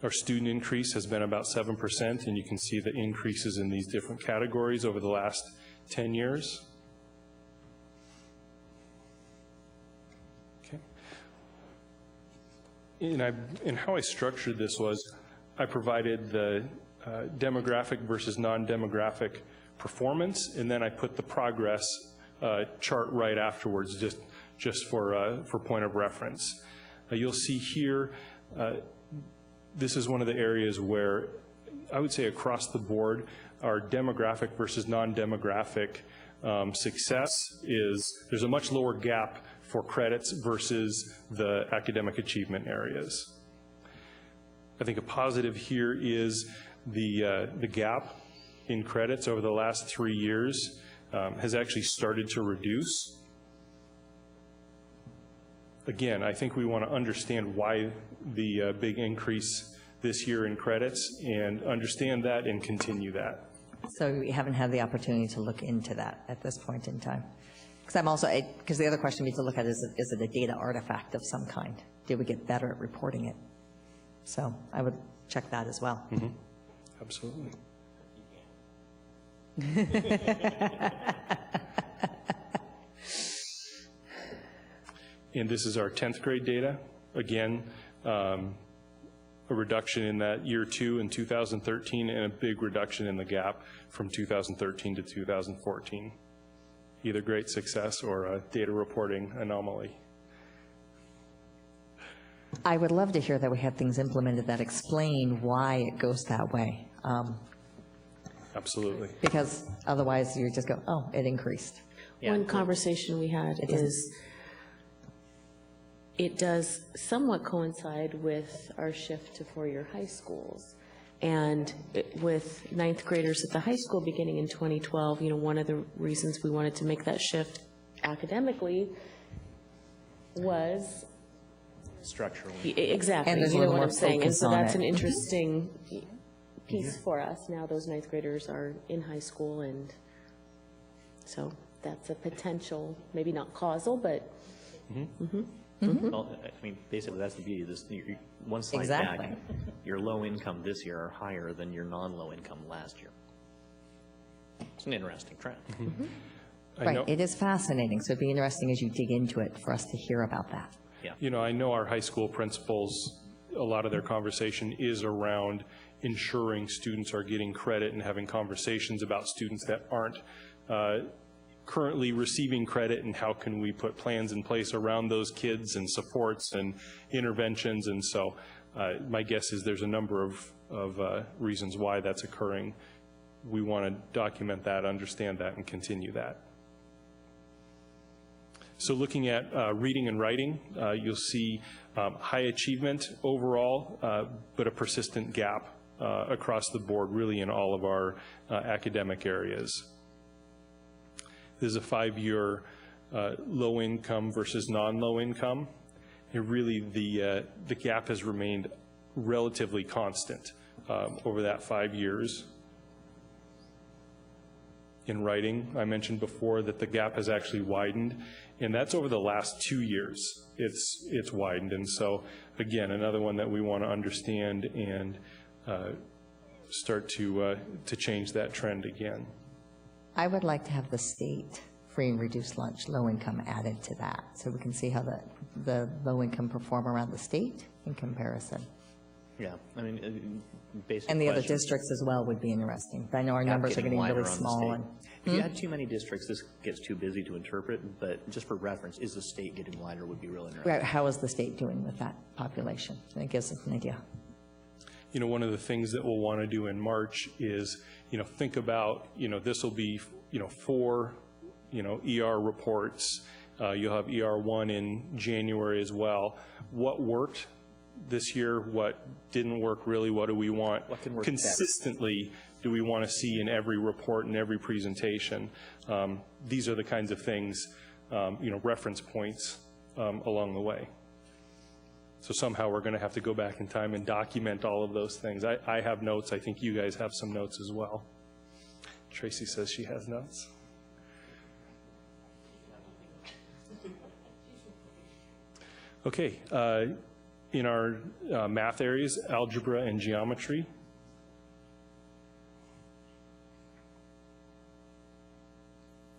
Our student increase has been about 7%, and you can see the increases in these different categories over the last 10 years. Okay. And how I structured this was I provided the demographic versus non-demographic performance, and then I put the progress chart right afterwards, just for point of reference. You'll see here, this is one of the areas where I would say across the board, our demographic versus non-demographic success there's a much lower gap for credits versus the academic achievement areas. I think a positive here is the gap in credits over the last 3 years has actually started to reduce. Again, I think we want to understand why the big increase this year in credits and understand that and continue that. So we haven't had the opportunity to look into that at this point in time. Because the other question we need to look at is it a data artifact of some kind? Did we get better at reporting it? So I would check that as well. Mm-hmm. Absolutely. And this is our 10th grade data. Again, a reduction in that year 2 in 2013 and a big reduction in the gap from 2013 to 2014. Either great success or a data reporting anomaly. I would love to hear that we have things implemented that explain why it goes that way. Absolutely. Because otherwise you just go, oh, it increased. One conversation we had is it does somewhat coincide with our shift to four-year high schools. And with ninth graders at the high school beginning in 2012, one of the reasons we wanted to make that shift academically was structurally. Exactly. And there's you a know little what more I'm saying. And focus so on that's it. an interesting piece for us. Now those ninth graders are in high school, and so that's a potential, maybe not causal, but. Well, I mean, basically, that's the beauty of this. One slide Exactly. back, your low income this year are higher than your non-low income last year. It's an interesting trend. Right, it is fascinating. So it'd be interesting as you dig into it for us to hear about that. Yeah. I know our high school principals, a lot of their conversation is around ensuring students are getting credit and having conversations about students that aren't currently receiving credit, and how can we put plans in place around those kids and supports and interventions. And so my guess is there's a number of reasons why that's occurring. We want to document that, understand that, and continue that. So looking at reading and writing, you'll see high achievement overall, but a persistent gap across the board, really in all of our academic areas. This is a 5-year low income versus non-low income. And really the gap has remained relatively constant over that 5 years. In writing, I mentioned before that the gap has actually widened, and that's over the last 2 years. It's widened, and so again, another one that we want to understand and start to change that trend again. I would like to have the state free and reduced lunch, low income added to that, so we can see how the low income perform around the state in comparison. Yeah, I mean, basic And the other question. districts as well would be interesting. I know our numbers are getting really small. And, If you add too many districts, this gets too busy to interpret, but just for reference, is the state getting wider would be real interesting. Right, how is the state doing with that population? And it gives us an idea. One of the things that we'll want to do in March is, think about, this will be, 4, ER reports. You'll have ER1 in January as well. What worked this year? What didn't work really? What do we want What can work consistently? Do we want to see in every report and every presentation? These are the kinds of things, reference points along the way. So somehow we're going to have to go back in time and document all of those things. I have notes. I think you guys have some notes as well. Tracy says she has notes. Okay, in our math areas, algebra and geometry.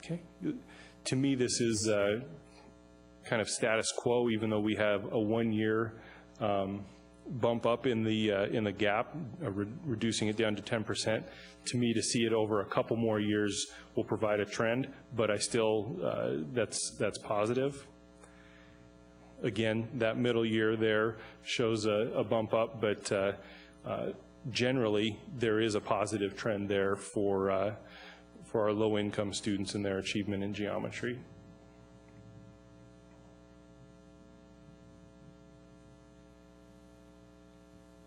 Okay, to me this is kind of status quo, even though we have a 1-year bump up in the gap, reducing it down to 10%. To me, to see it over a couple more years will provide a trend, but I still, that's positive. Again, that middle year there shows a bump up, but generally there is a positive trend there for our low-income students and their achievement in geometry.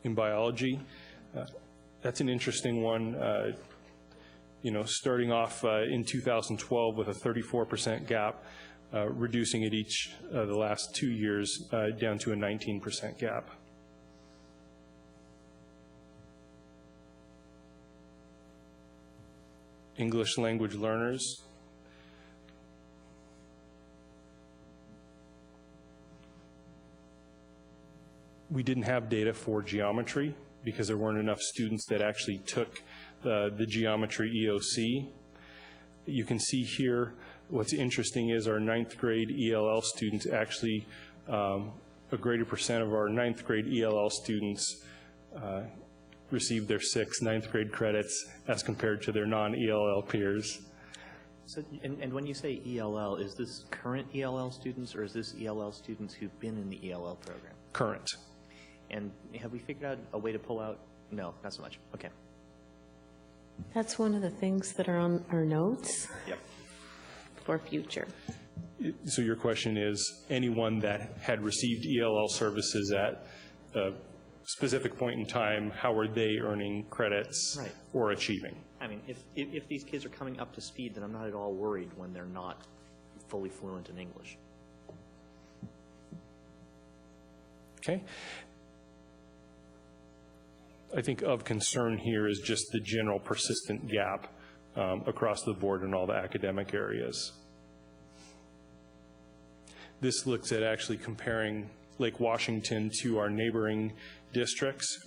In biology, that's an interesting one. You know, starting off in 2012 with a 34% gap, reducing it each the last 2 years down to a 19% gap. English language learners. We didn't have data for geometry because there weren't enough students that actually took the geometry EOC. You can see here what's interesting is our 9th grade ELL students actually, a greater percent of our 9th grade ELL students received their 6 9th grade credits as compared to their non-ELL peers. So, and when you say ELL, is this current ELL students or is this ELL students who've been in the ELL program? Current. And have we figured out a way to pull out? No, not so much. Okay. That's one of the things that are on our notes. Yep. For future. So your question is, anyone that had received ELL services at a specific point in time, how are they earning credits Right. or achieving? I mean, if these kids are coming up to speed, then I'm not at all worried when they're not fully fluent in English. Okay. I think of concern here is just the general persistent gap across the board in all the academic areas. This looks at actually comparing Lake Washington to our neighboring districts.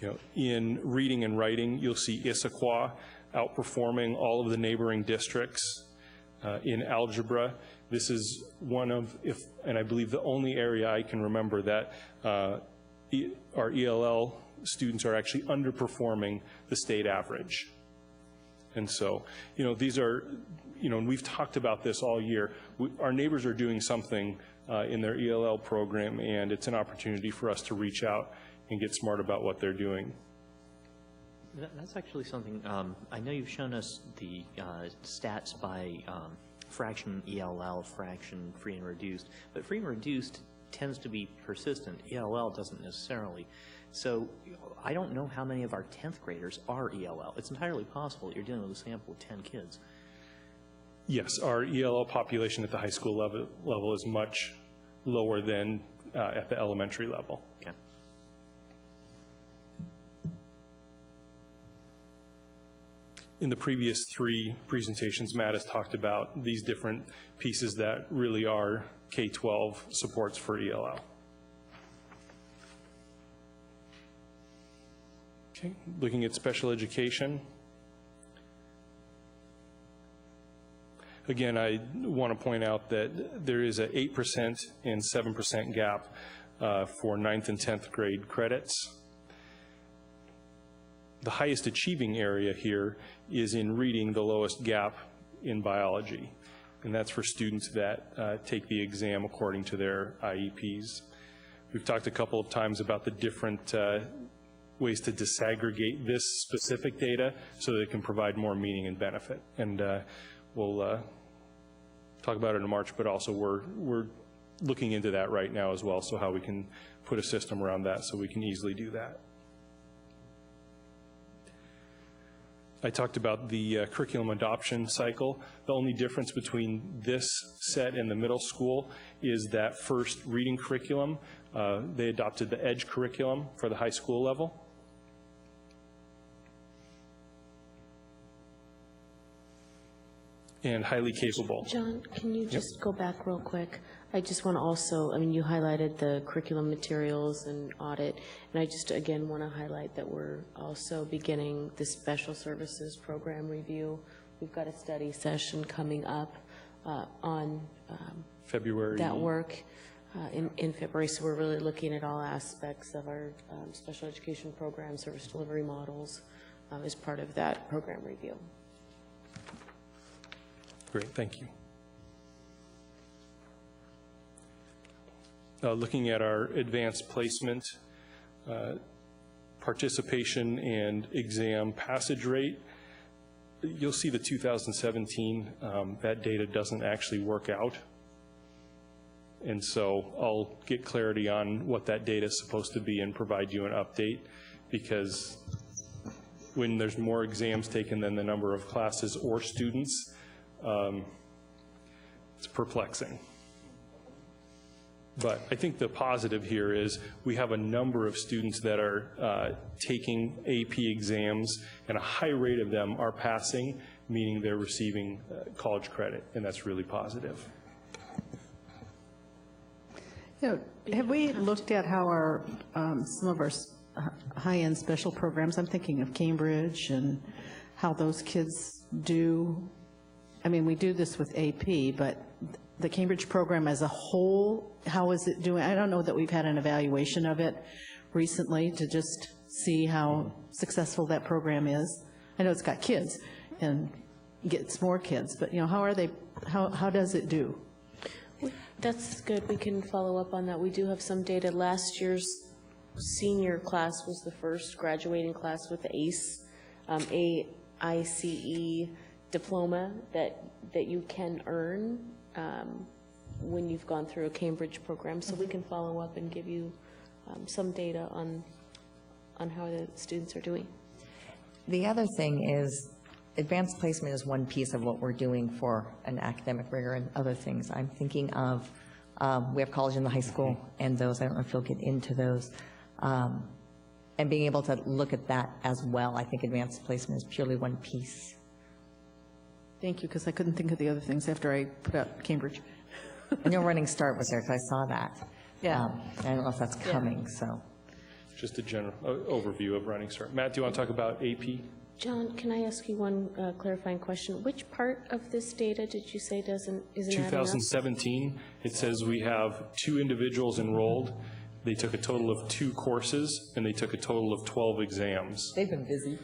You know, in reading and writing, you'll see Issaquah outperforming all of the neighboring districts. In algebra, this is one of, and I believe the only area I can remember that our ELL students are actually underperforming the state average. And so, you know, these are, you know, and we've talked about this all year. Our neighbors are doing something in their ELL program, and it's an opportunity for us to reach out and get smart about what they're doing. That's actually something, I know you've shown us the stats by fraction ELL, fraction free and reduced, but free and reduced tends to be persistent. ELL doesn't necessarily. So I don't know how many of our 10th graders are ELL. It's entirely possible that you're dealing with a sample of 10 kids. Yes, our ELL population at the high school level is much lower than at the elementary level. Okay. In the previous 3 presentations, Matt has talked about these different pieces that really are K-12 supports for ELL. Okay, looking at special education. Again, I want to point out that there is an 8% and 7% gap for 9th and 10th grade credits. The highest achieving area here is in reading, the lowest gap in biology. And that's for students that take the exam according to their IEPs. We've talked a couple of times about the different ways to disaggregate this specific data so that it can provide more meaning and benefit. And we'll talk about it in March, but also we're looking into that right now as well, so how we can put a system around that so we can easily do that. I talked about the curriculum adoption cycle. The only difference between this set and the middle school is that first reading curriculum, they adopted the EDGE curriculum for the high school level. And highly capable. John, can you just go back real quick? I just want to also, I mean, you highlighted the curriculum materials and audit, and I just, again, want to highlight that we're also beginning the special services program review. We've got a study session coming up on February. That work in February, so we're really looking at all aspects of our special education program, service delivery models as part of that program review. Great, thank you. Looking at our advanced placement, participation and exam passage rate, you'll see the 2017, that data doesn't actually work out. And so I'll get clarity on what that data is supposed to be and provide you an update, because when there's more exams taken than the number of classes or students, it's perplexing. But I think the positive here is we have a number of students that are taking AP exams, and a high rate of them are passing, meaning they're receiving college credit, and that's really positive. You know, have we looked at how our some of our high-end special programs, I'm thinking of Cambridge, and how those kids do? I mean, we do this with AP, but the Cambridge program as a whole, how is it doing? I don't know that we've had an evaluation of it recently to just see how successful that program is. I know it's got kids and gets more kids, but you know, how are they? How does it do? That's good. We can follow up on that. We do have some data. Last year's senior class was the first graduating class with the ACE, AICE diploma that you can earn when you've gone through a Cambridge program. So we can follow up and give you some data on how the students are doing. The other thing is, advanced placement is one piece of what we're doing for an academic rigor and other things. I'm thinking of, we have college and the high school, and those, I don't know if you'll get into those, and being able to look at that as well. I think advanced placement is purely one piece. Thank you, because I couldn't think of the other things after I put out Cambridge. I know Running Start was there, because I saw that. Yeah. I don't know if that's coming, so. Just a general overview of Running Start. Matt, do you want to talk about AP? John, can I ask you one clarifying question? Which part of this data did you say isn't adding up? 2017, it says we have 2 individuals enrolled. They took a total of 2 courses, and they took a total of 12 exams. They've been busy.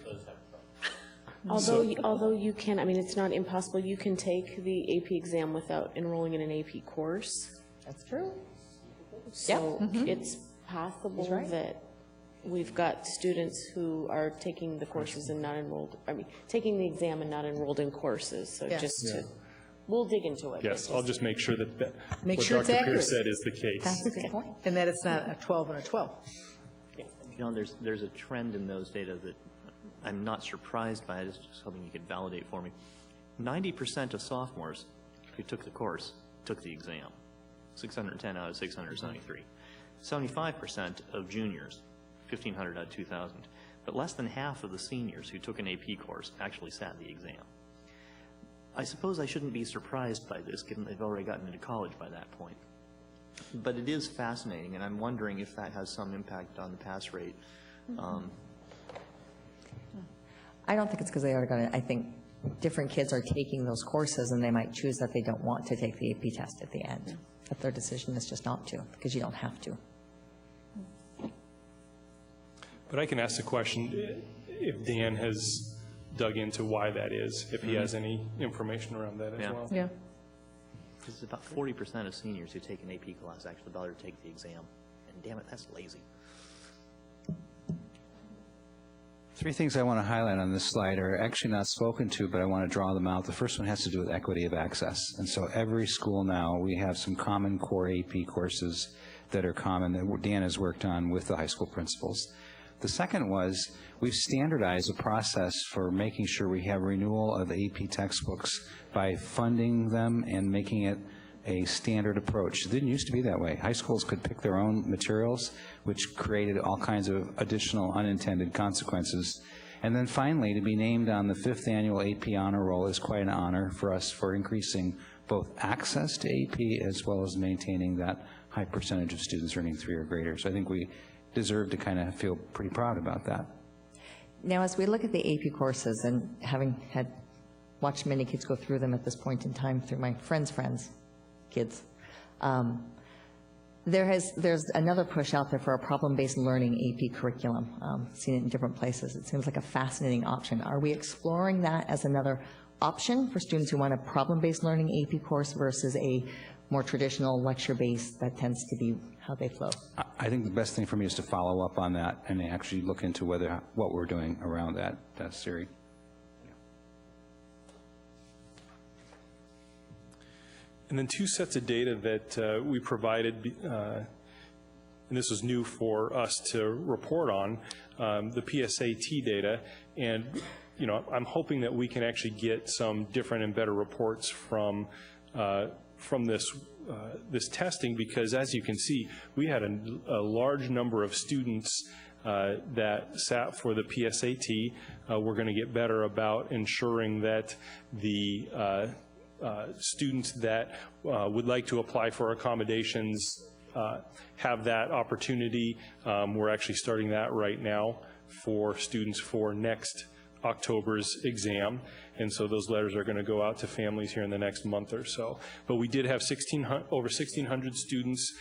Although you can, I mean, it's not impossible, you can take the AP exam without enrolling in an AP course. That's true. So it's possible that we've got students who are taking the courses and not enrolled, I mean, taking the exam and not enrolled in courses. So we'll dig into it. Yes, I'll just make sure that Make what sure it's Dr. accurate. Pierce said is the case. That's a good point. And that it's not a 12 and a 12. You know, there's a trend in those data that I'm not surprised by. It's just something you could validate for me. 90% of sophomores who took the course took the exam, 610 out of 673. 75% of juniors, 1,500 out of 2,000. But less than half of the seniors who took an AP course actually sat the exam. I suppose I shouldn't be surprised by this, given they've already gotten into college by that point. But it is fascinating, and I'm wondering if that has some impact on the pass rate. I don't think it's because they are going to, I think different kids are taking those courses, and they might choose that they don't want to take the AP test at the end. But their decision is just not to, because you don't have to. But I can ask the question if Dan has dug into why that is, if he has any information around that as well. Yeah. Because about 40% of seniors who take an AP class actually bother to take the exam. And damn it, that's lazy. 3 things I want to highlight on this slide are actually not spoken to, but I want to draw them out. The first one has to do with equity of access. And so every school now, we have some common core AP courses that are common that Dan has worked on with the high school principals. The second was we've standardized a process for making sure we have renewal of AP textbooks by funding them and making it a standard approach. It didn't used to be that way. High schools could pick their own materials, which created all kinds of additional unintended consequences. And then finally, to be named on the 5th annual AP honor roll is quite an honor for us for increasing both access to AP as well as maintaining that high percentage of students earning 3 or greater. So I think we deserve to kind of feel pretty proud about that. Now, as we look at the AP courses, and having watched many kids go through them at this point in time through my friends' kids, there's another push out there for a problem-based learning AP curriculum. Seen it in different places. It seems like a fascinating option. Are we exploring that as another option for students who want a problem-based learning AP course versus a more traditional lecture-based that tends to be how they flow? I think the best thing for me is to follow up on that and actually look into what we're doing around that, Siri. And then 2 sets of data that we provided, and this was new for us to report on, the PSAT data. And, you know, I'm hoping that we can actually get some different and better reports from this testing, because as you can see, we had a large number of students that sat for the PSAT. We're going to get better about ensuring that the students that would like to apply for accommodations have that opportunity. We're actually starting that right now for students for next October's exam, and so those letters are going to go out to families here in the next month or so. But we did have over 1,600 students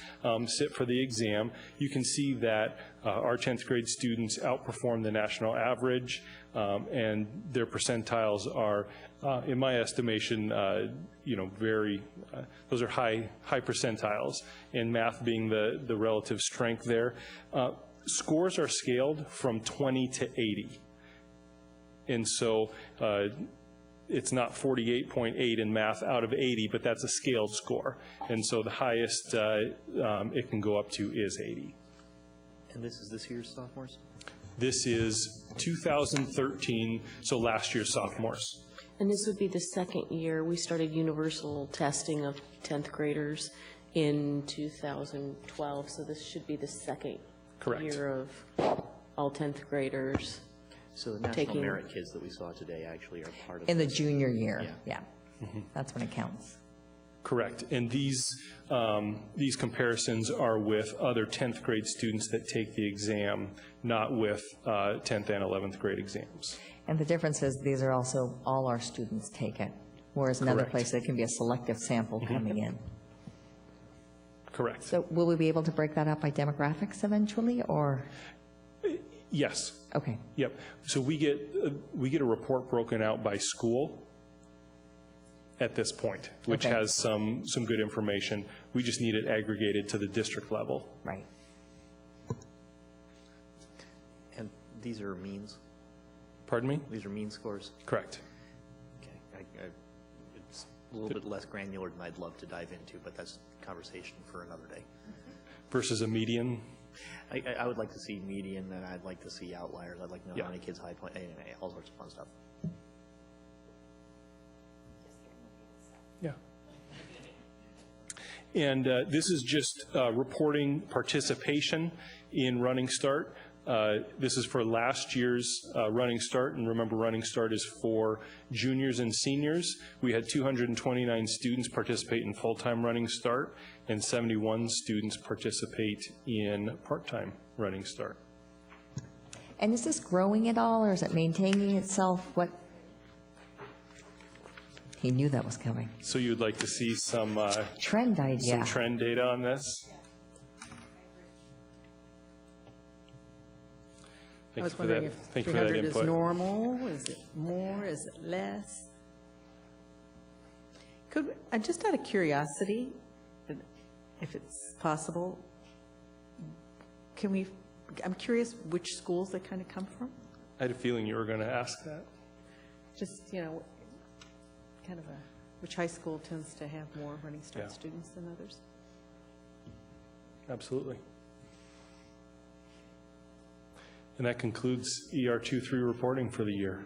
sit for the exam. You can see that our 10th grade students outperformed the national average, and their percentiles are, in my estimation, you know, those are high percentiles, and math being the relative strength there. Scores are scaled from 20 to 80. And so it's not 48.8 in math out of 80, but that's a scaled score. And so the highest it can go up to is 80. And this is this year's sophomores? This is 2013, so last year's sophomores. And this would be the second year. We started universal testing of 10th graders in 2012, so this should be the second year of all 10th graders. So the national merit kids that we saw today actually are part of in the junior year. Yeah. Mm-hmm. That's when it counts. Correct. And these comparisons are with other 10th grade students that take the exam, not with 10th and 11th grade exams. And the difference is these are also all our students take it, whereas in other places it can be a selective sample coming in. Correct. So will we be able to break that up by demographics eventually, or? Yes. Okay. Yep. So we get a report broken out by school at this point, which has some good information. We just need it aggregated to the district level. Right. And these are means? Pardon me? These are mean scores? Correct. Okay. It's a little bit less granular than I'd love to dive into, but that's a conversation for another day. Versus a median? I would like to see median, and I'd like to see outliers. I'd like to know how many kids high point, anyway, all sorts of fun stuff. Yeah. And this is just reporting participation in Running Start. This is for last year's Running Start, and remember, Running Start is for juniors and seniors. We had 229 students participate in full-time Running Start, and 71 students participate in part-time Running Start. And is this growing at all, or is it maintaining itself? What? He knew that was coming. So you'd like to see some trend idea, some trend data on this? I was wondering if 300 is normal, is it more, is it less? Just out of curiosity, if it's possible, I'm curious which schools they kind of come from? I had a feeling you were going to ask that. Just, kind of which high school tends to have more Running Start students than others? Absolutely. And that concludes ER23 reporting for the year.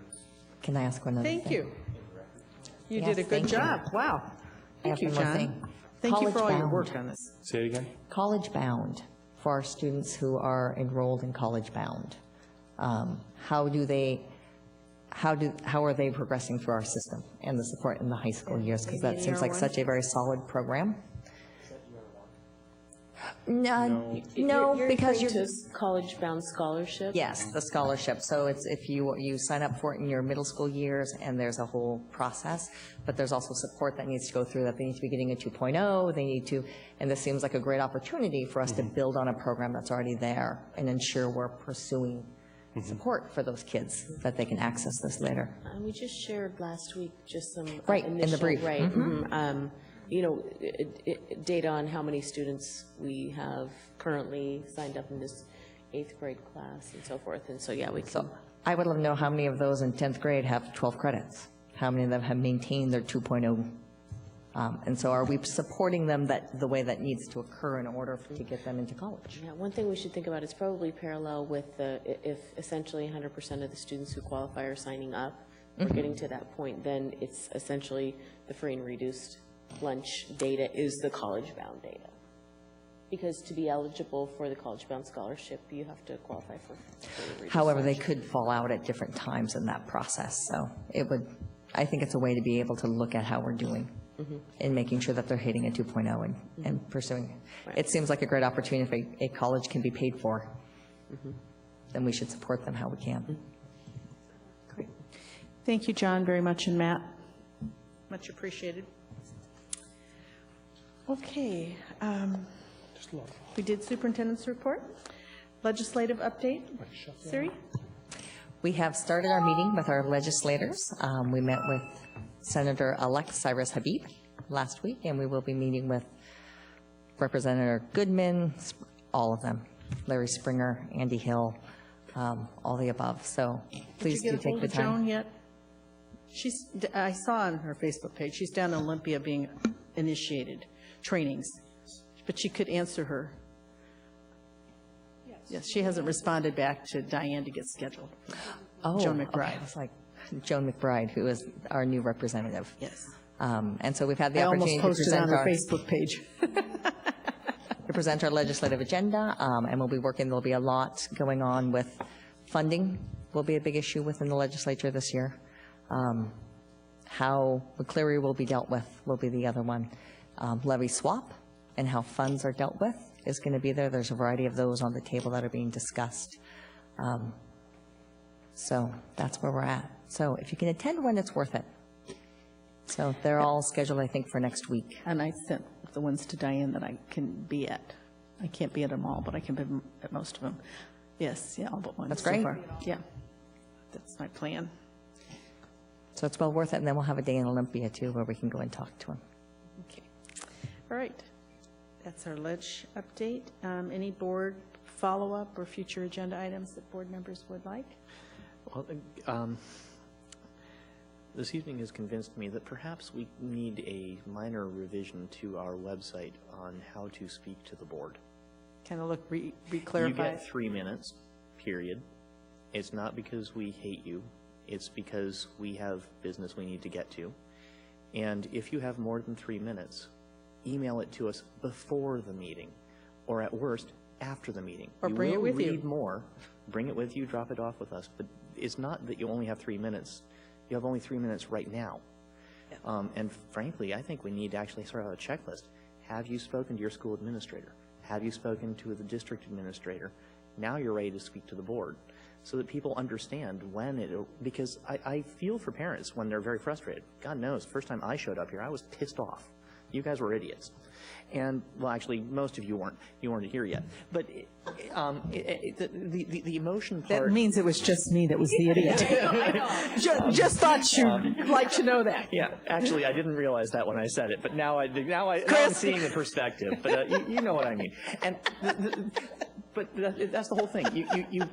Can I ask one other thing? Thank you. You Yes, did a good thank you. job. Wow. I have Thank you, one more John. thing. Thank you for all your College work bound. on this. Say it again. College bound, for our students who are enrolled in college bound. How are they progressing through our system and the support in the high school years? Because that seems like such a very solid program. No, You're because referring to college-bound scholarship? Yes, the scholarship. So it's if you sign up for it in your middle school years, and there's a whole process, but there's also support that needs to go through that. They need to be getting a 2.0, they need to, and this seems like a great opportunity for us to build on a program that's already there and ensure we're pursuing support for those kids, that they can access this later. We just shared last week just some Right, in the initial, brief. right, Mhm. You know, data on how many students we have currently signed up in this 8th grade class and so forth, and so, yeah, we can. So I would love to know how many of those in 10th grade have 12 credits? How many of them have maintained their 2.0? And so are we supporting them the way that needs to occur in order to get them into college? Yeah, one thing we should think about is probably parallel with if essentially 100% of the students who qualify are signing up, we're getting to that point, then it's essentially the free and reduced lunch data is the college-bound data. Because to be eligible for the college-bound scholarship, you have to qualify for free and reduced However, they lunch. could fall out at different times in that process, so I think it's a way to be able to look at how we're doing in making sure that they're hitting a 2.0 and pursuing it. It seems like a great opportunity if a college can be paid for, then we should support them how we can. Thank you, John, very much, and Matt. Much appreciated. Okay. We did superintendent's report. Legislative update. Siri? We have started our meeting with our legislators. We met with Senator-elect Cyrus Habib last week, and we will be meeting with Representative Goodman, all of them, Larry Springer, Andy Hill, all the above. So please do take the Did you get a hold of time. Joan yet? I saw on her Facebook page, she's down in Olympia being initiated trainings, but she could answer her. Yes, she hasn't responded back to Diane to get scheduled. Oh, Joan okay. McBride. It's like Joan McBride, who is our new representative. Yes. And so we've had the I opportunity almost to posted on present her our Facebook page. to present our legislative agenda, and we'll be working, there'll be a lot going on with funding will be a big issue within the legislature this year. How McCleary will be dealt with will be the other one. Levy swap and how funds are dealt with is going to be there. There's a variety of those on the table that are being discussed. So that's where we're at. So if you can attend one, it's worth it. So they're all scheduled, I think, for next week. And I sent the ones to Diane that I can be at. I can't be at them all, but I can be at most of them. Yes, yeah, all but one. That's so great. far. Yeah, that's my plan. So it's well worth it, and then we'll have a day in Olympia, too, where we can go and talk to them. Okay. All right. That's our ledge update. Any board follow-up or future agenda items that board members would like? Well, this evening has convinced me that perhaps we need a minor revision to our website on how to speak to the board. Kind of look, re-clarify. You get 3 minutes, period. It's not because we hate you. It's because we have business we need to get to. And if you have more than 3 minutes, email it to us before the meeting, or at worst, after the meeting. Or bring it with you. You will read more. Bring it with you, drop it off with us. But it's not that you only have 3 minutes. You have only 3 minutes right now. And frankly, I think we need to actually sort of have a checklist. Have you spoken to your school administrator? Have you spoken to the district administrator? Now you're ready to speak to the board, so that people understand when it, because I feel for parents when they're very frustrated. God knows, first time I showed up here, I was pissed off. You guys were idiots. And, well, actually, most of you weren't here yet. But the emotion part... That means it was just me that was the idiot. Just thought you'd like to know that. Yeah, actually, I didn't realize that when I said it, but now I'm seeing the perspective. But you know what I mean. And but that's the whole thing. You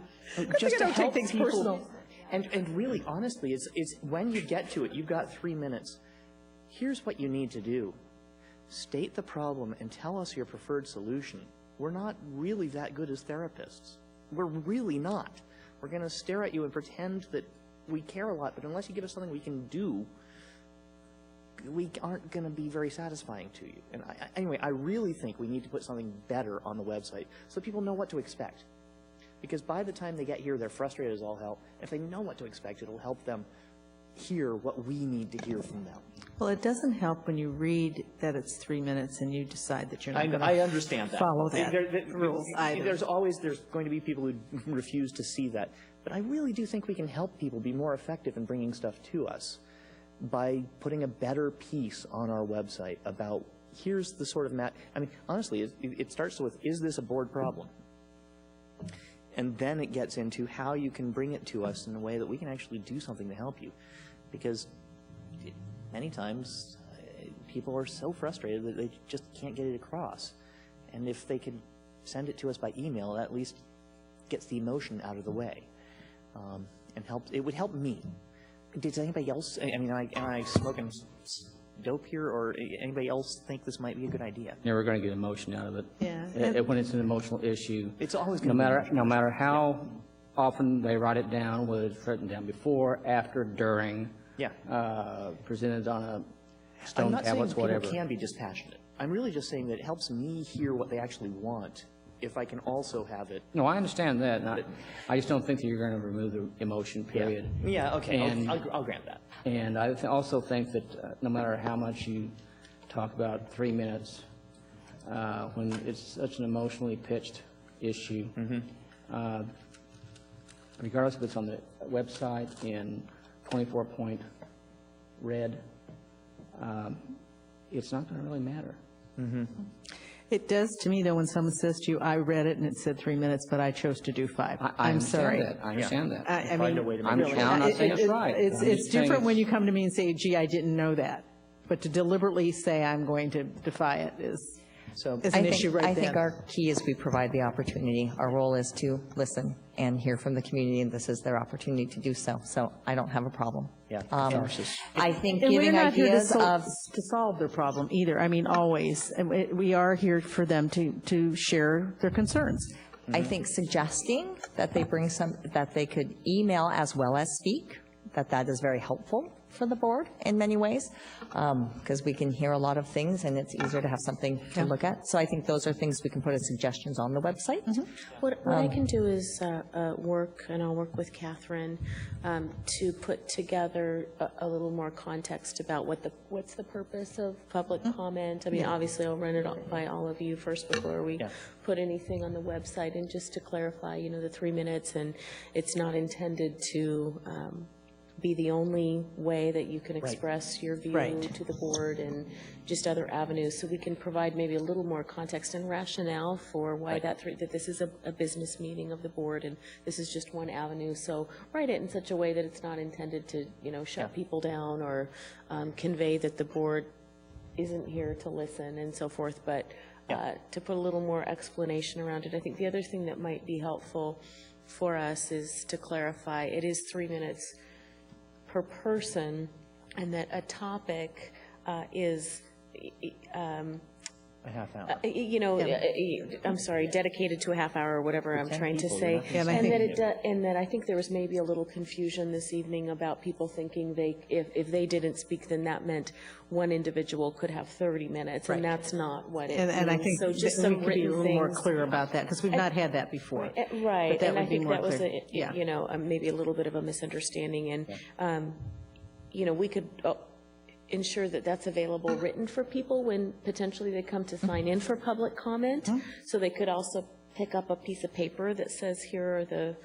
just to help things people. Personal. And really, honestly, it's when you get to it, you've got 3 minutes. Here's what you need to do. State the problem and tell us your preferred solution. We're not really that good as therapists. We're really not. We're going to stare at you and pretend that we care a lot, but unless you give us something we can do, we aren't going to be very satisfying to you. And anyway, I really think we need to put something better on the website so people know what to expect. Because by the time they get here, they're frustrated as all hell. If they know what to expect, it'll help them hear what we need to hear from them. Well, it doesn't help when you read that it's 3 minutes and you decide that you're not going I understand that. follow that rules either. There's going to be people who refuse to see that. But I really do think we can help people be more effective in bringing stuff to us by putting a better piece on our website about here's the sort of I mean, honestly, it starts with, is this a board problem? And then it gets into how you can bring it to us in a way that we can actually do something to help you. Because many times people are so frustrated that they just can't get it across. And if they could send it to us by email, that at least gets the emotion out of the way. And it would help me. Does anybody else, I mean, am I smoking dope here, or anybody else think this might be a good idea? Never going to get emotion out of it. Yeah. When it's an emotional issue. It's always no matter how often they write it down, whether it's written down before, after, during, presented on a stone tablets, whatever. I'm not saying people can be dispassionate. I'm really just saying that it helps me hear what they actually want if I can also have it. No, I understand that. I just don't think that you're going to remove the emotion, period. Yeah, okay, And, I'll grant that. And I also think that no matter how much you talk about 3 minutes, when it's such an emotionally pitched issue, regardless if it's on the website in 24-point red, it's not going to really matter. It does to me, though, when someone says to you, I read it and it said 3 minutes, but I chose to do 5. I'm sorry. I understand that. I mean, I'm not saying it's right. It's different when you come to me and say, gee, I didn't know that. But to deliberately say I'm going to defy it is an issue right I then. think our key is we provide the opportunity. Our role is to listen and hear from the community, and this is their opportunity to do so. So I don't have a problem. Yeah. I think And we're giving not here ideas to solve their problem either. I mean, always. And we are here for them to share their concerns. I think suggesting that they bring that they could email as well as speak, that is very helpful for the board in many ways, because we can hear a lot of things and it's easier to have something to look at. So I think those are things we can put as suggestions on the website. What I can do is work, and I'll work with Catherine to put together a little more context about what's the purpose of public comment. I mean, obviously, I'll run it by all of you first before we put anything on the website, and just to clarify, the 3 minutes, and it's not intended to be the only way that you can express your view to the board, and just other avenues, so we can provide maybe a little more context and rationale for why that this is a business meeting of the board, and this is just one avenue. So write it in such a way that it's not intended to, shut people down or convey that the board isn't here to listen and so forth, but to put a little more explanation around it. I think the other thing that might be helpful for us is to clarify it is 3 minutes per person, and that a topic is a half hour. I'm sorry, dedicated to a half hour or whatever I'm trying to say. And that I think there was maybe a little confusion this evening about people thinking if they didn't speak, then that meant one individual could have 30 minutes, and that's not what it means. And I think so just we some could be a written little more things. clear about that, because we've not had that before. Right, But that and I would be think more that was clear. maybe a little bit of a misunderstanding, and we could ensure that that's available written for people when potentially they come to sign in for public comment. So they could also pick up a piece of paper that says, here are the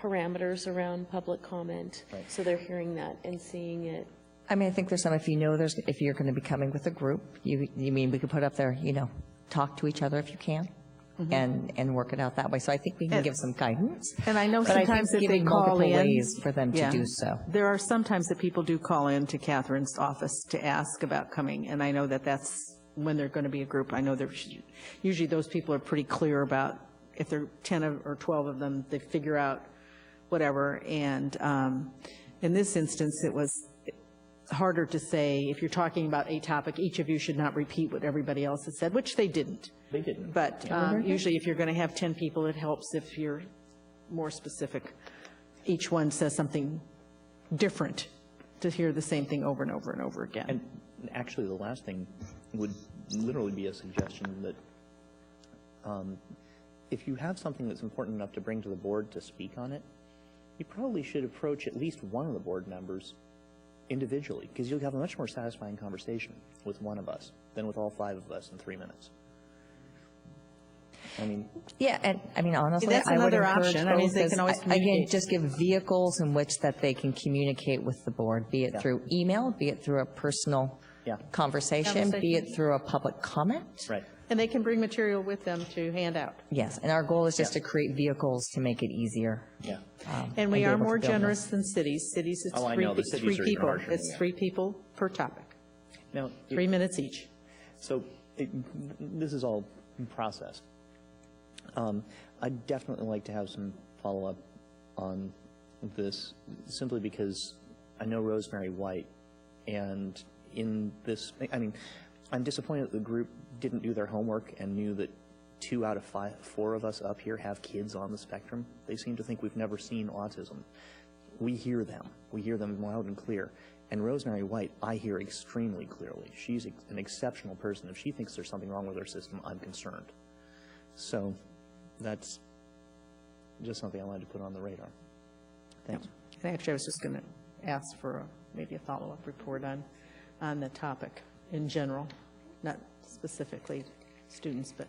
parameters around public comment. So they're hearing that and seeing it. I mean, I think there's some, if you're going to be coming with a group, you mean we could put up there, talk to each other if you can. And work it out that way. So I think we can give some guidance. And I know but sometimes I think if they giving call multiple in, ways for them to do so. There are sometimes that people do call in to Catherine's office to ask about coming, and I know that that's when they're going to be a group. I know usually those people are pretty clear about if there are 10 or 12 of them, they figure out whatever. And in this instance, it was harder to say, if you're talking about a topic, each of you should not repeat what everybody else has said, which they didn't. They didn't. But usually if you're going to have 10 people, it helps if you're more specific each one says something different to hear the same thing over and over and over again. And actually, the last thing would literally be a suggestion that if you have something that's important enough to bring to the board to speak on it, you probably should approach at least one of the board members individually, because you'll have a much more satisfying conversation with one of us than with all 5 of us in 3 minutes. I mean, Yeah, and I mean, honestly, That's I would another encourage option. I mean, both they is, can always again, communicate. just give vehicles in which that they can communicate with the board, be it through email, be it through a personal conversation, be it through a public comment. Right. And they can bring material with them to hand out. Yes, and our goal is just to create vehicles to make it easier. Yeah. And we be are able to more build them. generous than cities. Cities, it's Oh, I three know. The pe- cities three are even people. harsher, It's yeah. 3 people per topic. Now, 3 minutes each. So this is all in process. I'd definitely like to have some follow-up on this, simply because I know Rosemary White, and in this, I mean, I'm disappointed that the group didn't do their homework and knew that 2 out of 4 of us up here have kids on the spectrum. They seem to think we've never seen autism. We hear them. We hear them loud and clear. And Rosemary White, I hear extremely clearly. She's an exceptional person. If she thinks there's something wrong with her system, I'm concerned. So that's just something I wanted to put on the radar. Thanks. And actually, I was just going to ask for maybe a follow-up report on the topic in general, not specifically students, but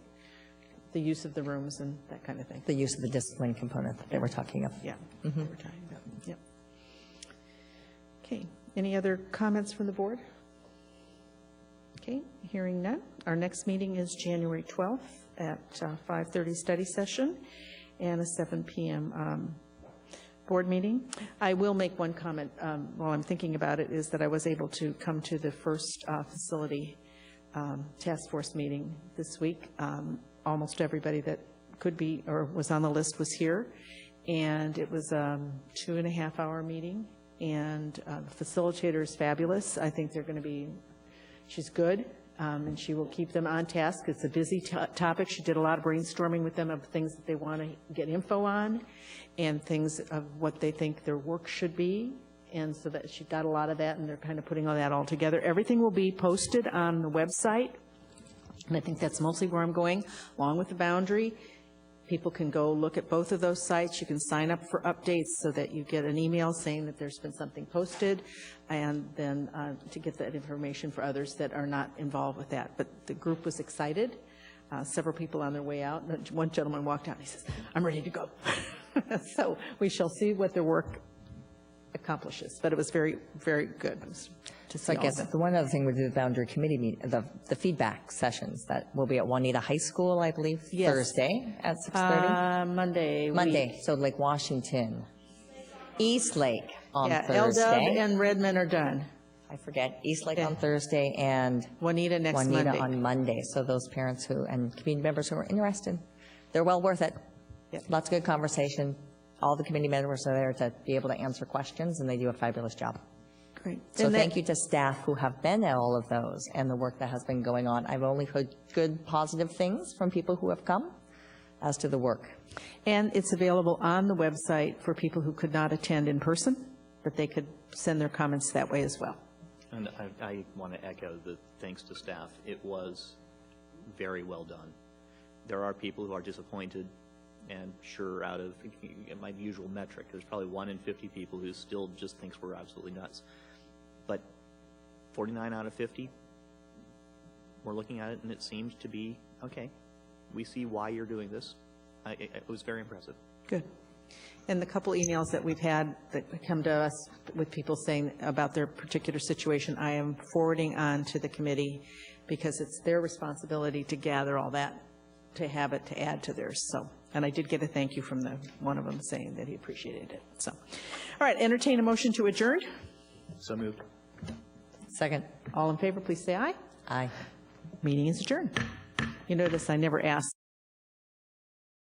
the use of the rooms and that kind of thing. The use of the discipline component that they were talking of. Yeah, we're talking about. Yep. Okay. Any other comments from the board? Okay. Hearing none. Our next meeting is January 12th at 5:30 study session and a 7 p.m. Board meeting. I will make one comment while I'm thinking about it, is that I was able to come to the first facility task force meeting this week. Almost everybody that could be or was on the list was here, and it was a 2.5-hour meeting, and the facilitator is fabulous. I think they're going to be, she's good, and she will keep them on task. It's a busy topic. She did a lot of brainstorming with them of things that they want to get info on and things of what they think their work should be. And so that she got a lot of that, and they're kind of putting all that all together. Everything will be posted on the website, and I think that's mostly where I'm going, along with the boundary. People can go look at both of those sites. You can sign up for updates so that you get an email saying that there's been something posted, and then to get that information for others that are not involved with that. But the group was excited. Several people on their way out. One gentleman walked out and he says, "I'm ready to go." So we shall see what their work accomplishes. But it was very, very good to see So I all guess of that. the one other thing with the boundary committee the feedback sessions that will be at Juanita High School, I believe, Yes. Thursday at 6:30. Monday. Monday, so Lake Washington. East Lake on Yeah, Thursday. LDUB and Redmond are done. I forget, East Lake on Thursday and Juanita next Juanita Monday. on Monday. So those parents who, and community members who are interested, they're well worth it. Lots of good conversation. All the committee members are there to be able to answer questions, and they do a fabulous job. Great. So And thank that- you to staff who have been at all of those and the work that has been going on. I've only heard good, positive things from people who have come as to the work. And it's available on the website for people who could not attend in person, that they could send their comments that way as well. And I want to echo the thanks to staff. It was very well done. There are people who are disappointed, and sure, out of my usual metric, there's probably 1 in 50 people who still just thinks we're absolutely nuts. But 49 out of 50, we're looking at it, and it seems to be, okay, we see why you're doing this. It was very impressive. Good. And the couple emails that we've had that come to us with people saying about their particular situation, I am forwarding on to the committee because it's their responsibility to gather all that, to have it to add to theirs. So, and I did get a thank you from one of them saying that he appreciated it. So, all right, entertain a motion to adjourn. So moved. Second. All in favor, please say aye. Aye. Meeting is adjourned. You notice I never asked